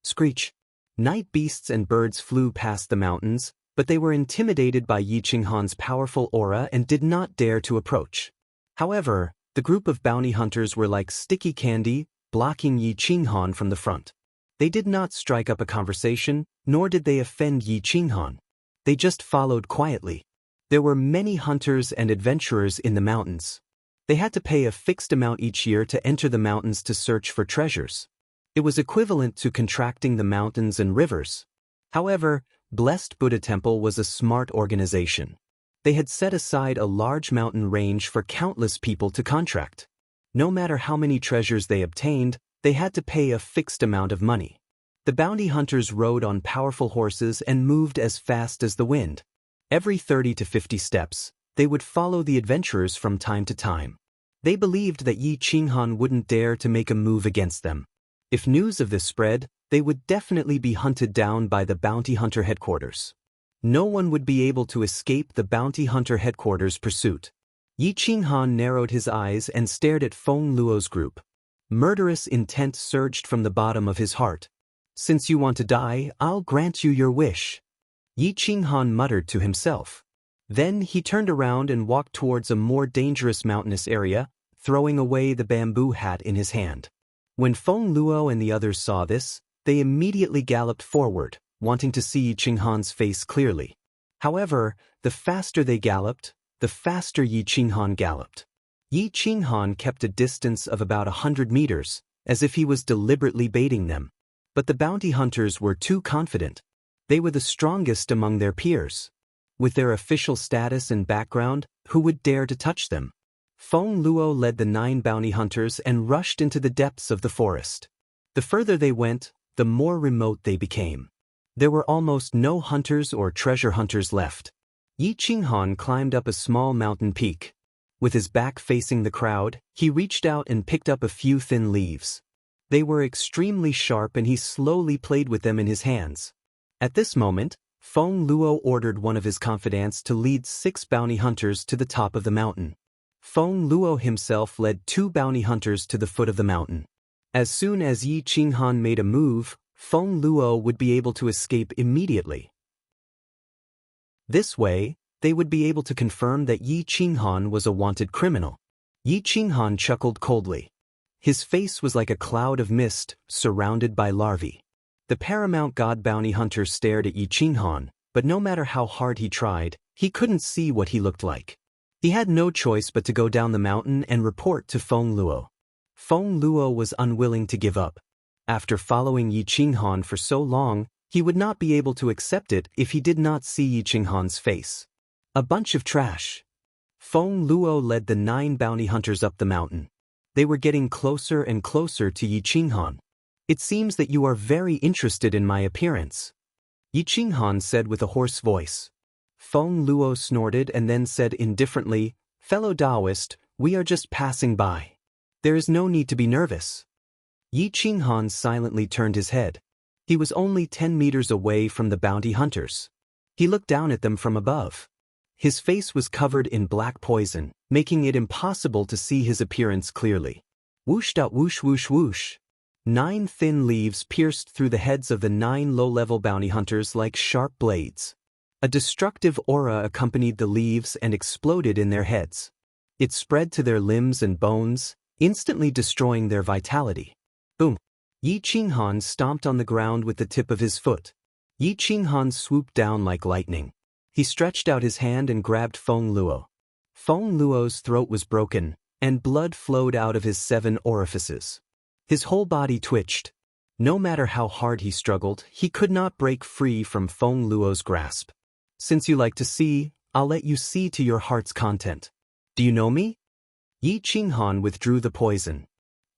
Speaker 1: Screech. Night beasts and birds flew past the mountains, but they were intimidated by Yi Qinghan's powerful aura and did not dare to approach. However, the group of bounty hunters were like sticky candy, blocking Yi Qinghan from the front. They did not strike up a conversation, nor did they offend Yi Qinghan. They just followed quietly. There were many hunters and adventurers in the mountains. They had to pay a fixed amount each year to enter the mountains to search for treasures. It was equivalent to contracting the mountains and rivers. However, Blessed Buddha Temple was a smart organization. They had set aside a large mountain range for countless people to contract. No matter how many treasures they obtained, they had to pay a fixed amount of money. The bounty hunters rode on powerful horses and moved as fast as the wind. Every 30 to 50 steps, they would follow the adventurers from time to time. They believed that Yi Qinghan wouldn't dare to make a move against them. If news of this spread, they would definitely be hunted down by the bounty hunter headquarters. No one would be able to escape the bounty hunter headquarters' pursuit. Yi Qinghan narrowed his eyes and stared at Feng Luo's group. Murderous intent surged from the bottom of his heart. "Since you want to die, I'll grant you your wish," Yi Qinghan muttered to himself. Then he turned around and walked towards a more dangerous mountainous area, throwing away the bamboo hat in his hand. When Feng Luo and the others saw this, they immediately galloped forward, wanting to see Yi Qinghan's face clearly. However, the faster they galloped, the faster Yi Qinghan galloped. Yi Qinghan kept a distance of about 100 meters, as if he was deliberately baiting them. But the bounty hunters were too confident. They were the strongest among their peers. With their official status and background, who would dare to touch them? Feng Luo led the 9 bounty hunters and rushed into the depths of the forest. The further they went, the more remote they became. There were almost no hunters or treasure hunters left. Yi Qinghan climbed up a small mountain peak. With his back facing the crowd, he reached out and picked up a few thin leaves. They were extremely sharp and he slowly played with them in his hands. At this moment, Feng Luo ordered one of his confidants to lead 6 bounty hunters to the top of the mountain. Feng Luo himself led 2 bounty hunters to the foot of the mountain. As soon as Yi Qinghan made a move, Feng Luo would be able to escape immediately. This way, they would be able to confirm that Yi Qinghan was a wanted criminal. Yi Qinghan chuckled coldly. His face was like a cloud of mist, surrounded by larvae. The paramount god bounty hunter stared at Yi Qinghan, but no matter how hard he tried, he couldn't see what he looked like. He had no choice but to go down the mountain and report to Feng Luo. Feng Luo was unwilling to give up. After following Yi Qinghan for so long, he would not be able to accept it if he did not see Yi Qinghan's face. A bunch of trash. Feng Luo led the 9 bounty hunters up the mountain. They were getting closer and closer to Yi Qinghan. "It seems that you are very interested in my appearance," Yi Qinghan said with a hoarse voice. Feng Luo snorted and then said indifferently, "Fellow Taoist, we are just passing by. There is no need to be nervous." Yi Qinghan silently turned his head. He was only 10 meters away from the bounty hunters. He looked down at them from above. His face was covered in black poison, making it impossible to see his appearance clearly. Whoosh dot whoosh whoosh whoosh. 9 thin leaves pierced through the heads of the 9 low-level bounty hunters like sharp blades. A destructive aura accompanied the leaves and exploded in their heads. It spread to their limbs and bones, instantly destroying their vitality. Boom! Yi Qinghan stomped on the ground with the tip of his foot. Yi Qinghan swooped down like lightning. He stretched out his hand and grabbed Feng Luo. Feng Luo's throat was broken, and blood flowed out of his 7 orifices. His whole body twitched. No matter how hard he struggled, he could not break free from Feng Luo's grasp. "Since you like to see, I'll let you see to your heart's content. Do you know me?" Yi Qinghan withdrew the poison.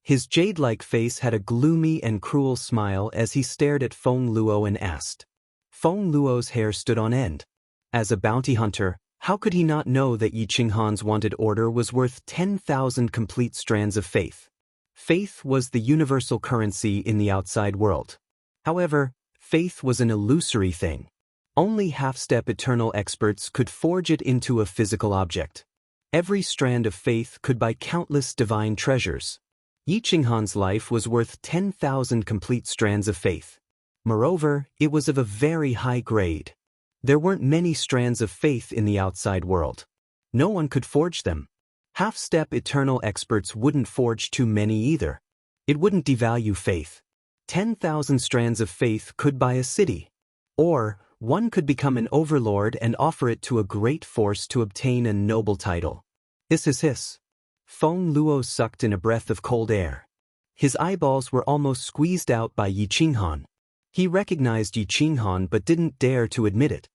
Speaker 1: His jade-like face had a gloomy and cruel smile as he stared at Feng Luo and asked. Feng Luo's hair stood on end. As a bounty hunter, how could he not know that Yi Qinghan's wanted order was worth 10,000 complete strands of faith? Faith was the universal currency in the outside world. However, faith was an illusory thing. Only half-step eternal experts could forge it into a physical object. Every strand of faith could buy countless divine treasures. Yi Qinghan's life was worth 10,000 complete strands of faith. Moreover, it was of a very high grade. There weren't many strands of faith in the outside world. No one could forge them. Half-step eternal experts wouldn't forge too many either. It wouldn't devalue faith. 10,000 strands of faith could buy a city. Or, one could become an overlord and offer it to a great force to obtain a noble title. Hiss hiss hiss. Feng Luo sucked in a breath of cold air. His eyeballs were almost squeezed out by Yi Qinghan. He recognized Yi Qinghan but didn't dare to admit it.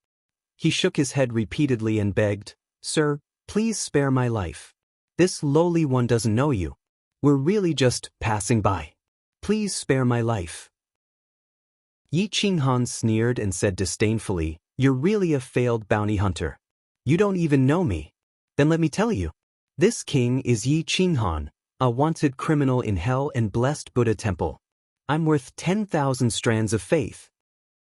Speaker 1: He shook his head repeatedly and begged, "Sir, please spare my life. This lowly one doesn't know you. We're really just passing by. Please spare my life." Yi Qinghan sneered and said disdainfully, "You're really a failed bounty hunter. You don't even know me. Then let me tell you. This king is Yi Qinghan, a wanted criminal in hell and blessed Buddha temple. I'm worth 10,000 strands of faith."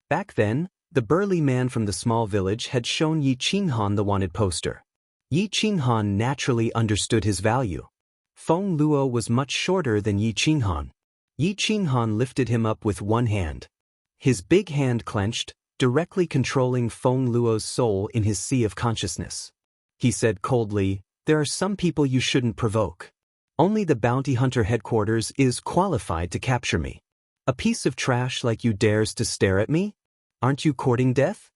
Speaker 1: Back then, the burly man from the small village had shown Yi Qinghan the wanted poster. Yi Qinghan naturally understood his value. Feng Luo was much shorter than Yi Qinghan. Yi Qinghan lifted him up with one hand. His big hand clenched, directly controlling Feng Luo's soul in his sea of consciousness. He said coldly, "There are some people you shouldn't provoke. Only the bounty hunter headquarters is qualified to capture me. A piece of trash like you dares to stare at me? Aren't you courting death?"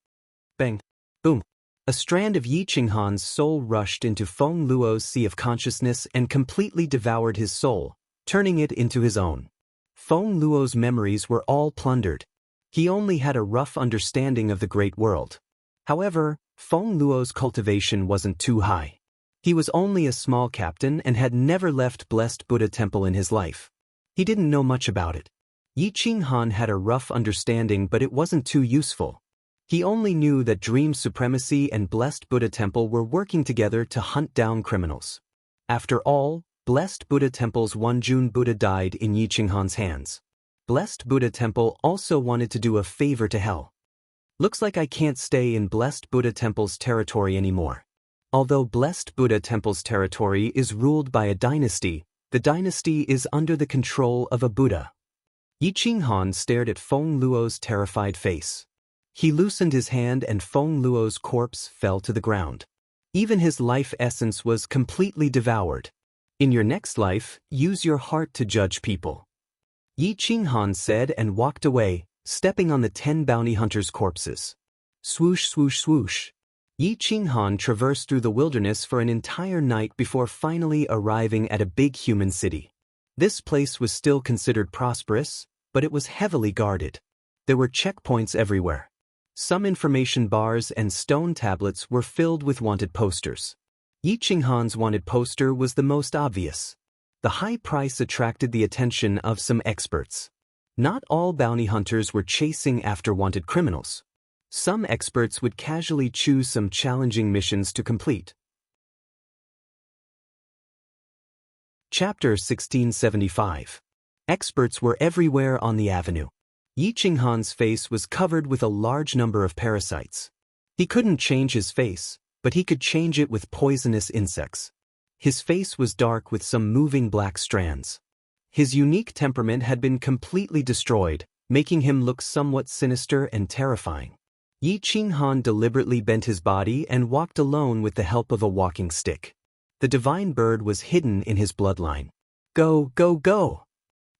Speaker 1: Bang. Boom. A strand of Yi Qinghan's soul rushed into Feng Luo's sea of consciousness and completely devoured his soul, turning it into his own. Feng Luo's memories were all plundered. He only had a rough understanding of the great world. However, Feng Luo's cultivation wasn't too high. He was only a small captain and had never left Blessed Buddha Temple in his life. He didn't know much about it. Yi Qinghan had a rough understanding, but it wasn't too useful. He only knew that Dream Supremacy and Blessed Buddha Temple were working together to hunt down criminals. After all, Blessed Buddha Temple's one Jun Buddha died in Yi Qinghan's hands. Blessed Buddha Temple also wanted to do a favor to hell. Looks like I can't stay in Blessed Buddha Temple's territory anymore. Although Blessed Buddha Temple's territory is ruled by a dynasty, the dynasty is under the control of a Buddha. Yi Qinghan stared at Feng Luo's terrified face. He loosened his hand and Feng Luo's corpse fell to the ground. Even his life essence was completely devoured. In your next life, use your heart to judge people. Yi Qinghan said and walked away, stepping on the 10 bounty hunters' corpses. Swoosh, swoosh, swoosh. Yi Qinghan traversed through the wilderness for an entire night before finally arriving at a big human city. This place was still considered prosperous, but it was heavily guarded. There were checkpoints everywhere. Some information bars and stone tablets were filled with wanted posters. Yi Qinghan's wanted poster was the most obvious. The high price attracted the attention of some experts. Not all bounty hunters were chasing after wanted criminals. Some experts would casually choose some challenging missions to complete. Chapter 1675. Experts were everywhere on the avenue. Yi Qinghan's face was covered with a large number of parasites. He couldn't change his face, but he could change it with poisonous insects. His face was dark with some moving black strands. His unique temperament had been completely destroyed, making him look somewhat sinister and terrifying. Yi Qinghan deliberately bent his body and walked alone with the help of a walking stick. The divine bird was hidden in his bloodline. Go, go, go!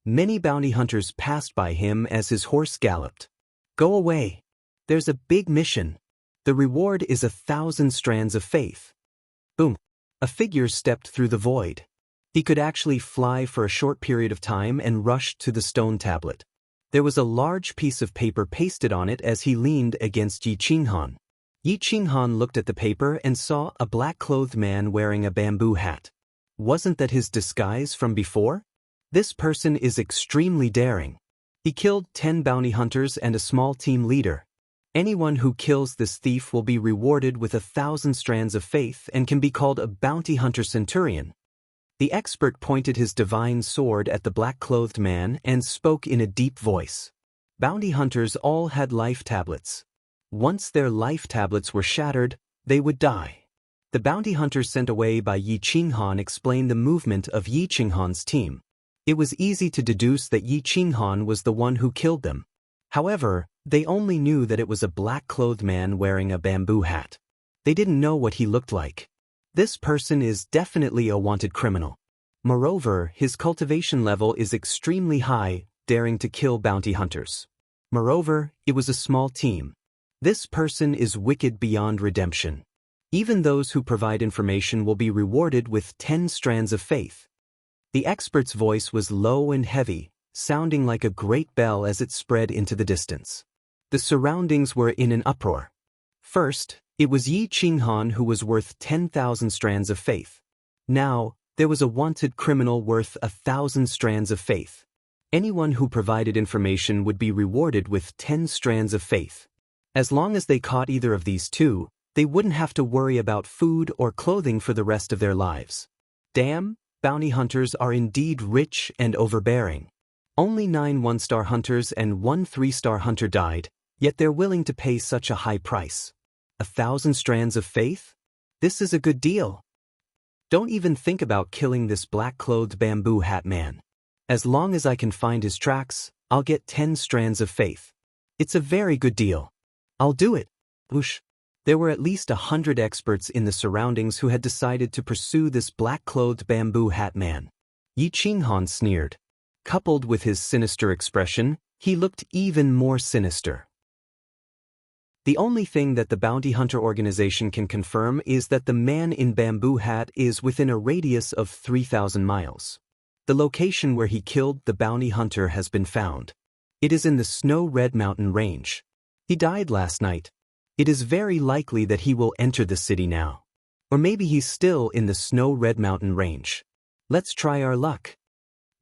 Speaker 1: Many bounty hunters passed by him as his horse galloped. Go away! There's a big mission. The reward is 1,000 strands of faith. Boom! A figure stepped through the void. He could actually fly for a short period of time and rushed to the stone tablet. There was a large piece of paper pasted on it as he leaned against Yi Qinghan. Yi Qinghan looked at the paper and saw a black-clothed man wearing a bamboo hat. Wasn't that his disguise from before? This person is extremely daring. He killed 10 bounty hunters and a small team leader. Anyone who kills this thief will be rewarded with 1,000 strands of faith and can be called a bounty hunter centurion. The expert pointed his divine sword at the black-clothed man and spoke in a deep voice. Bounty hunters all had life tablets. Once their life tablets were shattered, they would die. The bounty hunters sent away by Yi Qinghan explained the movement of Yi Qinghan's team. It was easy to deduce that Yi Qinghan was the one who killed them. However, they only knew that it was a black-clothed man wearing a bamboo hat. They didn't know what he looked like. This person is definitely a wanted criminal. Moreover, his cultivation level is extremely high, daring to kill bounty hunters. Moreover, it was a small team. This person is wicked beyond redemption. Even those who provide information will be rewarded with 10 strands of faith. The expert's voice was low and heavy, sounding like a great bell as it spread into the distance. The surroundings were in an uproar. First, it was Yi Qinghan who was worth 10,000 strands of faith. Now, there was a wanted criminal worth 1,000 strands of faith. Anyone who provided information would be rewarded with 10 strands of faith. As long as they caught either of these two, they wouldn't have to worry about food or clothing for the rest of their lives. Damn, bounty hunters are indeed rich and overbearing. Only 9 one-star hunters and 1 3-star hunter died, yet they're willing to pay such a high price. 1,000 strands of faith? This is a good deal. Don't even think about killing this black-clothed bamboo hat man. As long as I can find his tracks, I'll get 10 strands of faith. It's a very good deal. I'll do it. Whoosh. There were at least 100 experts in the surroundings who had decided to pursue this black-clothed bamboo hat man. Yi Qinghan sneered. Coupled with his sinister expression, he looked even more sinister. The only thing that the bounty hunter organization can confirm is that the man in bamboo hat is within a radius of 3,000 miles. The location where he killed the bounty hunter has been found. It is in the Snow-Red Mountain Range. He died last night. It is very likely that he will enter the city now. Or maybe he's still in the Snow-Red Mountain Range. Let's try our luck.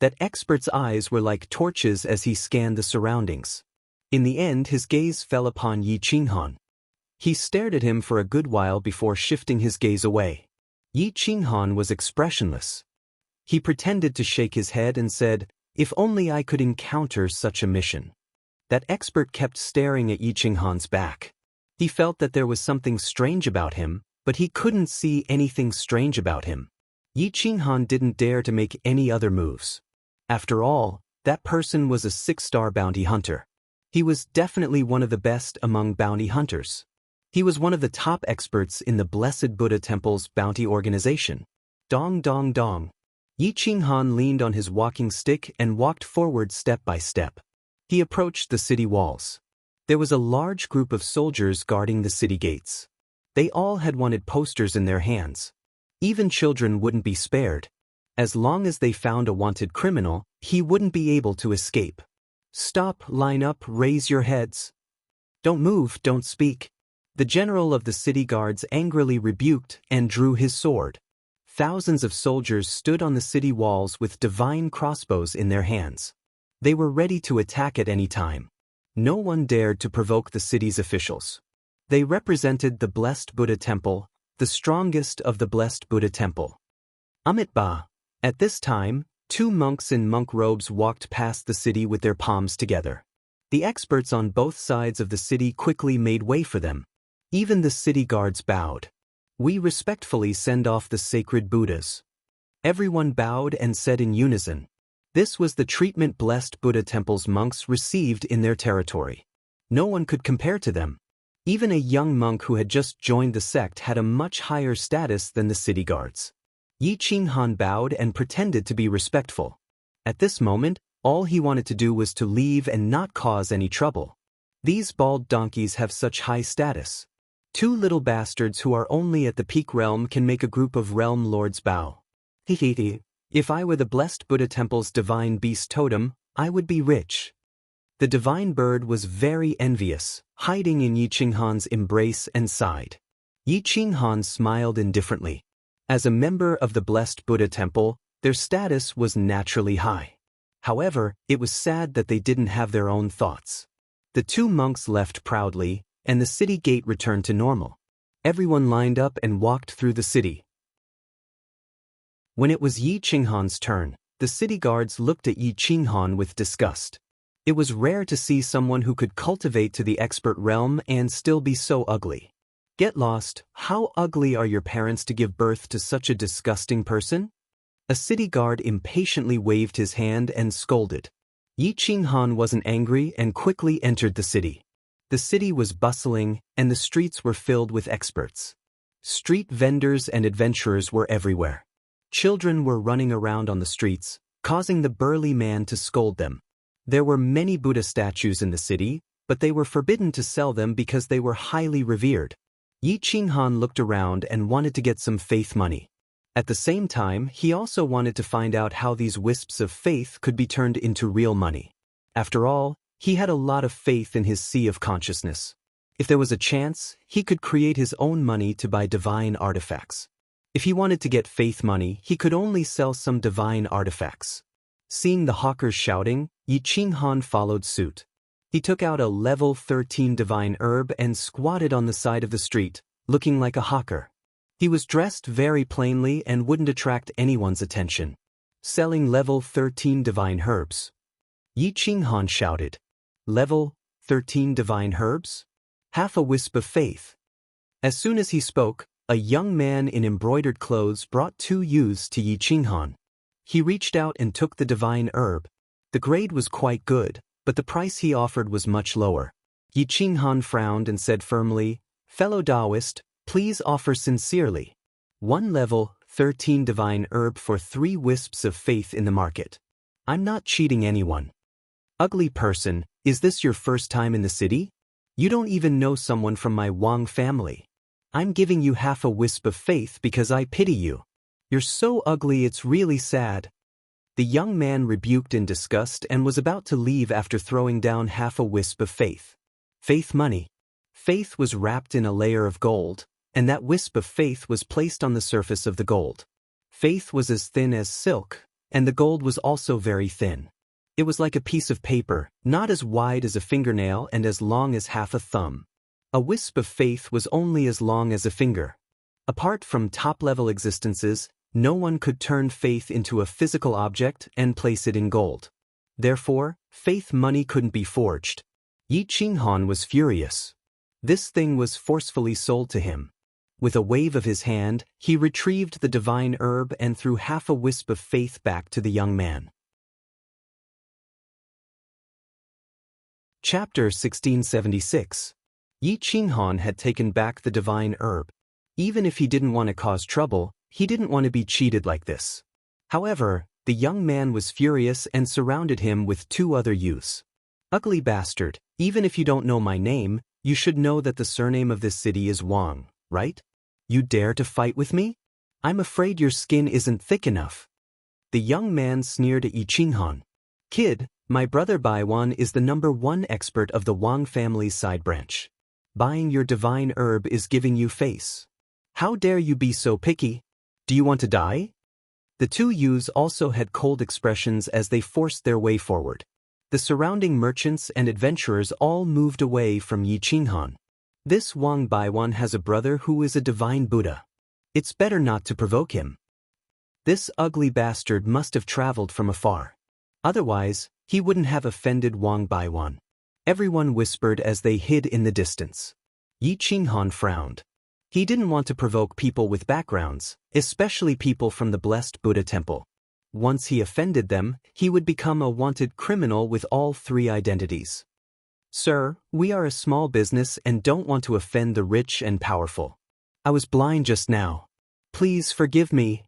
Speaker 1: That expert's eyes were like torches as he scanned the surroundings. In the end, his gaze fell upon Yi Qinghan. He stared at him for a good while before shifting his gaze away. Yi Qinghan was expressionless. He pretended to shake his head and said, "If only I could encounter such a mission." That expert kept staring at Yi Qinghan's back. He felt that there was something strange about him, but he couldn't see anything strange about him. Yi Qinghan didn't dare to make any other moves. After all, that person was a 6-star bounty hunter. He was definitely one of the best among bounty hunters. He was one of the top experts in the Blessed Buddha Temple's bounty organization. Dong dong dong. Yi Qinghan leaned on his walking stick and walked forward step by step. He approached the city walls. There was a large group of soldiers guarding the city gates. They all had wanted posters in their hands. Even children wouldn't be spared. As long as they found a wanted criminal, he wouldn't be able to escape. Stop, line up, raise your heads. Don't move, don't speak. The general of the city guards angrily rebuked and drew his sword. Thousands of soldiers stood on the city walls with divine crossbows in their hands. They were ready to attack at any time. No one dared to provoke the city's officials. They represented the Blessed Buddha Temple, the strongest of the Blessed Buddha Temple. Amitabha. At this time, 2 monks in monk robes walked past the city with their palms together. The experts on both sides of the city quickly made way for them. Even the city guards bowed. We respectfully send off the sacred Buddhas. Everyone bowed and said in unison. This was the treatment Blessed Buddha Temple's monks received in their territory. No one could compare to them. Even a young monk who had just joined the sect had a much higher status than the city guards. Yi Qinghan bowed and pretended to be respectful. At this moment, all he wanted to do was to leave and not cause any trouble. These bald donkeys have such high status. 2 little bastards who are only at the peak realm can make a group of realm lords bow. Hehehe. If I were the Blessed Buddha Temple's divine beast totem, I would be rich. The divine bird was very envious, hiding in Yi Qinghan's embrace and sighed. Yi Qinghan smiled indifferently. As a member of the Blessed Buddha Temple, their status was naturally high. However, it was sad that they didn't have their own thoughts. The 2 monks left proudly, and the city gate returned to normal. Everyone lined up and walked through the city. When it was Yi Qinghan's turn, the city guards looked at Yi Qinghan with disgust. It was rare to see someone who could cultivate to the expert realm and still be so ugly. Get lost, how ugly are your parents to give birth to such a disgusting person? A city guard impatiently waved his hand and scolded. Yi Qinghan wasn't angry and quickly entered the city. The city was bustling, and the streets were filled with experts. Street vendors and adventurers were everywhere. Children were running around on the streets, causing the burly man to scold them. There were many Buddha statues in the city, but they were forbidden to sell them because they were highly revered. Yi Qinghan looked around and wanted to get some faith money. At the same time, he also wanted to find out how these wisps of faith could be turned into real money. After all, he had a lot of faith in his sea of consciousness. If there was a chance, he could create his own money to buy divine artifacts. If he wanted to get faith money, he could only sell some divine artifacts. Seeing the hawkers shouting, Yi Qinghan followed suit. He took out a level 13 divine herb and squatted on the side of the street, looking like a hawker. He was dressed very plainly and wouldn't attract anyone's attention. Selling level 13 divine herbs. Yi Qinghan shouted. Level 13 divine herbs? Half a wisp of faith. As soon as he spoke, a young man in embroidered clothes brought 2 youths to Yi Qinghan. He reached out and took the divine herb. The grade was quite good, but the price he offered was much lower. Yi Qinghan frowned and said firmly, "Fellow Taoist, please offer sincerely. 1 level 13 divine herb for 3 wisps of faith in the market. I'm not cheating anyone." Ugly person, is this your first time in the city? You don't even know someone from my Wang family. I'm giving you half a wisp of faith because I pity you. You're so ugly it's really sad. The young man rebuked in disgust and was about to leave after throwing down half a wisp of faith. Faith money. Faith was wrapped in a layer of gold, and that wisp of faith was placed on the surface of the gold. Faith was as thin as silk, and the gold was also very thin. It was like a piece of paper, not as wide as a fingernail and as long as half a thumb. A wisp of faith was only as long as a finger. Apart from top-level existences, no one could turn faith into a physical object and place it in gold. Therefore, faith money couldn't be forged. Yi Qinghan was furious. This thing was forcefully sold to him. With a wave of his hand, he retrieved the divine herb and threw half a wisp of faith back to the young man. Chapter 1676. Yi Qinghan had taken back the divine herb. Even if he didn't want to cause trouble, he didn't want to be cheated like this. However, the young man was furious and surrounded him with 2 other youths. Ugly bastard, even if you don't know my name, you should know that the surname of this city is Wang, right? You dare to fight with me? I'm afraid your skin isn't thick enough. The young man sneered at Yi Qinghan. Kid, my brother Baiwan is the #1 expert of the Wang family's side branch. Buying your divine herb is giving you face. How dare you be so picky? Do you want to die? The 2 youths also had cold expressions as they forced their way forward. The surrounding merchants and adventurers all moved away from Yi Qinghan. This Wang Baiwan has a brother who is a divine Buddha. It's better not to provoke him. This ugly bastard must have traveled from afar. Otherwise, he wouldn't have offended Wang Baiwan. Everyone whispered as they hid in the distance. Yi Qinghan frowned. He didn't want to provoke people with backgrounds, especially people from the blessed Buddha temple. Once he offended them, he would become a wanted criminal with all 3 identities. Sir, we are a small business and don't want to offend the rich and powerful. I was blind just now. Please forgive me.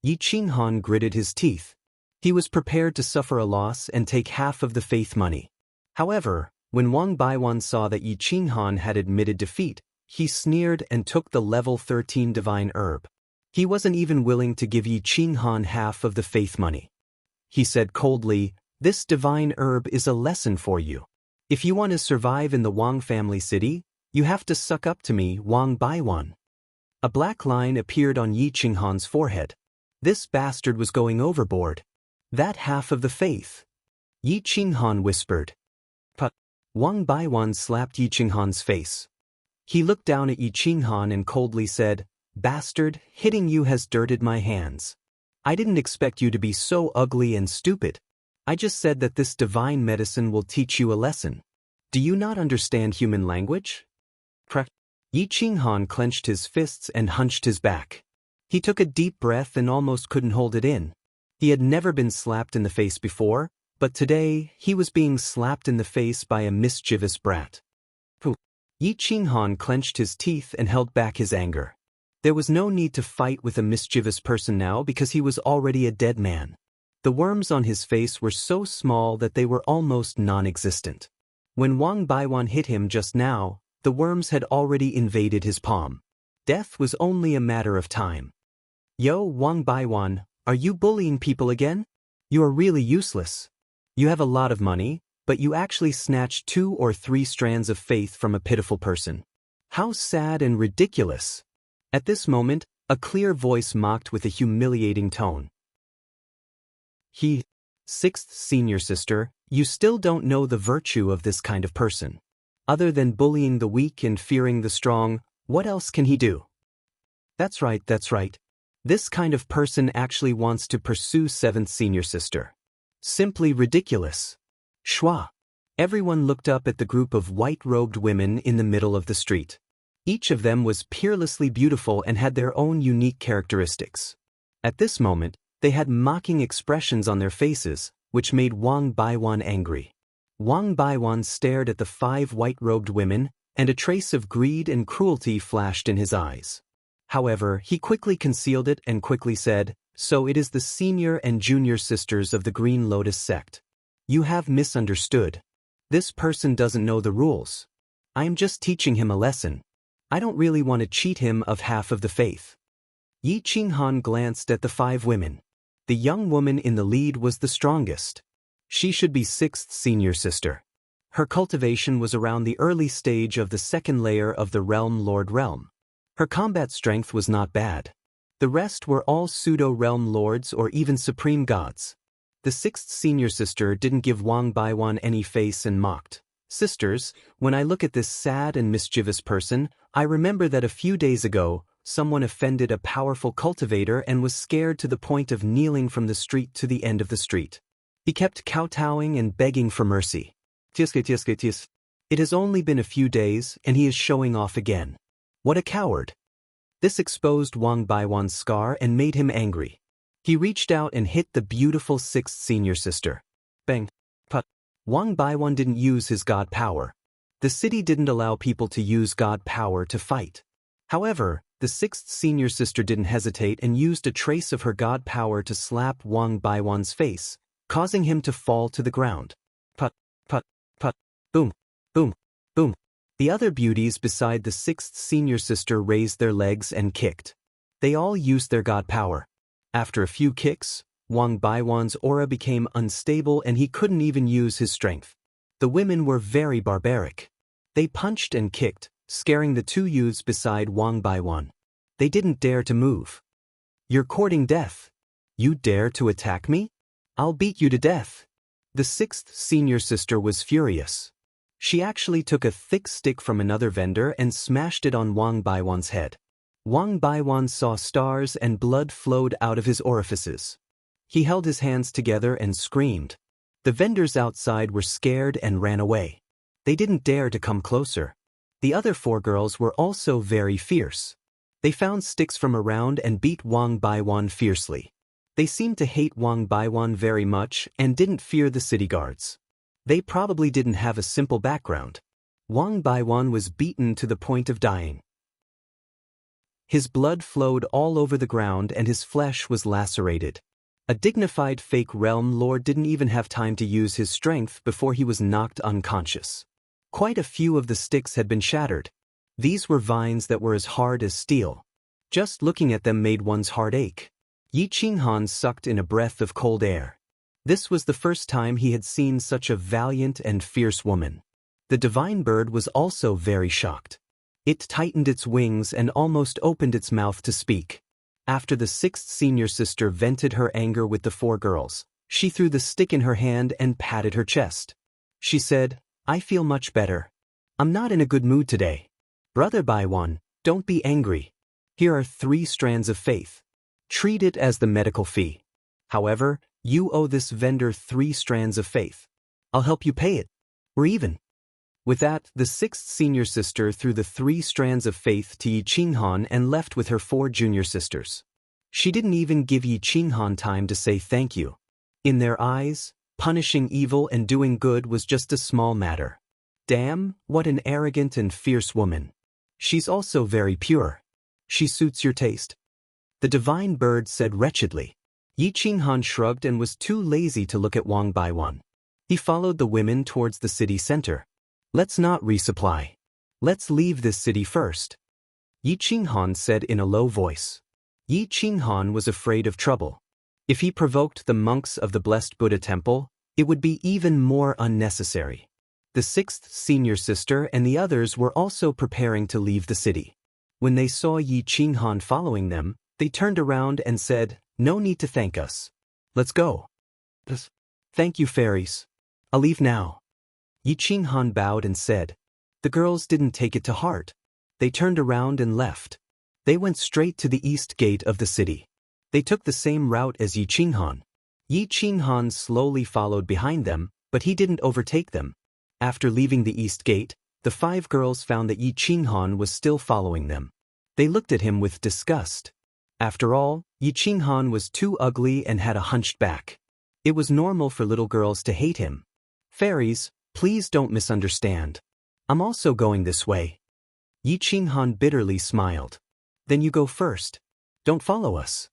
Speaker 1: Yi Qinghan gritted his teeth. He was prepared to suffer a loss and take half of the faith money. However, when Wang Baiwan saw that Yi Qinghan had admitted defeat, he sneered and took the level 13 divine herb. He wasn't even willing to give Yi Qinghan half of the faith money. He said coldly, "This divine herb is a lesson for you. If you want to survive in the Wang family city, you have to suck up to me, Wang Baiwan." A black line appeared on Yi Qinghan's forehead. This bastard was going overboard. That half of the faith. Yi Qinghan whispered. But Wang Baiwan slapped Yi Qinghan's face. He looked down at Yi Qinghan and coldly said, "Bastard, hitting you has dirted my hands. I didn't expect you to be so ugly and stupid. I just said that this divine medicine will teach you a lesson. Do you not understand human language?" Yi Qinghan clenched his fists and hunched his back. He took a deep breath and almost couldn't hold it in. He had never been slapped in the face before, but today he was being slapped in the face by a mischievous brat. Yi Qinghan clenched his teeth and held back his anger. There was no need to fight with a mischievous person now because he was already a dead man. The worms on his face were so small that they were almost non-existent. When Wang Baiwan hit him just now, the worms had already invaded his palm. Death was only a matter of time. Yo, Wang Baiwan, are you bullying people again? You are really useless. You have a lot of money, but you actually snatched 2 or 3 strands of faith from a pitiful person. How sad and ridiculous. At this moment, a clear voice mocked with a humiliating tone. He, 6th senior sister, You still don't know the virtue of this kind of person. Other than bullying the weak and fearing the strong, what else can he do? That's right. This kind of person actually wants to pursue seventh senior sister. Simply ridiculous. Schwa. Everyone looked up at the group of white-robed women in the middle of the street. Each of them was peerlessly beautiful and had their own unique characteristics. At this moment, they had mocking expressions on their faces, which made Wang Baiwan angry. Wang Baiwan stared at the 5 white-robed women, and a trace of greed and cruelty flashed in his eyes. However, he quickly concealed it and quickly said, "So it is the senior and junior sisters of the Green Lotus sect. You have misunderstood. This person doesn't know the rules. I am just teaching him a lesson. I don't really want to cheat him of half of the faith." Yi Qinghan glanced at the 5 women. The young woman in the lead was the strongest. She should be 6th senior sister. Her cultivation was around the early stage of the 2nd layer of the Realm Lord realm. Her combat strength was not bad. The rest were all pseudo-realm lords or even supreme gods. The 6th senior sister didn't give Wang Baiwan any face and mocked. "Sisters, when I look at this sad and mischievous person, I remember that a few days ago, someone offended a powerful cultivator and was scared to the point of kneeling from the street to the end of the street. He kept kowtowing and begging for mercy. It has only been a few days, and he is showing off again. What a coward." This exposed Wang Baiwan's scar and made him angry. He reached out and hit the beautiful 6th senior sister. Bang. But Wang Baiwan didn't use his god power. The city didn't allow people to use god power to fight. However, the 6th senior sister didn't hesitate and used a trace of her god power to slap Wang Baiwan's face, causing him to fall to the ground. Put. Boom. Boom. Boom. The other beauties beside the 6th senior sister raised their legs and kicked. They all used their god power. After a few kicks, Wang Baiwan's aura became unstable and he couldn't even use his strength. The women were very barbaric. They punched and kicked, scaring the 2 youths beside Wang Baiwan. They didn't dare to move. "You're courting death. You dare to attack me? I'll beat you to death." The 6th senior sister was furious. She actually took a thick stick from another vendor and smashed it on Wang Baiwan's head. Wang Baiwan saw stars and blood flowed out of his orifices. He held his hands together and screamed. The vendors outside were scared and ran away. They didn't dare to come closer. The other 4 girls were also very fierce. They found sticks from around and beat Wang Baiwan fiercely. They seemed to hate Wang Baiwan very much and didn't fear the city guards. They probably didn't have a simple background. Wang Baiwan was beaten to the point of dying. His blood flowed all over the ground and his flesh was lacerated. A dignified fake realm lord didn't even have time to use his strength before he was knocked unconscious. Quite a few of the sticks had been shattered. These were vines that were as hard as steel. Just looking at them made one's heart ache. Yi Qinghan sucked in a breath of cold air. This was the first time he had seen such a valiant and fierce woman. The divine bird was also very shocked. It tightened its wings and almost opened its mouth to speak. After the 6th senior sister vented her anger with the 4 girls, she threw the stick in her hand and patted her chest. She said, "I feel much better. I'm not in a good mood today. Brother Baiwan, don't be angry. Here are 3 strands of faith. Treat it as the medical fee. However, you owe this vendor 3 strands of faith. I'll help you pay it. We're even." With that, the 6th senior sister threw the 3 strands of faith to Yi Qinghan and left with her 4 junior sisters. She didn't even give Yi Qinghan time to say thank you. In their eyes, punishing evil and doing good was just a small matter. Damn, what an arrogant and fierce woman. She's also very pure. She suits your taste. The divine bird said wretchedly. Yi Qinghan shrugged and was too lazy to look at Wang Baiwan. He followed the women towards the city center. "Let's not resupply. Let's leave this city first," Yi Qinghan said in a low voice. Yi Qinghan was afraid of trouble. If he provoked the monks of the Blessed Buddha Temple, it would be even more unnecessary. The 6th senior sister and the others were also preparing to leave the city. When they saw Yi Qinghan following them, they turned around and said, "No need to thank us. Let's go." "Thank you, fairies." I'll leave now. Yi Qinghan bowed and said. The girls didn't take it to heart. They turned around and left. They went straight to the east gate of the city. They took the same route as Yi Qinghan. Yi Qinghan slowly followed behind them, but he didn't overtake them. After leaving the east gate, the 5 girls found that Yi Qinghan was still following them. They looked at him with disgust. After all, Yi Qinghan was too ugly and had a hunched back. It was normal for little girls to hate him. Fairies, please don't misunderstand. I'm also going this way. Yi Qinghan bitterly smiled. Then you go first. Don't follow us.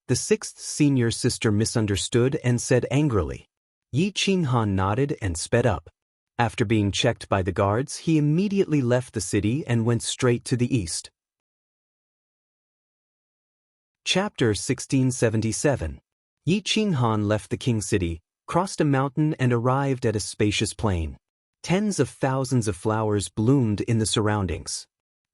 Speaker 1: The 6th senior sister misunderstood and said angrily. Yi Qinghan nodded and sped up. After being checked by the guards, he immediately left the city and went straight to the east. Chapter 1677. Yi Qinghan left the king city, crossed a mountain and arrived at a spacious plain. Tens of thousands of flowers bloomed in the surroundings.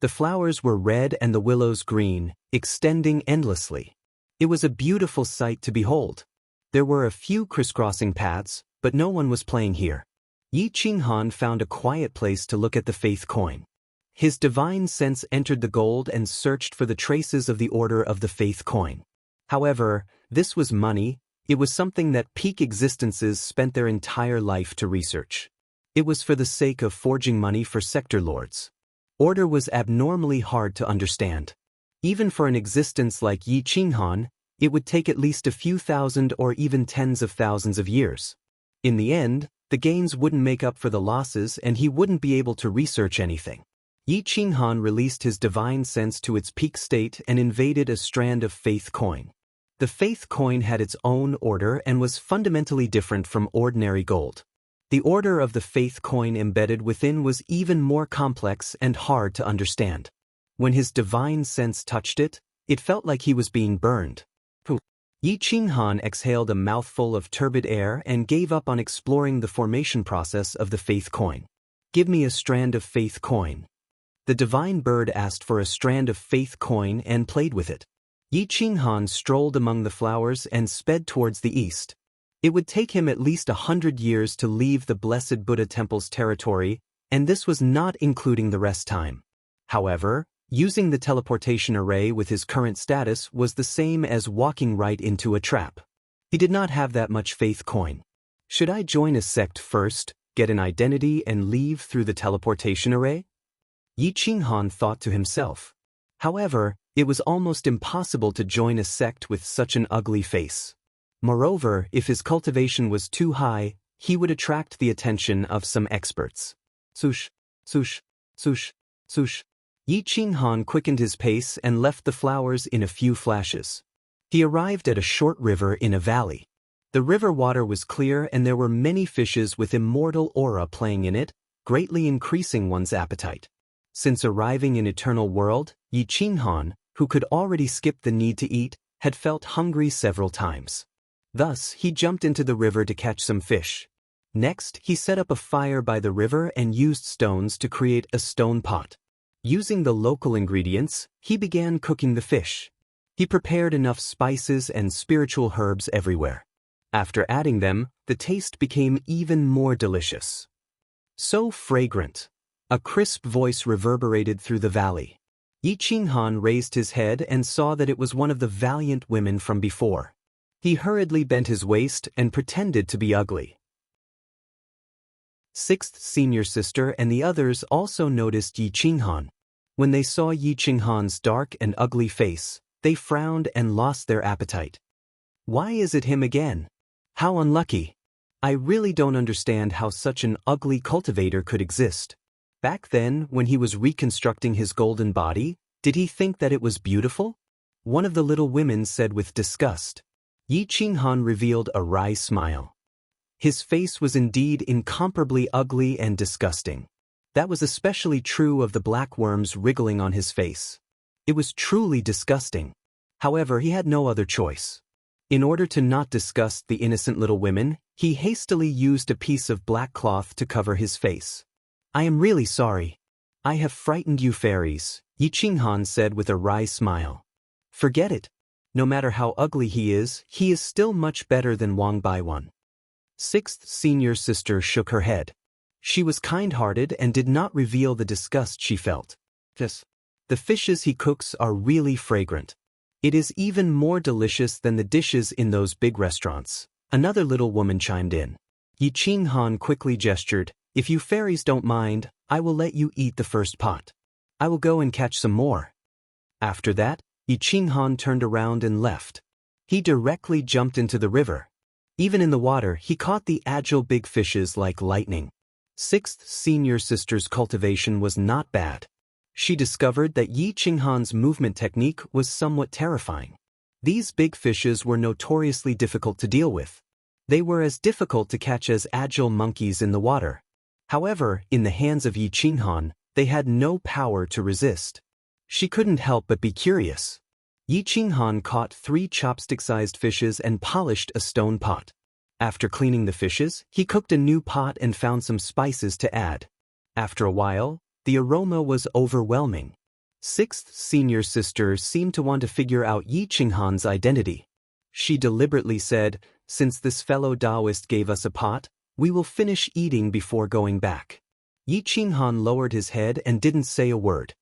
Speaker 1: The flowers were red and the willows green, extending endlessly. It was a beautiful sight to behold. There were a few crisscrossing paths, but no one was playing here. Yi Qinghan found a quiet place to look at the faith coin. His divine sense entered the gold and searched for the traces of the order of the faith coin. However, this was money. It was something that peak existences spent their entire life to research. It was for the sake of forging money for sector lords. Order was abnormally hard to understand. Even for an existence like Yi Qinghan, it would take at least a few thousand or even tens of thousands of years. In the end, the gains wouldn't make up for the losses and he wouldn't be able to research anything. Yi Qinghan released his divine sense to its peak state and invaded a strand of faith coin. The faith coin had its own order and was fundamentally different from ordinary gold. The order of the faith coin embedded within was even more complex and hard to understand. When his divine sense touched it, it felt like he was being burned. Yi Qinghan exhaled a mouthful of turbid air and gave up on exploring the formation process of the faith coin. Give me a strand of faith coin. The divine bird asked for a strand of faith coin and played with it. Yi Qinghan strolled among the flowers and sped towards the east. It would take him at least 100 years to leave the Blessed Buddha Temple's territory, and this was not including the rest time. However, using the teleportation array with his current status was the same as walking right into a trap. He did not have that much faith coin. Should I join a sect first, get an identity and leave through the teleportation array? Yi Qinghan thought to himself. However, it was almost impossible to join a sect with such an ugly face. Moreover, if his cultivation was too high, he would attract the attention of some experts. Swoosh, swoosh, swoosh, swoosh. Yi Qinghan quickened his pace and left the flowers in a few flashes. He arrived at a short river in a valley. The river water was clear and there were many fishes with immortal aura playing in it, greatly increasing one's appetite. Since arriving in Eternal World, Yi Qinghan, who could already skip the need to eat, had felt hungry several times. Thus, he jumped into the river to catch some fish. Next, he set up a fire by the river and used stones to create a stone pot. Using the local ingredients, he began cooking the fish. He prepared enough spices and spiritual herbs everywhere. After adding them, the taste became even more delicious. So fragrant. A crisp voice reverberated through the valley. Yi Qinghan raised his head and saw that it was one of the valiant women from before. He hurriedly bent his waist and pretended to be ugly. 6th senior sister and the others also noticed Yi Qinghan. When they saw Yi Qinghan's dark and ugly face, they frowned and lost their appetite. Why is it him again? How unlucky. I really don't understand how such an ugly cultivator could exist. Back then, when he was reconstructing his golden body, did he think that it was beautiful? One of the little women said with disgust. Yi Qinghan revealed a wry smile. His face was indeed incomparably ugly and disgusting. That was especially true of the black worms wriggling on his face. It was truly disgusting. However, he had no other choice. In order to not disgust the innocent little women, he hastily used a piece of black cloth to cover his face. I am really sorry. I have frightened you fairies, Yi Qinghan said with a wry smile. Forget it. No matter how ugly he is still much better than Wang Baiwan. Sixth senior sister shook her head. She was kind-hearted and did not reveal the disgust she felt. Yes. The fishes he cooks are really fragrant. It is even more delicious than the dishes in those big restaurants. Another little woman chimed in. Yi Qinghan quickly gestured, if you fairies don't mind, I will let you eat the first pot. I will go and catch some more. After that, Yi Qinghan turned around and left. He directly jumped into the river. Even in the water, he caught the agile big fishes like lightning. Sixth senior sister's cultivation was not bad. She discovered that Yi Qinghan's movement technique was somewhat terrifying. These big fishes were notoriously difficult to deal with. They were as difficult to catch as agile monkeys in the water. However, in the hands of Yi Qinghan, they had no power to resist. She couldn't help but be curious. Yi Qinghan caught 3 chopstick-sized fishes and polished a stone pot. After cleaning the fishes, he cooked a new pot and found some spices to add. After a while, the aroma was overwhelming. Sixth senior sister seemed to want to figure out Yi Qinghan's identity. She deliberately said, since this fellow Taoist gave us a pot, we will finish eating before going back. Yi Qinghan lowered his head and didn't say a word.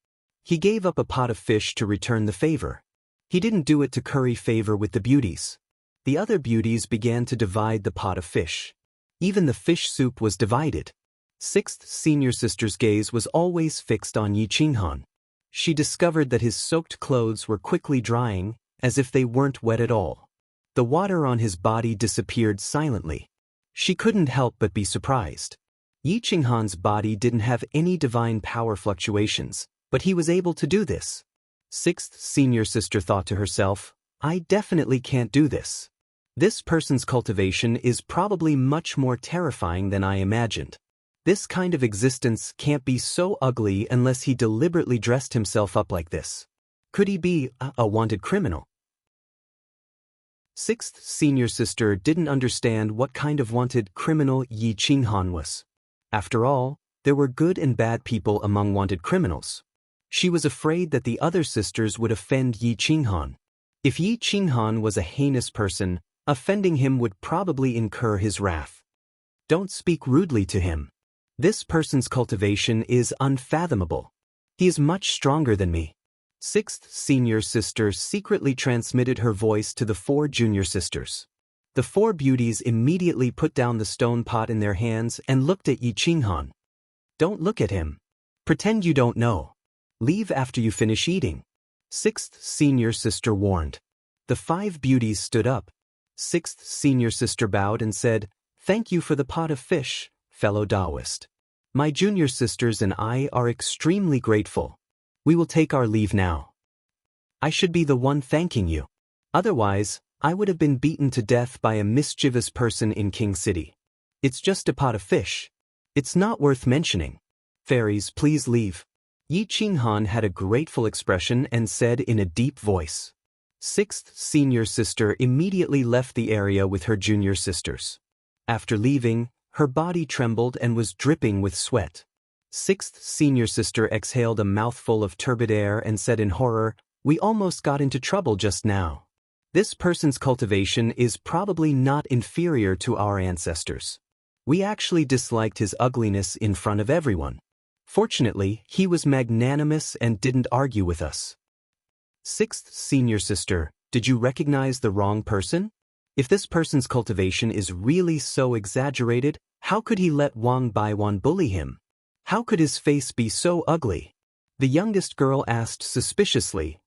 Speaker 1: He gave up a pot of fish to return the favor. He didn't do it to curry favor with the beauties. The other beauties began to divide the pot of fish. Even the fish soup was divided. Sixth senior sister's gaze was always fixed on Yi Qinghan. She discovered that his soaked clothes were quickly drying, as if they weren't wet at all. The water on his body disappeared silently. She couldn't help but be surprised. Yi Qinghan's body didn't have any divine power fluctuations, but he was able to do this. Sixth senior sister thought to herself, I definitely can't do this. This person's cultivation is probably much more terrifying than I imagined. This kind of existence can't be so ugly unless he deliberately dressed himself up like this. Could he be a wanted criminal? Sixth senior sister didn't understand what kind of wanted criminal Yi Qinghan was. After all, there were good and bad people among wanted criminals. She was afraid that the other sisters would offend Yi Qinghan. If Yi Qinghan was a heinous person, offending him would probably incur his wrath. Don't speak rudely to him. This person's cultivation is unfathomable. He is much stronger than me. Sixth senior sister secretly transmitted her voice to the 4 junior sisters. The 4 beauties immediately put down the stone pot in their hands and looked at Yi Qinghan. Don't look at him. Pretend you don't know. Leave after you finish eating. Sixth senior sister warned. The 5 beauties stood up. Sixth senior sister bowed and said, Thank you for the pot of fish, fellow Taoist. My junior sisters and I are extremely grateful. We will take our leave now. I should be the one thanking you. Otherwise, I would have been beaten to death by a mischievous person in King City. It's just a pot of fish. It's not worth mentioning. Fairies, please leave. Yi Qinghan had a grateful expression and said in a deep voice. Sixth senior sister immediately left the area with her junior sisters. After leaving, her body trembled and was dripping with sweat. Sixth senior sister exhaled a mouthful of turbid air and said in horror, We almost got into trouble just now. This person's cultivation is probably not inferior to our ancestors. We actually disliked his ugliness in front of everyone. Fortunately, he was magnanimous and didn't argue with us. Sixth senior sister, did you recognize the wrong person? If this person's cultivation is really so exaggerated, how could he let Wang Baiwan bully him? How could his face be so ugly? The youngest girl asked suspiciously.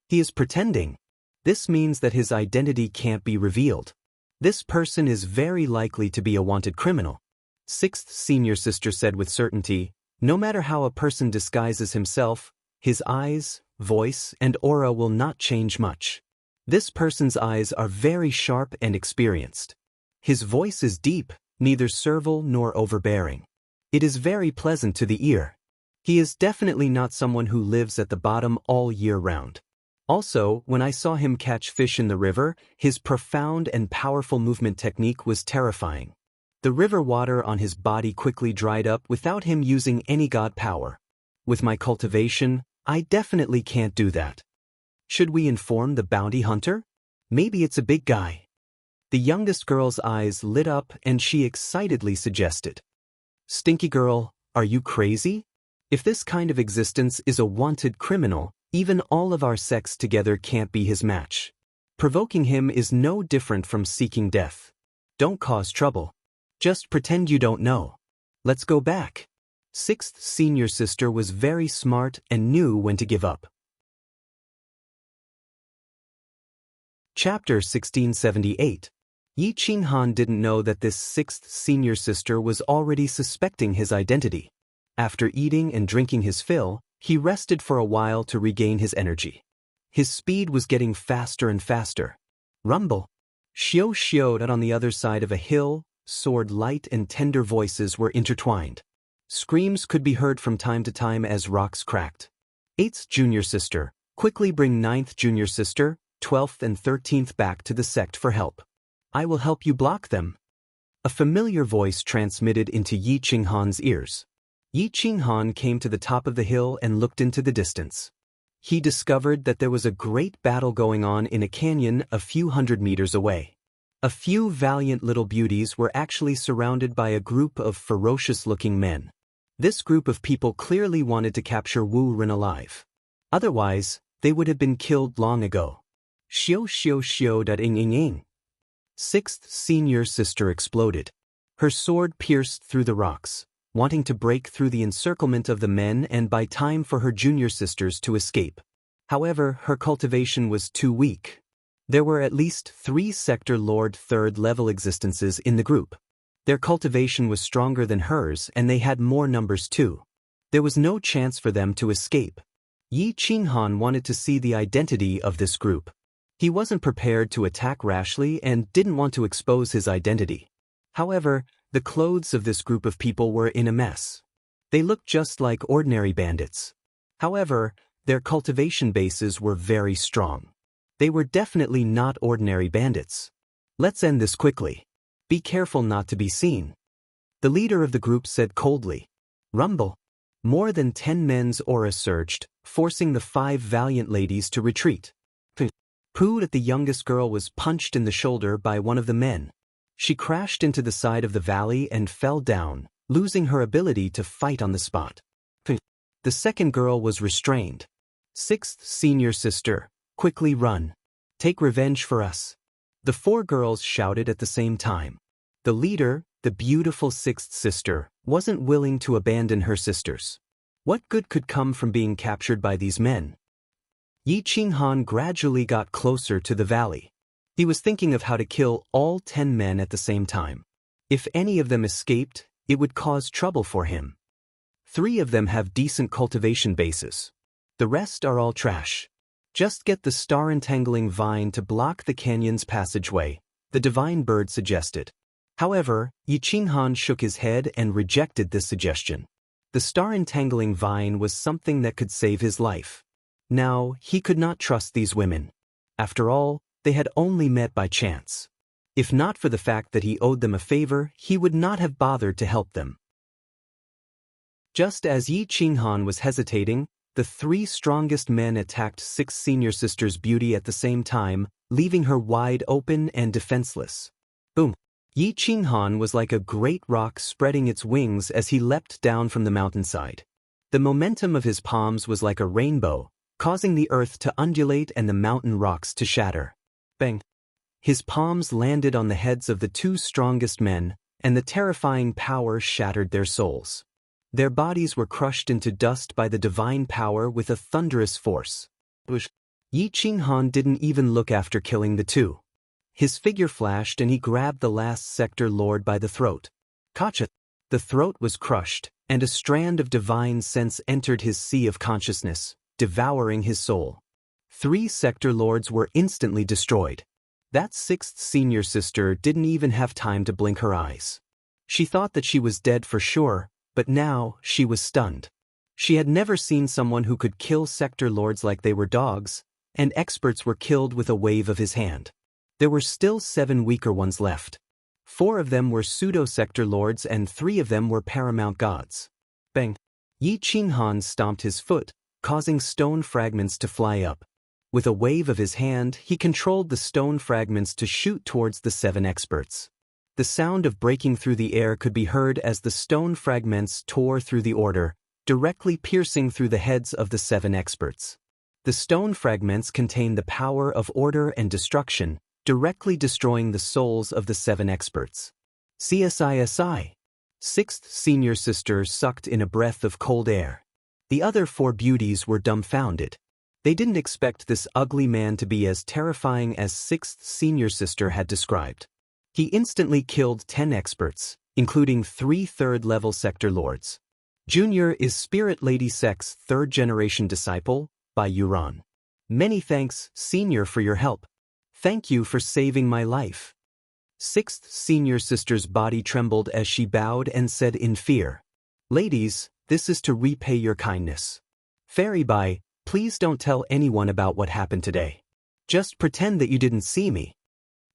Speaker 1: He is pretending. This means that his identity can't be revealed. This person is very likely to be a wanted criminal. Sixth senior sister said with certainty, no matter how a person disguises himself, his eyes, voice, and aura will not change much. This person's eyes are very sharp and experienced. His voice is deep, neither servile nor overbearing. It is very pleasant to the ear. He is definitely not someone who lives at the bottom all year round. Also, when I saw him catch fish in the river, his profound and powerful movement technique was terrifying. The river water on his body quickly dried up without him using any god power. With my cultivation, I definitely can't do that. Should we inform the bounty hunter? Maybe it's a big guy. The youngest girl's eyes lit up and she excitedly suggested. Stinky girl, are you crazy? If this kind of existence is a wanted criminal, even all of our sex together can't be his match. Provoking him is no different from seeking death. Don't cause trouble. Just pretend you don't know. Let's go back. Sixth senior sister was very smart and knew when to give up. Chapter 1678. Yi Qinghan didn't know that this sixth senior sister was already suspecting his identity. After eating and drinking his fill, he rested for a while to regain his energy. His speed was getting faster and faster. Rumble. Xiao Xiao on the other side of a hill, sword light and tender voices were intertwined. Screams could be heard from time to time as rocks cracked. 8th junior sister, quickly bring 9th junior sister, 12th and 13th back to the sect for help. I will help you block them. A familiar voice transmitted into Yi Qinghan's ears. Yi Qinghan came to the top of the hill and looked into the distance. He discovered that there was a great battle going on in a canyon a few hundred meters away. A few valiant little beauties were actually surrounded by a group of ferocious-looking men. This group of people clearly wanted to capture Wu Ren alive. Otherwise, they would have been killed long ago. Xiao xiao xiao ing ing ing. Sixth senior sister exploded. Her sword pierced through the rocks, wanting to break through the encirclement of the men and buy time for her junior sisters to escape. However, her cultivation was too weak. There were at least 3 Sector Lord 3rd level existences in the group. Their cultivation was stronger than hers and they had more numbers too. There was no chance for them to escape. Yi Qinghan wanted to see the identity of this group. He wasn't prepared to attack rashly and didn't want to expose his identity. However, the clothes of this group of people were in a mess. They looked just like ordinary bandits. However, their cultivation bases were very strong. They were definitely not ordinary bandits. Let's end this quickly. Be careful not to be seen. The leader of the group said coldly. Rumble. More than 10 men's aura surged, forcing the 5 valiant ladies to retreat. Pooh at the youngest girl was punched in the shoulder by one of the men. She crashed into the side of the valley and fell down, losing her ability to fight on the spot. The second girl was restrained. 6th senior sister, quickly run. Take revenge for us. The 4 girls shouted at the same time. The leader, the beautiful 6th sister, wasn't willing to abandon her sisters. What good could come from being captured by these men? Yi Qinghan gradually got closer to the valley. He was thinking of how to kill all 10 men at the same time. If any of them escaped, it would cause trouble for him. 3 of them have decent cultivation bases. The rest are all trash. Just get the star-entangling vine to block the canyon's passageway, the divine bird suggested. However, Yi Qinghan shook his head and rejected this suggestion. The star-entangling vine was something that could save his life. Now, he could not trust these women. After all, they had only met by chance. If not for the fact that he owed them a favor, he would not have bothered to help them. Just as Yi Qinghan was hesitating, the 3 strongest men attacked 6 senior sisters' beauty at the same time, leaving her wide open and defenseless. Boom! Yi Qinghan was like a great rock spreading its wings as he leapt down from the mountainside. The momentum of his palms was like a rainbow, causing the earth to undulate and the mountain rocks to shatter. Bang! His palms landed on the heads of the 2 strongest men, and the terrifying power shattered their souls. Their bodies were crushed into dust by the divine power with a thunderous force. Yi Qinghan didn't even look after killing the 2. His figure flashed and he grabbed the last sector lord by the throat. Kacha! The throat was crushed, and a strand of divine sense entered his sea of consciousness, devouring his soul. 3 sector lords were instantly destroyed. That 6th senior sister didn't even have time to blink her eyes. She thought that she was dead for sure, but now she was stunned. She had never seen someone who could kill sector lords like they were dogs, and experts were killed with a wave of his hand. There were still 7 weaker ones left. 4 of them were pseudo-sector lords and 3 of them were paramount gods. Bang! Yi Qinghan stomped his foot, causing stone fragments to fly up. With a wave of his hand, he controlled the stone fragments to shoot towards the 7 experts. The sound of breaking through the air could be heard as the stone fragments tore through the order, directly piercing through the heads of the 7 experts. The stone fragments contain the power of order and destruction, directly destroying the souls of the 7 experts. CSISI. 6th senior sister sucked in a breath of cold air. The other 4 beauties were dumbfounded. They didn't expect this ugly man to be as terrifying as 6th senior sister had described. He instantly killed 10 experts, including 3 third-level sector lords. Junior is Spirit Lady Sek's 3rd-generation disciple, by Yuran. Many thanks, Senior, for your help. Thank you for saving my life. 6th senior sister's body trembled as she bowed and said in fear, Ladies, this is to repay your kindness. Fairy Bai, please don't tell anyone about what happened today. Just pretend that you didn't see me.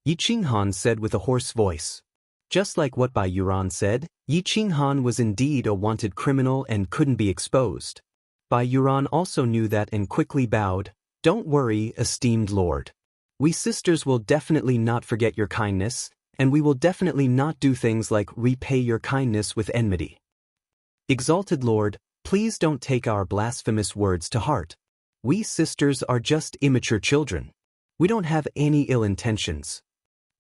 Speaker 1: Yi Qinghan said with a hoarse voice. Just like what Bai Yuran said, Yi Qinghan was indeed a wanted criminal and couldn't be exposed. Bai Yuran also knew that and quickly bowed. Don't worry, esteemed lord. We sisters will definitely not forget your kindness, and we will definitely not do things like repay your kindness with enmity. Exalted lord, please don't take our blasphemous words to heart. We sisters are just immature children. We don't have any ill intentions.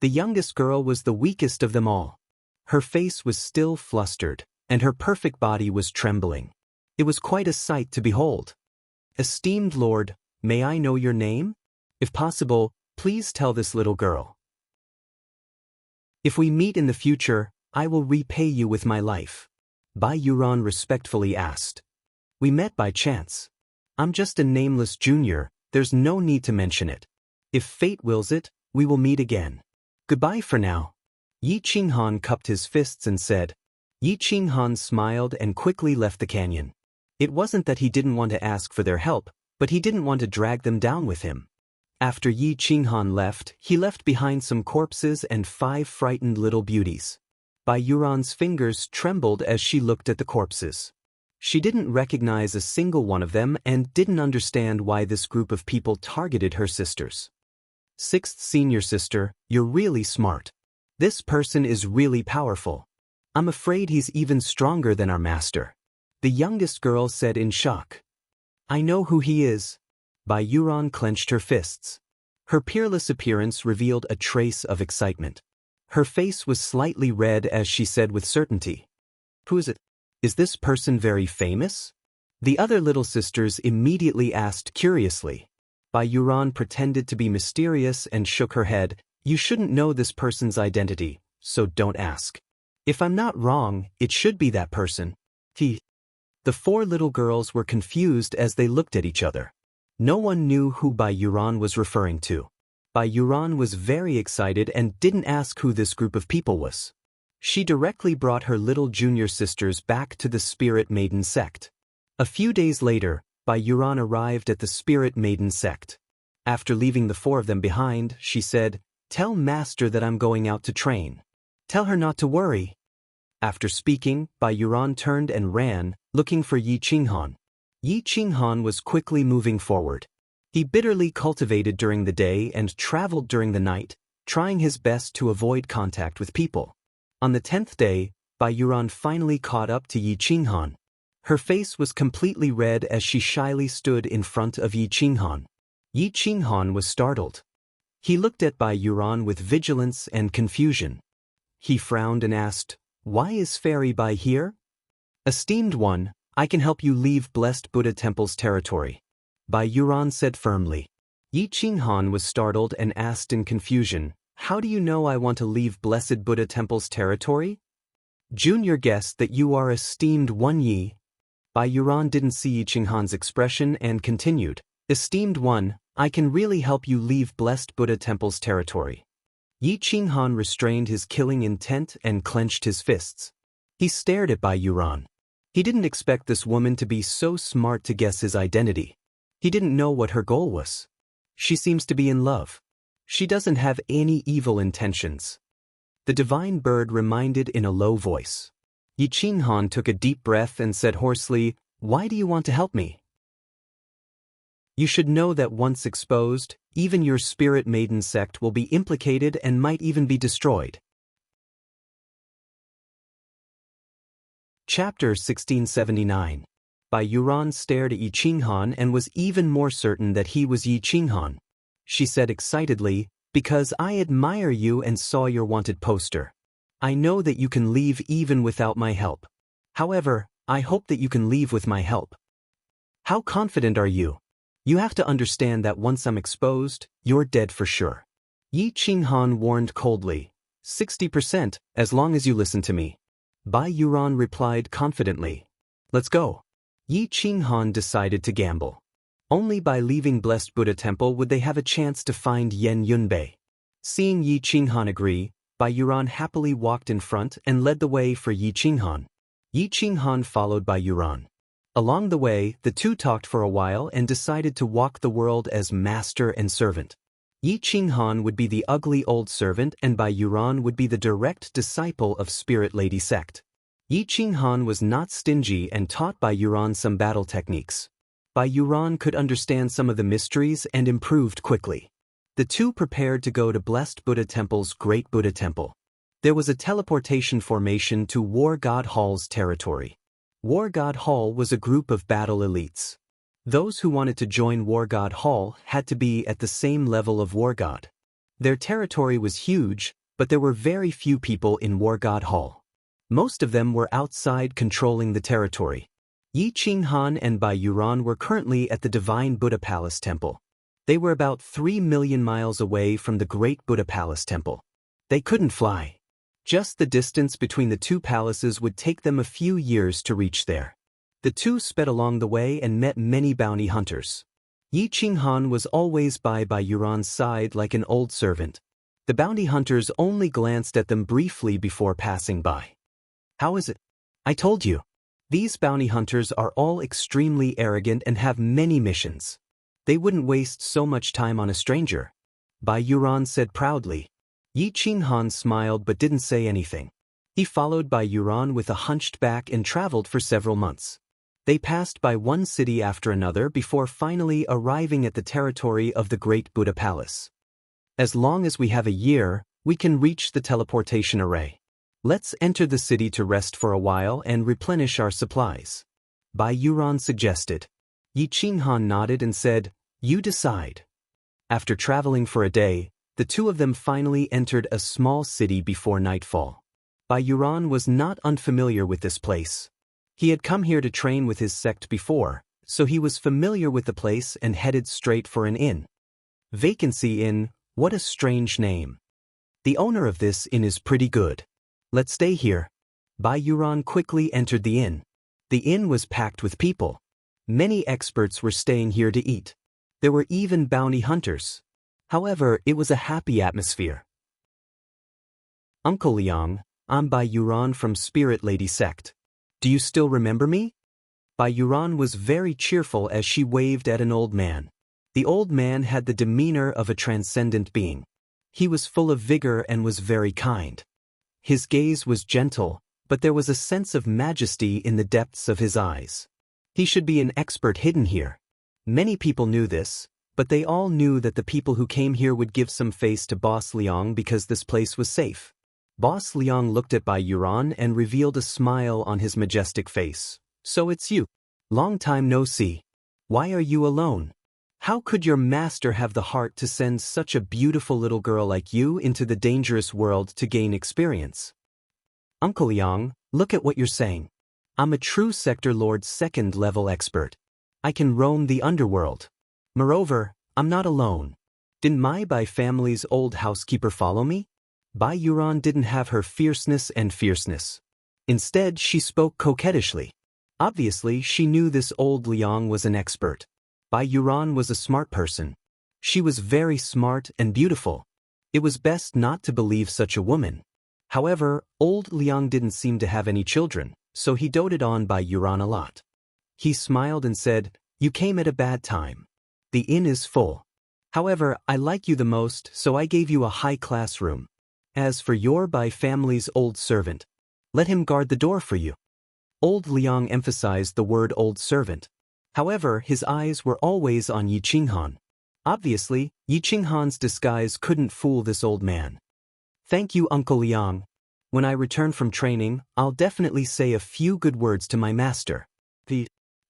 Speaker 1: The youngest girl was the weakest of them all. Her face was still flustered, and her perfect body was trembling. It was quite a sight to behold. Esteemed lord, may I know your name? If possible, please tell this little girl. If we meet in the future, I will repay you with my life. Bai Yuran respectfully asked. We met by chance. I'm just a nameless junior, there's no need to mention it. If fate wills it, we will meet again. Goodbye for now. Yi Qinghan cupped his fists and said. Yi Qinghan smiled and quickly left the canyon. It wasn't that he didn't want to ask for their help, but he didn't want to drag them down with him. After Yi Qinghan left, he left behind some corpses and 5 frightened little beauties. Bai Yuran's fingers trembled as she looked at the corpses. She didn't recognize a single one of them and didn't understand why this group of people targeted her sisters. 6th senior sister, you're really smart. This person is really powerful. I'm afraid he's even stronger than our master. The youngest girl said in shock. I know who he is. Bai Yuran clenched her fists. Her peerless appearance revealed a trace of excitement. Her face was slightly red as she said with certainty. Who is it? Is this person very famous? The other little sisters immediately asked curiously. Bai Yuran pretended to be mysterious and shook her head. You shouldn't know this person's identity, so don't ask. If I'm not wrong, it should be that person. The 4 little girls were confused as they looked at each other. No one knew who Bai Yuran was referring to. Bai Yuran was very excited and didn't ask who this group of people was. She directly brought her little junior sisters back to the Spirit Maiden sect. A few days later, Bai Yuran arrived at the Spirit Maiden sect. After leaving the 4 of them behind, she said, Tell Master that I'm going out to train. Tell her not to worry. After speaking, Bai Yuran turned and ran, looking for Yi Qinghan. Yi Qinghan was quickly moving forward. He bitterly cultivated during the day and traveled during the night, trying his best to avoid contact with people. On the 10th day, Bai Yuran finally caught up to Yi Qinghan. Her face was completely red as she shyly stood in front of Yi Qinghan. Yi Qinghan was startled. He looked at Bai Yuran with vigilance and confusion. He frowned and asked, Why is Fairy Bai here? Esteemed one, I can help you leave Blessed Buddha Temple's territory. Bai Yuran said firmly. Yi Qinghan was startled and asked in confusion, How do you know I want to leave Blessed Buddha Temple's territory? Junior guessed that you are esteemed one Yi. Bai Yuran didn't see Yi Qinghan's expression and continued, Esteemed one, I can really help you leave Blessed Buddha Temple's territory. Yi Qinghan restrained his killing intent and clenched his fists. He stared at Bai Yuran. He didn't expect this woman to be so smart to guess his identity. He didn't know what her goal was. She seems to be in love. She doesn't have any evil intentions. The divine bird reminded in a low voice. Yi Qinghan took a deep breath and said hoarsely, Why do you want to help me? You should know that once exposed, even your spirit maiden sect will be implicated and might even be destroyed. Chapter 1679. Bai Yuran stared at Yi Qinghan and was even more certain that he was Yi Qinghan. She said excitedly, "Because I admire you and saw your wanted poster. I know that you can leave even without my help. However, I hope that you can leave with my help." "How confident are you? You have to understand that once I'm exposed, you're dead for sure." Yi Qinghan warned coldly. 60%, as long as you listen to me." Bai Yuran replied confidently. "Let's go." Yi Qinghan decided to gamble. Only by leaving Blessed Buddha Temple would they have a chance to find Yen Yunbei. Seeing Yi Qinghan agree, Bai Yuran happily walked in front and led the way for Yi Qinghan. Yi Qinghan followed Bai Yuran. Along the way, the two talked for a while and decided to walk the world as master and servant. Yi Qinghan would be the ugly old servant and Bai Yuran would be the direct disciple of Spirit Lady sect. Yi Qinghan was not stingy and taught Bai Yuran some battle techniques. Bai Yuran could understand some of the mysteries and improved quickly. The two prepared to go to Blessed Buddha Temple's Great Buddha Temple. There was a teleportation formation to War God Hall's territory. War God Hall was a group of battle elites. Those who wanted to join War God Hall had to be at the same level of War God. Their territory was huge, but there were very few people in War God Hall. Most of them were outside controlling the territory. Yi Qinghan and Bai Yuran were currently at the Divine Buddha Palace Temple. They were about 3 million miles away from the Great Buddha Palace Temple. They couldn't fly. Just the distance between the two palaces would take them a few years to reach there. The two sped along the way and met many bounty hunters. Yi Qinghan was always by Bai Yuran's side like an old servant. The bounty hunters only glanced at them briefly before passing by. "How is it? I told you. These bounty hunters are all extremely arrogant and have many missions. They wouldn't waste so much time on a stranger," Bai Yuran said proudly. Yi Qinghan smiled but didn't say anything. He followed Bai Yuran with a hunched back and traveled for several months. They passed by one city after another before finally arriving at the territory of the Great Buddha Palace. "As long as we have a year, we can reach the teleportation array. Let's enter the city to rest for a while and replenish our supplies," Bai Yuran suggested. Yi Qinghan nodded and said, "You decide." After traveling for a day, the two of them finally entered a small city before nightfall. Bai Yuran was not unfamiliar with this place. He had come here to train with his sect before, so he was familiar with the place and headed straight for an inn. Vacancy Inn, what a strange name. The owner of this inn is pretty good. Let's stay here. Bai Yuran quickly entered the inn. The inn was packed with people. Many experts were staying here to eat. There were even bounty hunters. However, it was a happy atmosphere. "Uncle Liang, I'm Bai Yuran from Spirit Lady sect. Do you still remember me?" Bai Yuran was very cheerful as she waved at an old man. The old man had the demeanor of a transcendent being. He was full of vigor and was very kind. His gaze was gentle, but there was a sense of majesty in the depths of his eyes. He should be an expert hidden here. Many people knew this, but they all knew that the people who came here would give some face to Boss Liang because this place was safe. Boss Liang looked at Bai Yuran and revealed a smile on his majestic face. "So it's you. Long time no see. Why are you alone? How could your master have the heart to send such a beautiful little girl like you into the dangerous world to gain experience?" "Uncle Liang, look at what you're saying. I'm a true Sector Lord's second-level expert. I can roam the underworld. Moreover, I'm not alone. Didn't my Bai family's old housekeeper follow me?" Bai Yuran didn't have her fierceness. Instead, she spoke coquettishly. Obviously, she knew this old Liang was an expert. Bai Yuran was a smart person. She was very smart and beautiful. It was best not to believe such a woman. However, old Liang didn't seem to have any children, so he doted on Bai Yuran a lot. He smiled and said, "You came at a bad time. The inn is full. However, I like you the most, so I gave you a high-class room. As for your Bai family's old servant, let him guard the door for you." Old Liang emphasized the word old servant. However, his eyes were always on Yi Qinghan. Obviously, Yi Qinghan's disguise couldn't fool this old man. Thank you, Uncle Liang. When I return from training, I'll definitely say a few good words to my master.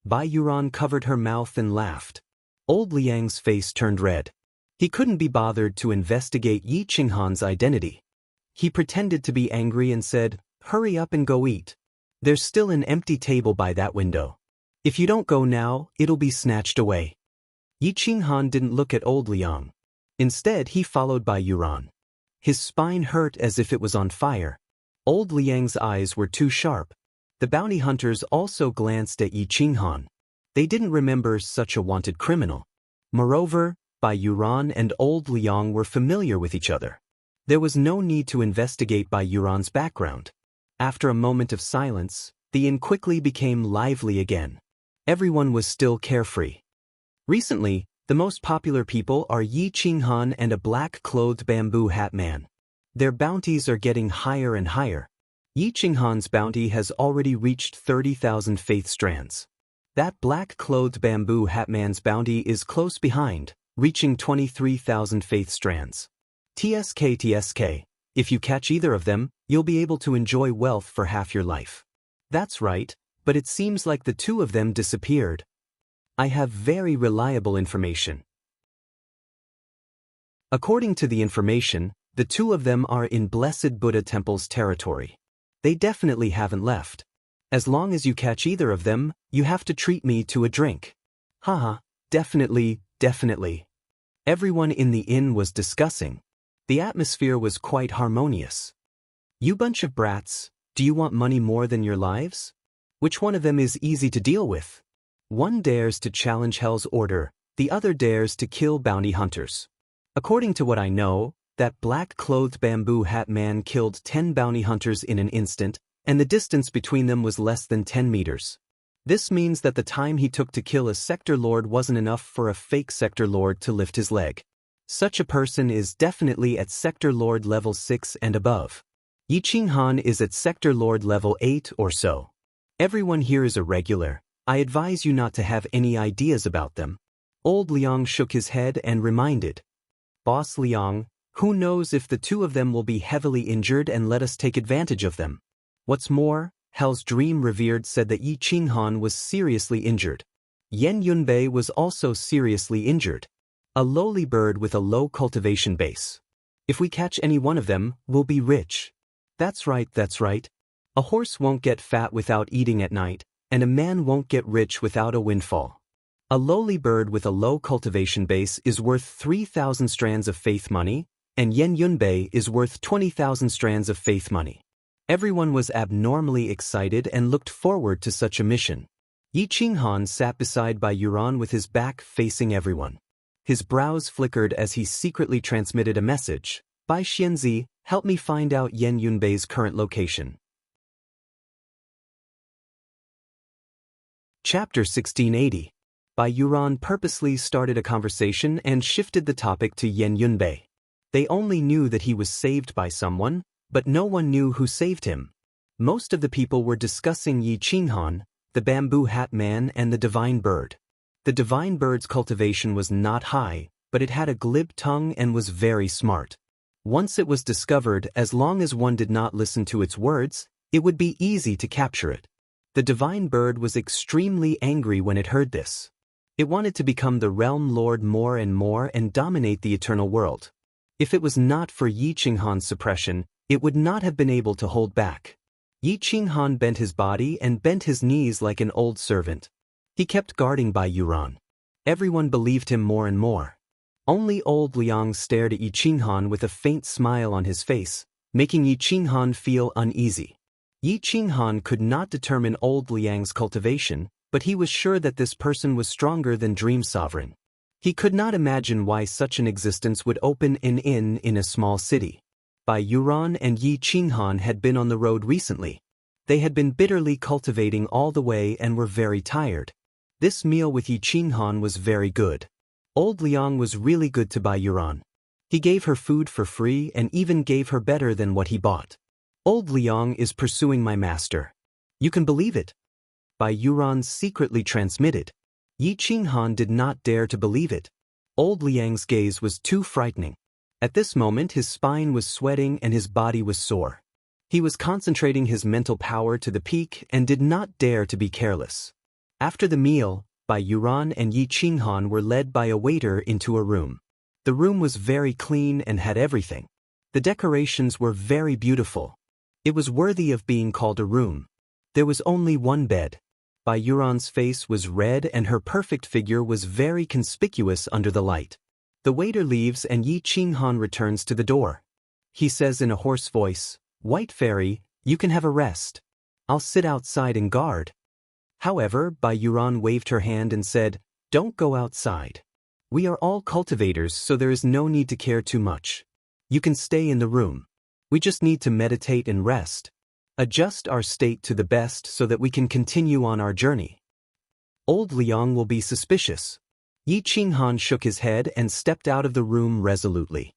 Speaker 1: Bai Yuran covered her mouth and laughed. Old Liang's face turned red. He couldn't be bothered to investigate Yi Qinghan's identity. He pretended to be angry and said, "Hurry up and go eat. There's still an empty table by that window. If you don't go now, it'll be snatched away." Yi Qinghan didn't look at old Liang. Instead, he followed Bai Yuran. His spine hurt as if it was on fire. Old Liang's eyes were too sharp. The bounty hunters also glanced at Yi Qinghan. They didn't remember such a wanted criminal. Moreover, Bai Yuran and old Liang were familiar with each other. There was no need to investigate Bai Yuran's background. After a moment of silence, the inn quickly became lively again. Everyone was still carefree. Recently, the most popular people are Yi Qinghan and a black-clothed bamboo hat man. Their bounties are getting higher and higher. Yi Qinghan's bounty has already reached 30,000 faith strands. That black-clothed bamboo hat man's bounty is close behind, reaching 23,000 faith strands. TSK, if you catch either of them, you'll be able to enjoy wealth for half your life. That's right, but it seems like the two of them disappeared. I have very reliable information. According to the information, the two of them are in Blessed Buddha Temple's territory. They definitely haven't left. As long as you catch either of them, you have to treat me to a drink. Haha, definitely. Everyone in the inn was discussing. The atmosphere was quite harmonious. You bunch of brats, do you want money more than your lives? Which one of them is easy to deal with? One dares to challenge Hell's order, the other dares to kill bounty hunters. According to what I know, that black-clothed bamboo hat man killed 10 bounty hunters in an instant, and the distance between them was less than 10 meters. This means that the time he took to kill a sector lord wasn't enough for a fake sector lord to lift his leg. Such a person is definitely at sector lord level 6 and above. Yi Qinghan is at sector lord level 8 or so. Everyone here is a regular. I advise you not to have any ideas about them. Old Liang shook his head and reminded. Boss Liang, who knows if the two of them will be heavily injured and let us take advantage of them. What's more, Hell's Dream Revered said that Yi Qinghan was seriously injured. Yan Yunbei was also seriously injured. A lowly bird with a low cultivation base. If we catch any one of them, we'll be rich. That's right. A horse won't get fat without eating at night, and a man won't get rich without a windfall. A lowly bird with a low cultivation base is worth 3,000 strands of faith money, and Yan Yunbei is worth 20,000 strands of faith money. Everyone was abnormally excited and looked forward to such a mission. Yi Qinghan sat beside Bai Yuran with his back facing everyone. His brows flickered as he secretly transmitted a message. Bai Xianzi, help me find out Yan Yunbei's current location. Chapter 1680. Bai Yuran purposely started a conversation and shifted the topic to Yan Yunbei. They only knew that he was saved by someone, but no one knew who saved him. Most of the people were discussing Yi Qinghan, the bamboo hat man and the divine bird. The divine bird's cultivation was not high, but it had a glib tongue and was very smart. Once it was discovered, as long as one did not listen to its words, it would be easy to capture it. The divine bird was extremely angry when it heard this. It wanted to become the realm lord more and more and dominate the eternal world. If it was not for Yi Qinghan's suppression, it would not have been able to hold back. Yi Qinghan bent his body and bent his knees like an old servant. He kept guarding Bai Yuran. Everyone believed him more and more. Only old Liang stared at Yi Qinghan with a faint smile on his face, making Yi Qinghan feel uneasy. Yi Qinghan could not determine old Liang's cultivation, but he was sure that this person was stronger than Dream Sovereign. He could not imagine why such an existence would open an inn in a small city. Bai Yuran and Yi Qinghan had been on the road recently. They had been bitterly cultivating all the way and were very tired. This meal with Yi Qinghan was very good. Old Liang was really good to Bai Yuran. He gave her food for free and even gave her better than what he bought. Old Liang is pursuing my master. You can believe it. Bai Yuran secretly transmitted. Yi Qinghan did not dare to believe it. Old Liang's gaze was too frightening. At this moment his spine was sweating and his body was sore. He was concentrating his mental power to the peak and did not dare to be careless. After the meal, Bai Yuran and Yi Qinghan were led by a waiter into a room. The room was very clean and had everything. The decorations were very beautiful. It was worthy of being called a room. There was only one bed. Bai Yuran's face was red and her perfect figure was very conspicuous under the light. The waiter leaves and Yi Qinghan returns to the door. He says in a hoarse voice, "White Fairy, you can have a rest. I'll sit outside and guard." However, Bai Yuran waved her hand and said, "Don't go outside. We are all cultivators, so there is no need to care too much. You can stay in the room. We just need to meditate and rest. Adjust our state to the best so that we can continue on our journey. Old Liang will be suspicious." Yi Qinghan shook his head and stepped out of the room resolutely.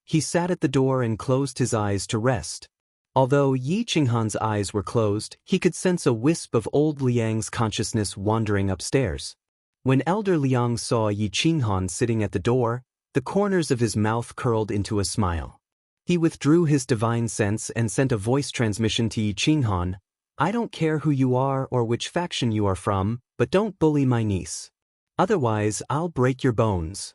Speaker 1: He sat at the door and closed his eyes to rest. Although Yi Qinghan's eyes were closed, he could sense a wisp of old Liang's consciousness wandering upstairs. When Elder Liang saw Yi Qinghan sitting at the door, the corners of his mouth curled into a smile. He withdrew his divine sense and sent a voice transmission to Yi Qinghan. "I don't care who you are or which faction you are from, but don't bully my niece. Otherwise, I'll break your bones."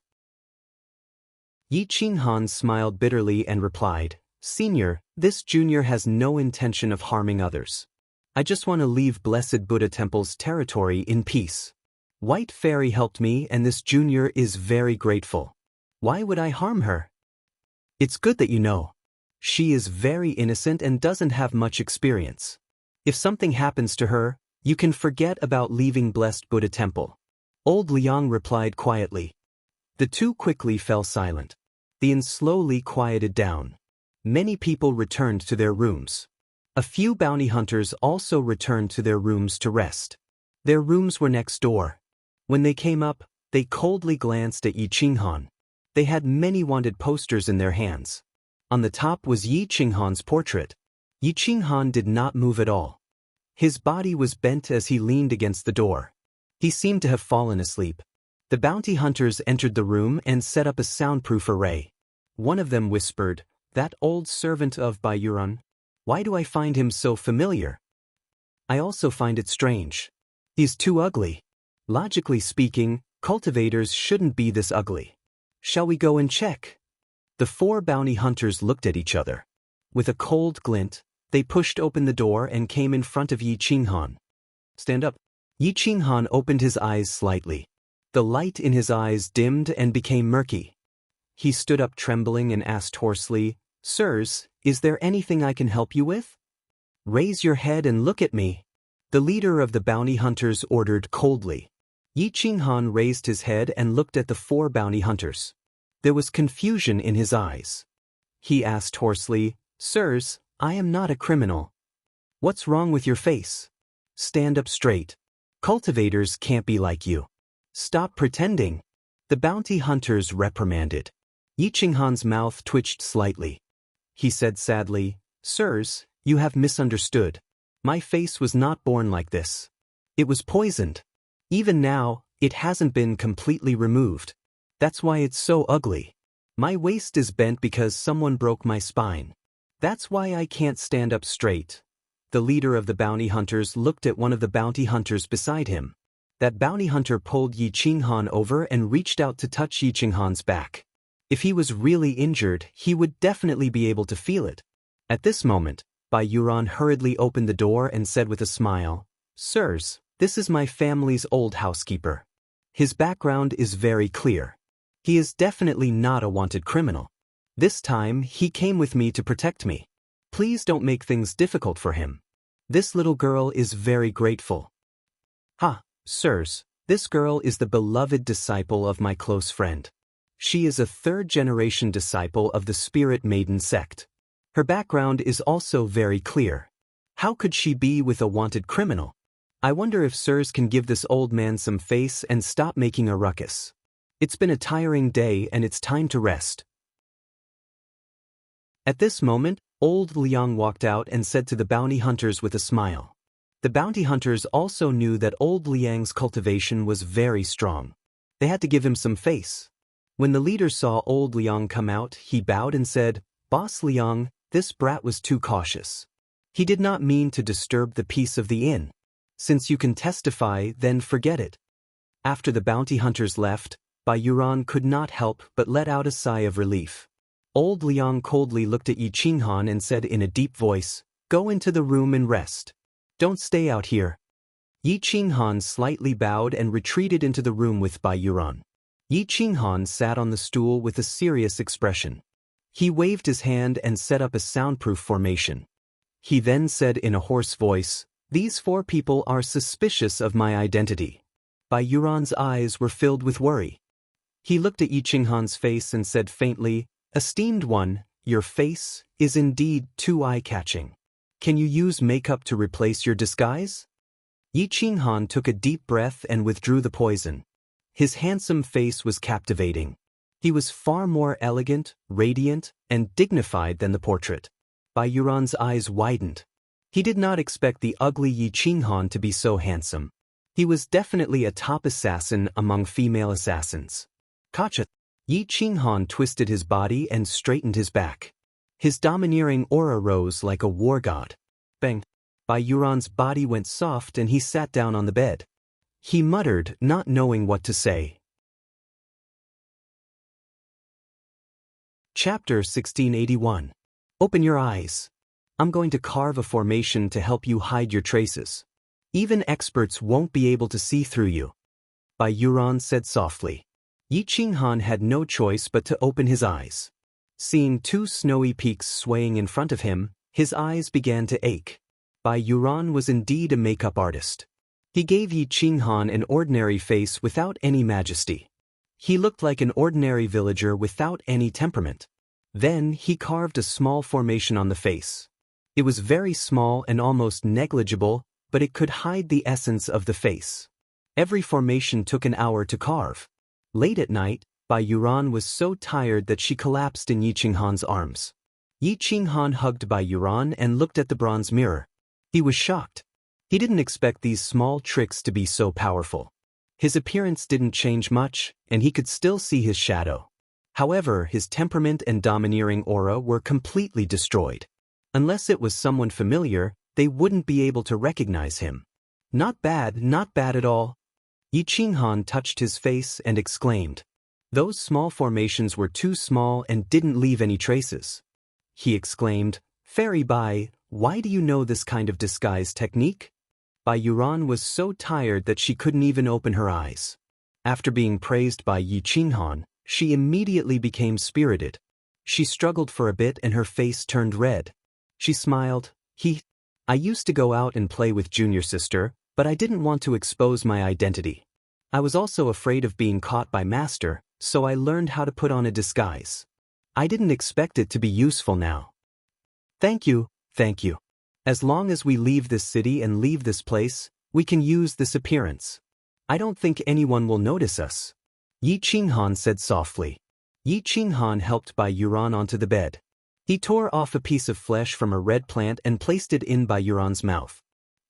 Speaker 1: Yi Qinghan smiled bitterly and replied, "Senior, this junior has no intention of harming others. I just want to leave Blessed Buddha Temple's territory in peace. White Fairy helped me and this junior is very grateful. Why would I harm her? It's good that you know. She is very innocent and doesn't have much experience. If something happens to her, you can forget about leaving Blessed Buddha Temple." Old Liang replied quietly. The two quickly fell silent. The inn slowly quieted down. Many people returned to their rooms. A few bounty hunters also returned to their rooms to rest. Their rooms were next door. When they came up, they coldly glanced at Yi Qinghan. They had many wanted posters in their hands. On the top was Yi Qinghan's portrait. Yi Qinghan did not move at all. His body was bent as he leaned against the door. He seemed to have fallen asleep. The bounty hunters entered the room and set up a soundproof array. One of them whispered, "That old servant of Bai Yuran. Why do I find him so familiar? I also find it strange. He's too ugly. Logically speaking, cultivators shouldn't be this ugly. Shall we go and check?" The four bounty hunters looked at each other. With a cold glint, they pushed open the door and came in front of Yi Qinghan. "Stand up." Yi Qinghan opened his eyes slightly. The light in his eyes dimmed and became murky. He stood up trembling and asked hoarsely, "Sirs, is there anything I can help you with? Raise your head and look at me." The leader of the bounty hunters ordered coldly. Yi Qinghan raised his head and looked at the four bounty hunters. There was confusion in his eyes. He asked hoarsely, "Sirs, I am not a criminal. What's wrong with your face? Stand up straight. Cultivators can't be like you. Stop pretending." The bounty hunters reprimanded. Yi Qinghan's mouth twitched slightly. He said sadly, "Sirs, you have misunderstood. My face was not born like this. It was poisoned. Even now, it hasn't been completely removed. That's why it's so ugly. My waist is bent because someone broke my spine. That's why I can't stand up straight." The leader of the bounty hunters looked at one of the bounty hunters beside him. That bounty hunter pulled Yi Qinghan over and reached out to touch Yi Qinghan's back. If he was really injured, he would definitely be able to feel it. At this moment, Bai Yuran hurriedly opened the door and said with a smile, "Sirs, this is my family's old housekeeper. His background is very clear. He is definitely not a wanted criminal. This time, he came with me to protect me. Please don't make things difficult for him. This little girl is very grateful." Sirs, this girl is the beloved disciple of my close friend. She is a third-generation disciple of the Spirit Maiden sect. Her background is also very clear. How could she be with a wanted criminal? I wonder if sirs can give this old man some face and stop making a ruckus. It's been a tiring day and it's time to rest. At this moment, old Liang walked out and said to the bounty hunters with a smile, The bounty hunters also knew that old Liang's cultivation was very strong. They had to give him some face. When the leader saw old Liang come out, he bowed and said, "Boss Liang, this brat was too cautious. He did not mean to disturb the peace of the inn. Since you can testify, then forget it." After the bounty hunters left, Bai Yuran could not help but let out a sigh of relief. Old Liang coldly looked at Yi Qinghan and said in a deep voice, "Go into the room and rest. Don't stay out here." Yi Qinghan slightly bowed and retreated into the room with Bai Yuran. Yi Qinghan sat on the stool with a serious expression. He waved his hand and set up a soundproof formation. He then said in a hoarse voice, "These 4 people are suspicious of my identity." Bai Yuran's eyes were filled with worry. He looked at Yi Qinghan's face and said faintly, "Esteemed one, your face is indeed too eye-catching. Can you use makeup to replace your disguise?" Yi Qinghan took a deep breath and withdrew the poison. His handsome face was captivating. He was far more elegant, radiant, and dignified than the portrait. Bai Yuran's eyes widened. He did not expect the ugly Yi Qinghan to be so handsome. He was definitely a top assassin among female assassins. Gotcha. Yi Qinghan twisted his body and straightened his back. His domineering aura rose like a war god. Bang! Bai Yuran's body went soft and he sat down on the bed. He muttered, not knowing what to say. Chapter 1681. Open your eyes. I'm going to carve a formation to help you hide your traces. Even experts won't be able to see through you. Bai Yuran said softly. Yi Qinghan had no choice but to open his eyes. Seeing 2 snowy peaks swaying in front of him, his eyes began to ache. Bai Yuran was indeed a makeup artist. He gave Yi Qinghan an ordinary face without any majesty. He looked like an ordinary villager without any temperament. Then he carved a small formation on the face. It was very small and almost negligible, but it could hide the essence of the face. Every formation took an hour to carve. Late at night, Bai Yuran was so tired that she collapsed in Yi Qinghan's arms. Yi Qinghan hugged Bai Yuran and looked at the bronze mirror. He was shocked. He didn't expect these small tricks to be so powerful. His appearance didn't change much, and he could still see his shadow. However, his temperament and domineering aura were completely destroyed. Unless it was someone familiar, they wouldn't be able to recognize him. Not bad at all. Yi Qinghan touched his face and exclaimed. Those small formations were too small and didn't leave any traces. He exclaimed, "Fairy Bai, why do you know this kind of disguise technique?" Bai Yuran was so tired that she couldn't even open her eyes. After being praised by Yi Qinghan, she immediately became spirited. She struggled for a bit and her face turned red. She smiled. I used to go out and play with junior sister, but I didn't want to expose my identity. I was also afraid of being caught by master, so I learned how to put on a disguise. I didn't expect it to be useful now. Thank you. As long as we leave this city and leave this place, we can use this appearance. I don't think anyone will notice us. Yi Qinghan said softly. Yi Qinghan helped Bai Yuran onto the bed. He tore off a piece of flesh from a red plant and placed it in Bai Yuran's mouth.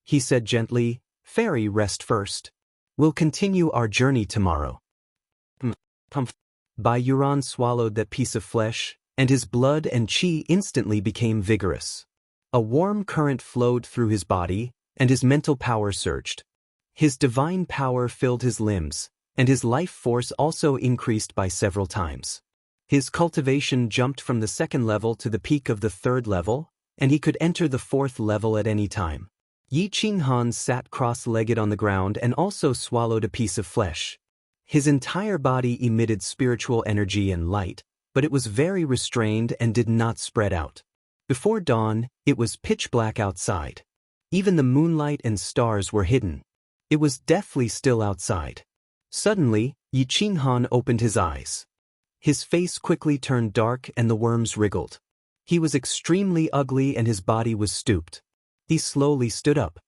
Speaker 1: He said gently, "Fairy, rest first. We'll continue our journey tomorrow." Bai Yuran swallowed that piece of flesh, and his blood and qi instantly became vigorous. A warm current flowed through his body, and his mental power surged. His divine power filled his limbs, and his life force also increased by several times. His cultivation jumped from the 2nd level to the peak of the 3rd level, and he could enter the 4th level at any time. Yi Qinghan sat cross-legged on the ground and also swallowed a piece of flesh. His entire body emitted spiritual energy and light, but it was very restrained and did not spread out. Before dawn, it was pitch black outside. Even the moonlight and stars were hidden. It was deathly still outside. Suddenly, Yi Qinghan opened his eyes. His face quickly turned dark and the worms wriggled. He was extremely ugly and his body was stooped. He slowly stood up.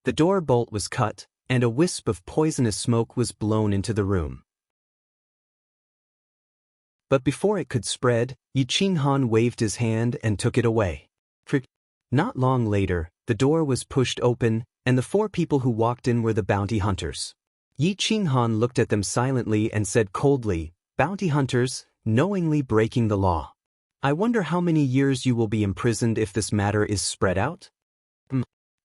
Speaker 1: The door bolt was cut, and a wisp of poisonous smoke was blown into the room. But before it could spread, Yi Qinghan waved his hand and took it away. Not long later, the door was pushed open, and the 4 people who walked in were the bounty hunters. Yi Qinghan looked at them silently and said coldly, "Bounty hunters, knowingly breaking the law. I wonder how many years you will be imprisoned if this matter is spread out?"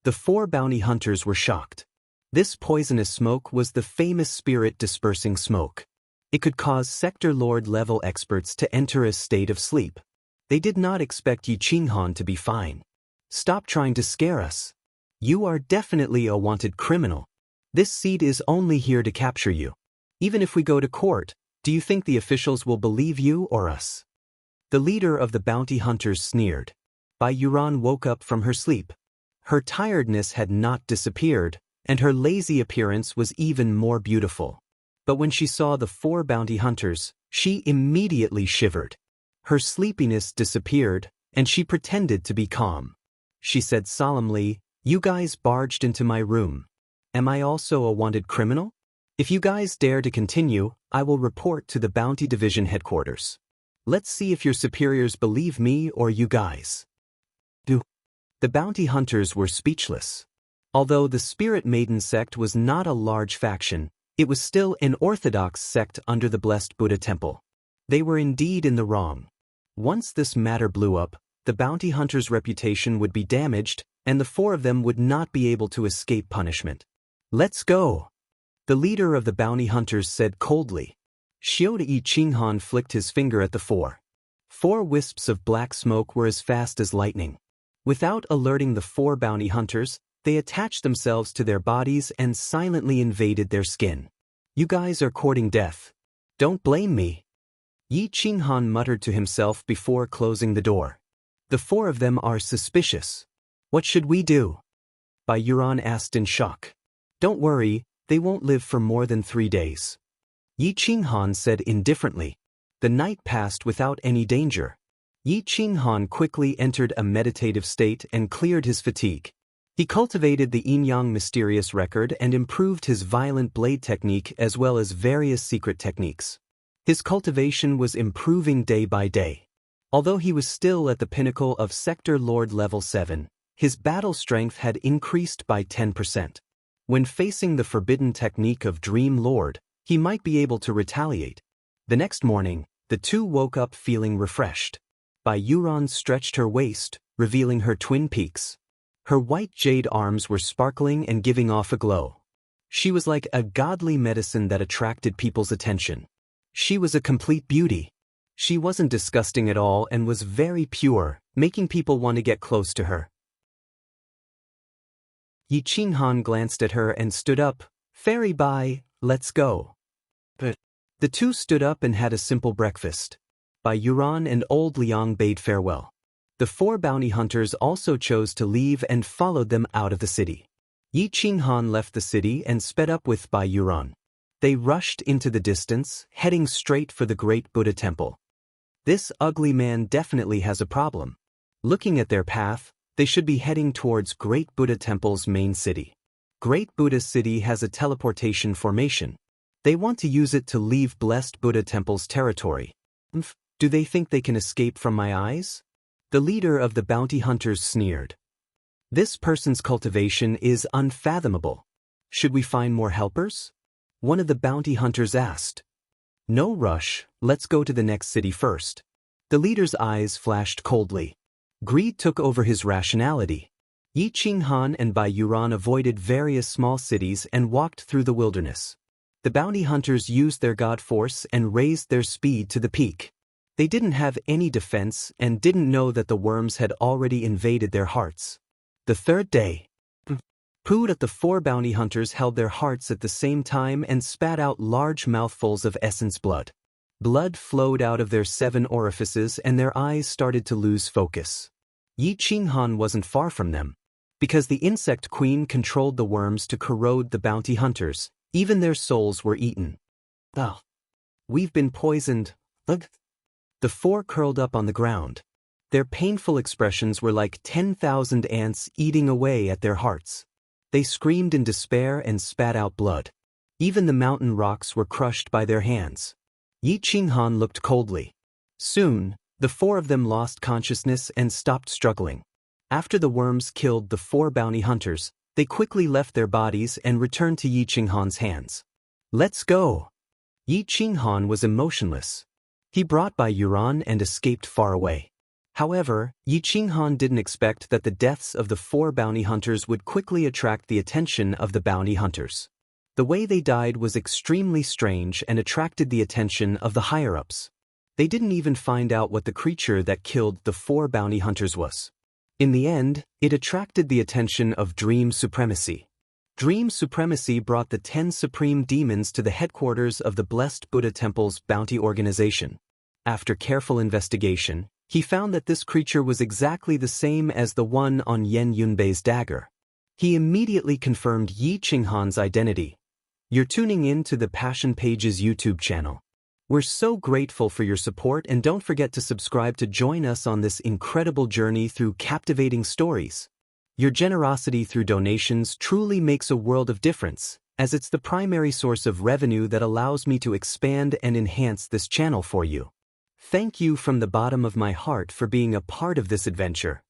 Speaker 1: The 4 bounty hunters were shocked. This poisonous smoke was the famous spirit-dispersing smoke. It could cause Sector Lord-level experts to enter a state of sleep. They did not expect Yi Qinghan to be fine. "Stop trying to scare us. You are definitely a wanted criminal. This seat is only here to capture you. Even if we go to court, do you think the officials will believe you or us?" The leader of the bounty hunters sneered. Bai Yuran woke up from her sleep. Her tiredness had not disappeared, and her lazy appearance was even more beautiful. But when she saw the 4 bounty hunters, she immediately shivered. Her sleepiness disappeared, and she pretended to be calm. She said solemnly, "You guys barged into my room. Am I also a wanted criminal? If you guys dare to continue, I will report to the Bounty Division headquarters. Let's see if your superiors believe me or you guys." The bounty hunters were speechless. Although the Spirit Maiden sect was not a large faction, it was still an orthodox sect under the Blessed Buddha Temple. They were indeed in the wrong. Once this matter blew up, the bounty hunters' reputation would be damaged, and the 4 of them would not be able to escape punishment. "Let's go," the leader of the bounty hunters said coldly. Xiao Yi Qinghan flicked his finger at the 4. 4 wisps of black smoke were as fast as lightning. Without alerting the 4 bounty hunters, they attached themselves to their bodies and silently invaded their skin. "You guys are courting death. Don't blame me," Yi Qinghan muttered to himself before closing the door. "The 4 of them are suspicious. What should we do?" Bai Yuran asked in shock. "Don't worry, they won't live for more than 3 days." Yi Qinghan said indifferently. The night passed without any danger. Yi Qinghan quickly entered a meditative state and cleared his fatigue. He cultivated the yin-yang mysterious record and improved his violent blade technique as well as various secret techniques. His cultivation was improving day by day. Although he was still at the pinnacle of Sector Lord Level 7, his battle strength had increased by 10%. When facing the forbidden technique of Dream Lord, he might be able to retaliate. The next morning, the 2 woke up feeling refreshed. Bai Yuran stretched her waist, revealing her twin peaks. Her white jade arms were sparkling and giving off a glow. She was like a godly medicine that attracted people's attention. She was a complete beauty. She wasn't disgusting at all and was very pure, making people want to get close to her. Yi Qinghan glanced at her and stood up. "Fairy Bai, let's go." But the 2 stood up and had a simple breakfast. Bai Yuran and old Liang bade farewell. The 4 bounty hunters also chose to leave and followed them out of the city. Yi Qinghan left the city and sped up with Bai Yuran. They rushed into the distance, heading straight for the Great Buddha Temple. This ugly man definitely has a problem. Looking at their path, they should be heading towards Great Buddha Temple's main city. Great Buddha City has a teleportation formation. They want to use it to leave Blessed Buddha Temple's territory. Do they think they can escape from my eyes? The leader of the bounty hunters sneered. This person's cultivation is unfathomable. Should we find more helpers? One of the bounty hunters asked. No rush, let's go to the next city first. The leader's eyes flashed coldly. Greed took over his rationality. Yi Qinghan and Bai Yuran avoided various small cities and walked through the wilderness. The bounty hunters used their god force and raised their speed to the peak. They didn't have any defense and didn't know that the worms had already invaded their hearts. The third day, the 4 bounty hunters held their hearts at the same time and spat out large mouthfuls of essence blood. Blood flowed out of their 7 orifices and their eyes started to lose focus. Yi Qinghan wasn't far from them. Because the insect queen controlled the worms to corrode the bounty hunters, even their souls were eaten. Oh, we've been poisoned. Ugh. The 4 curled up on the ground. Their painful expressions were like 10,000 ants eating away at their hearts. They screamed in despair and spat out blood. Even the mountain rocks were crushed by their hands. Yi Qinghan looked coldly. Soon, the 4 of them lost consciousness and stopped struggling. After the worms killed the 4 bounty hunters, they quickly left their bodies and returned to Yi Qinghan's hands. "Let's go!" Yi Qinghan was emotionless. He brought by Yuran and escaped far away. However, Yi Qinghan didn't expect that the deaths of the 4 bounty hunters would quickly attract the attention of the bounty hunters. The way they died was extremely strange and attracted the attention of the higher-ups. They didn't even find out what the creature that killed the 4 bounty hunters was. In the end, it attracted the attention of Dream Supremacy. Dream Supremacy brought the 10 supreme demons to the headquarters of the Blessed Buddha Temple's bounty organization. After careful investigation, he found that this creature was exactly the same as the one on Yen Yunbei's dagger. He immediately confirmed Yi Qinghan's identity. You're tuning in to the Passion Pages YouTube channel. We're so grateful for your support, and don't forget to subscribe to join us on this incredible journey through captivating stories. Your generosity through donations truly makes a world of difference, as it's the primary source of revenue that allows me to expand and enhance this channel for you. Thank you from the bottom of my heart for being a part of this adventure.